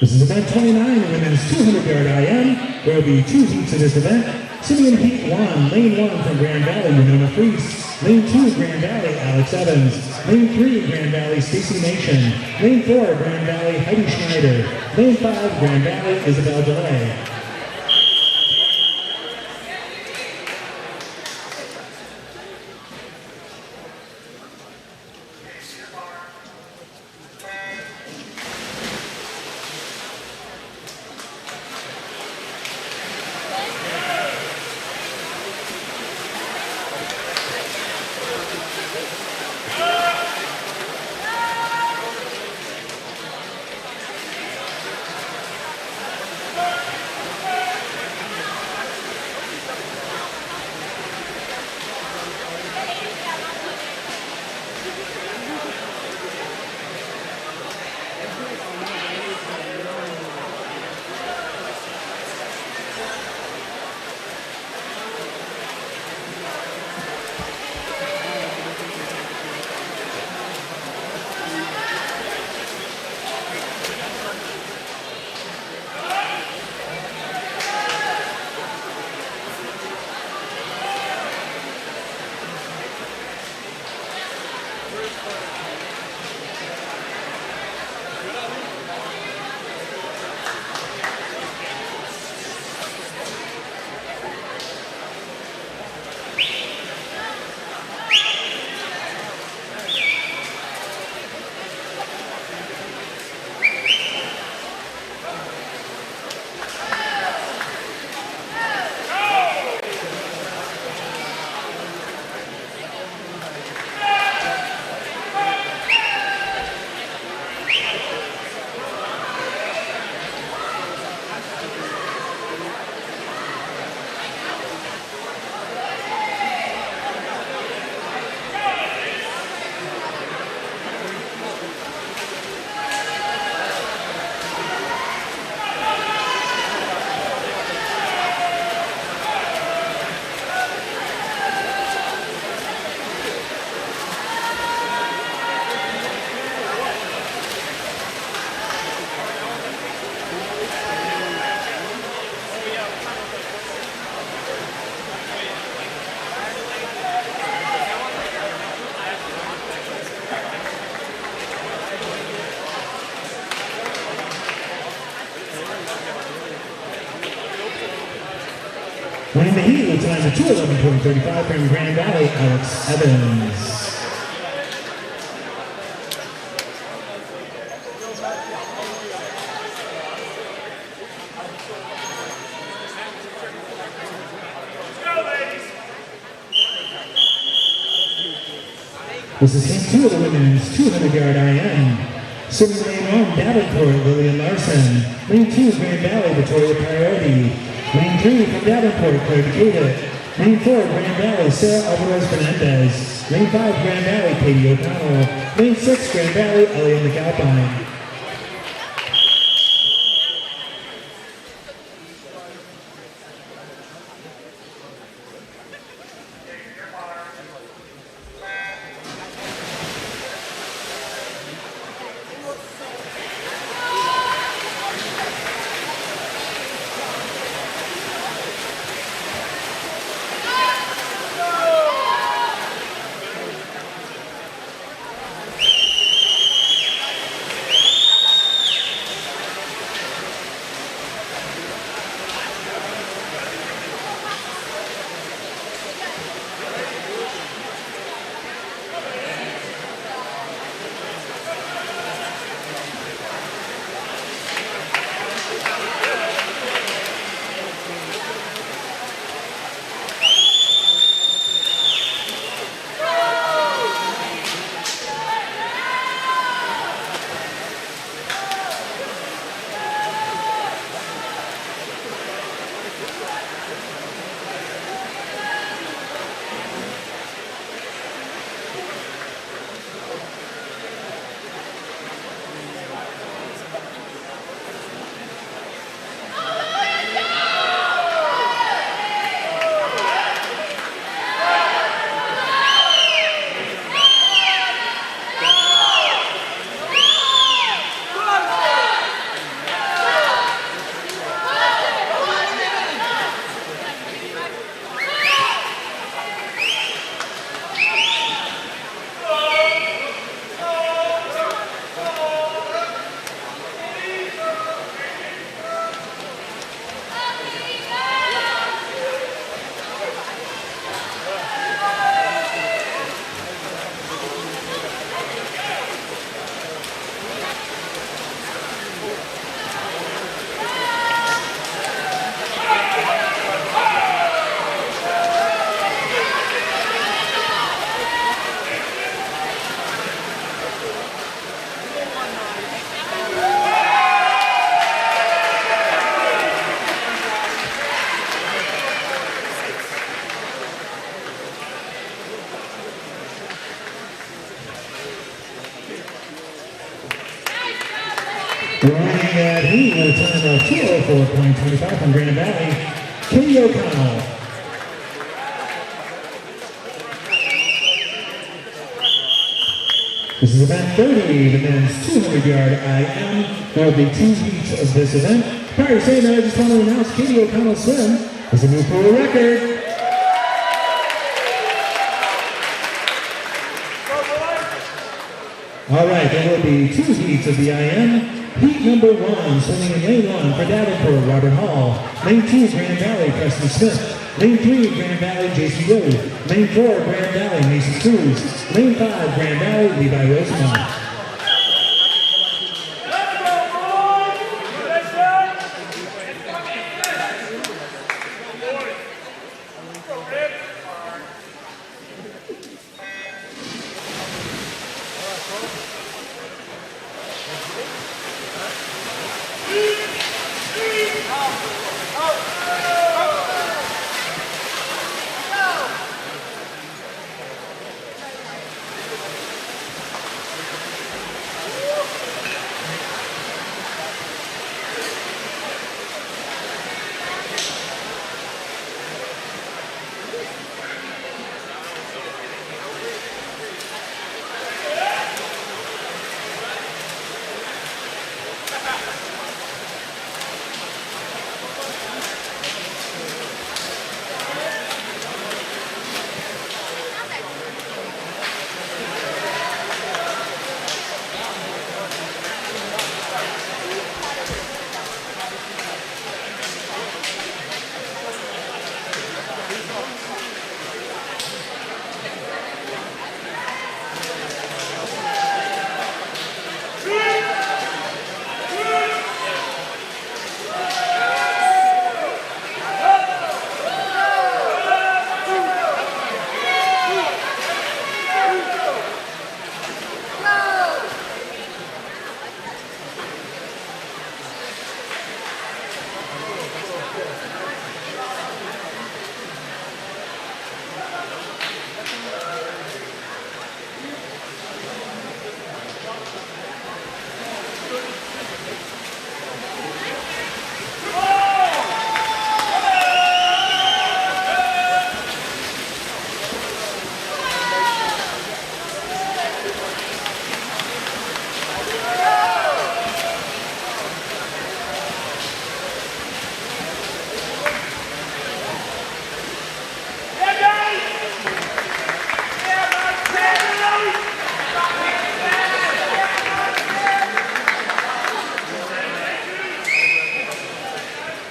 This is event 29, women's 200-yard IM. There will be 2 heats in this event. Sitting in heat 1, lane 1 from Grand Valley, Winona Freese. Lane 2, Grand Valley, Alex Evans. Lane 3, Grand Valley, Stacy Nation. Lane 4, Grand Valley, Heidi Schneider. Lane 5, Grand Valley, Isabel DeLay. Winning the heat with time of 2:11.35 from Grand Valley, Alex Evans. This is game 2 of the women's 200-yard IM. Swimming lane 1, Davenport, Lillian Larson. Lane 2, Grand Valley, Victoria Priority. Lane 3 from Davenport, Claire Decatur. Lane 4, Grand Valley, Sarah Alvarez Fernandez. Lane 5, Grand Valley, Katie O'Connell. Lane 6, Grand Valley, Elliot McAlpine. Running that heat with a time of 2:04.25 from Grand Valley, Katie O'Connell. This is event 30, the men's 200-yard IM. There will be 2 heats of this event. Prior to saying that, I just want to announce Katie O'Connell's swim is a new pool record. All right, there will be 2 heats of the IM. Heat number 1, swimming in lane 1 for Davenport, Robert Hall. Lane 2, Grand Valley, Preston Smith. Lane 3, Grand Valley, Jason Road. Lane 4, Grand Valley, Mason Cruz. Lane 5, Grand Valley, Levi Rosemont.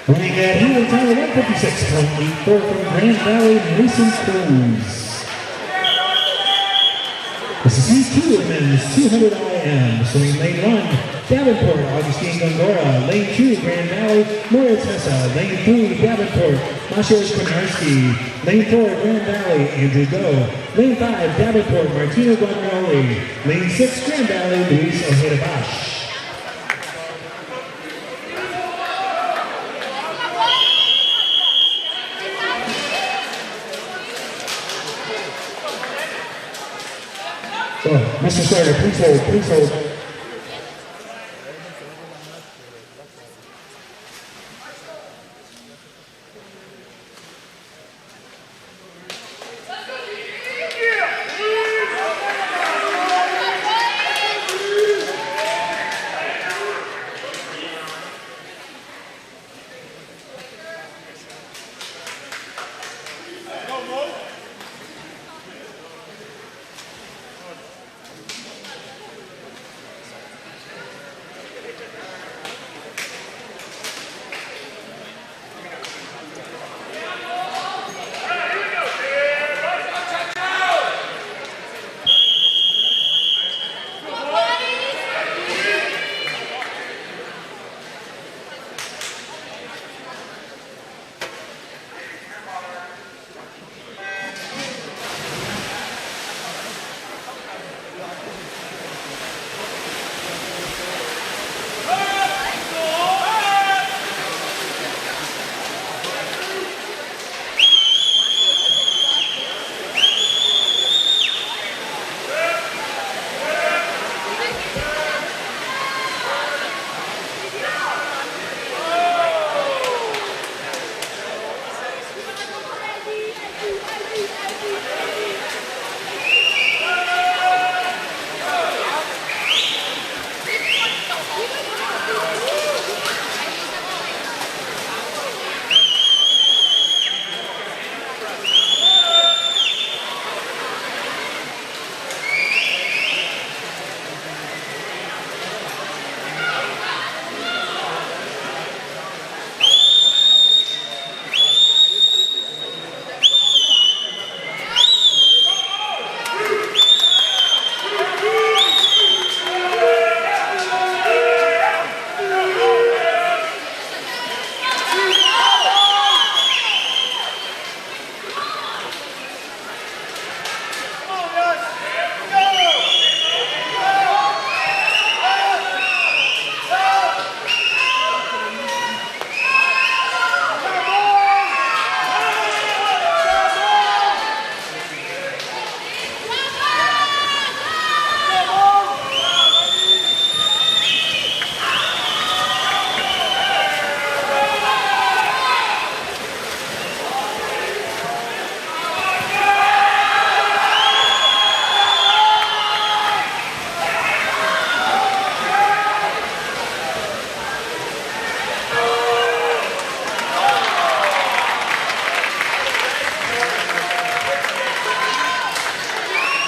Running at heel time 156.84 from Grand Valley, Mason Cruz. This is heat 2 of men's 200 IM. Swimming lane 1, Davenport, Augustine Gongora. Lane 2, Grand Valley, Moritz Hessa. Lane 3, Davenport, Masha Konarski. Lane 4, Grand Valley, Andrew Go. Lane 5, Davenport, Martino Guaglioli. Lane 6, Grand Valley, Luis Ojeda Bosch. So, Mr. Starter, please hold.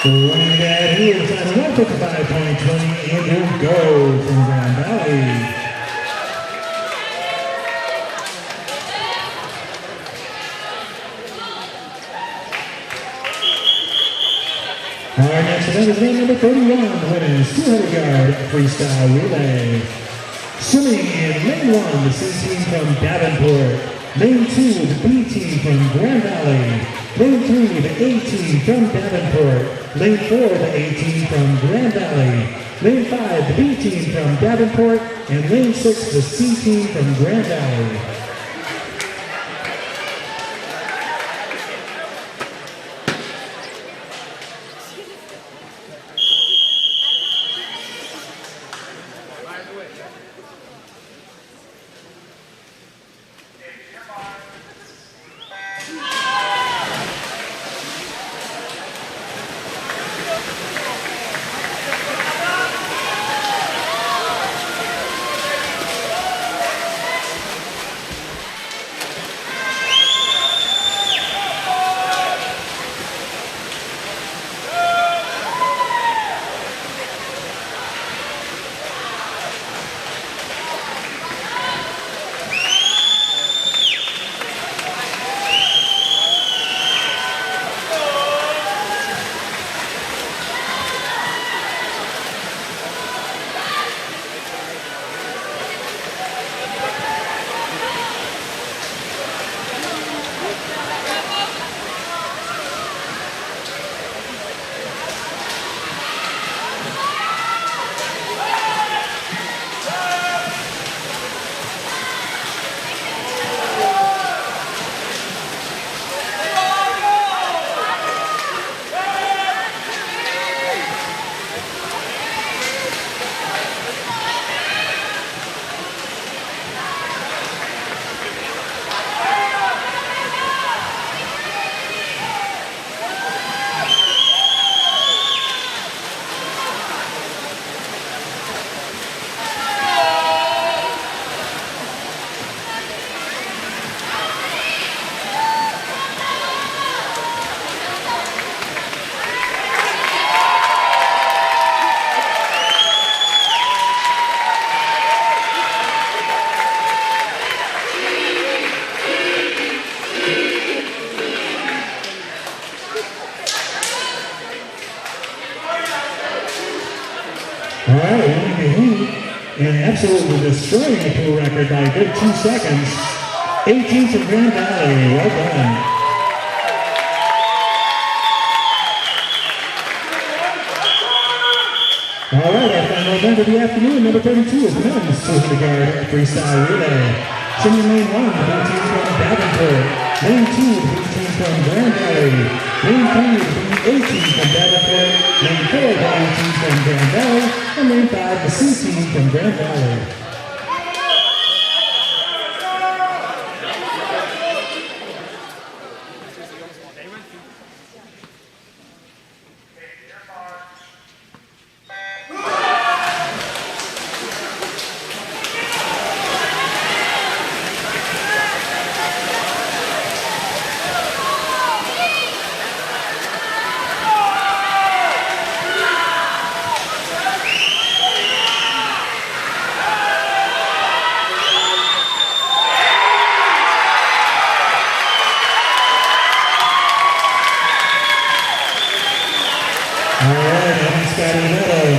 Winning that here is at 155.20, Andrew Go from Grand Valley. Our next event is event number 31, the women's 200-yard freestyle relay. Swimming in lane 1, the C team from Davenport. Lane 2, the B team from Grand Valley. Lane 3, the A team from Davenport. Lane 4, the A team from Grand Valley. Lane 5, the B team from Davenport. And lane 6, the C team from Grand Valley. All right, winning the heat and absolutely destroying the pool record by a good 2 seconds. 18 from Grand Valley, well done. All right, our final event of the afternoon, number 32 is men's 200-yard freestyle relay. Swimming lane 1, the B team from Davenport. Lane 2, the B team from Grand Valley. Lane 3, the A team from Davenport. Lane 4, the A team from Grand Valley. And lane 5, the C team from Grand Valley.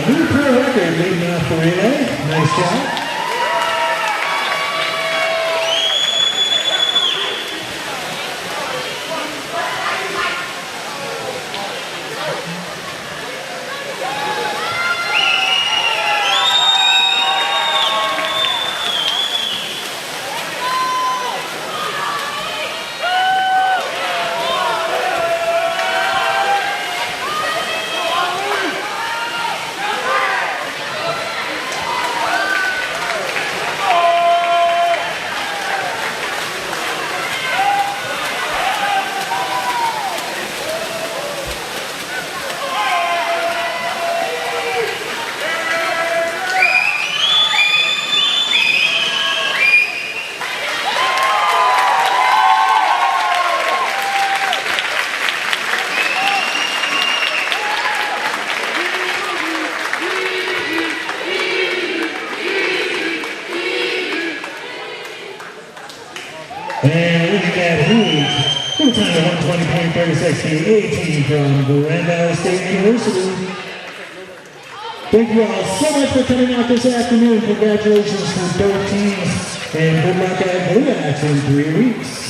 New pro record leading off the relay. Nice job. And leading that heat, full time to 120.36 to 18 from Davenport State University. Thank you all so much for coming out this afternoon. Congratulations to both teams and good luck at Blue Axe in 3 weeks.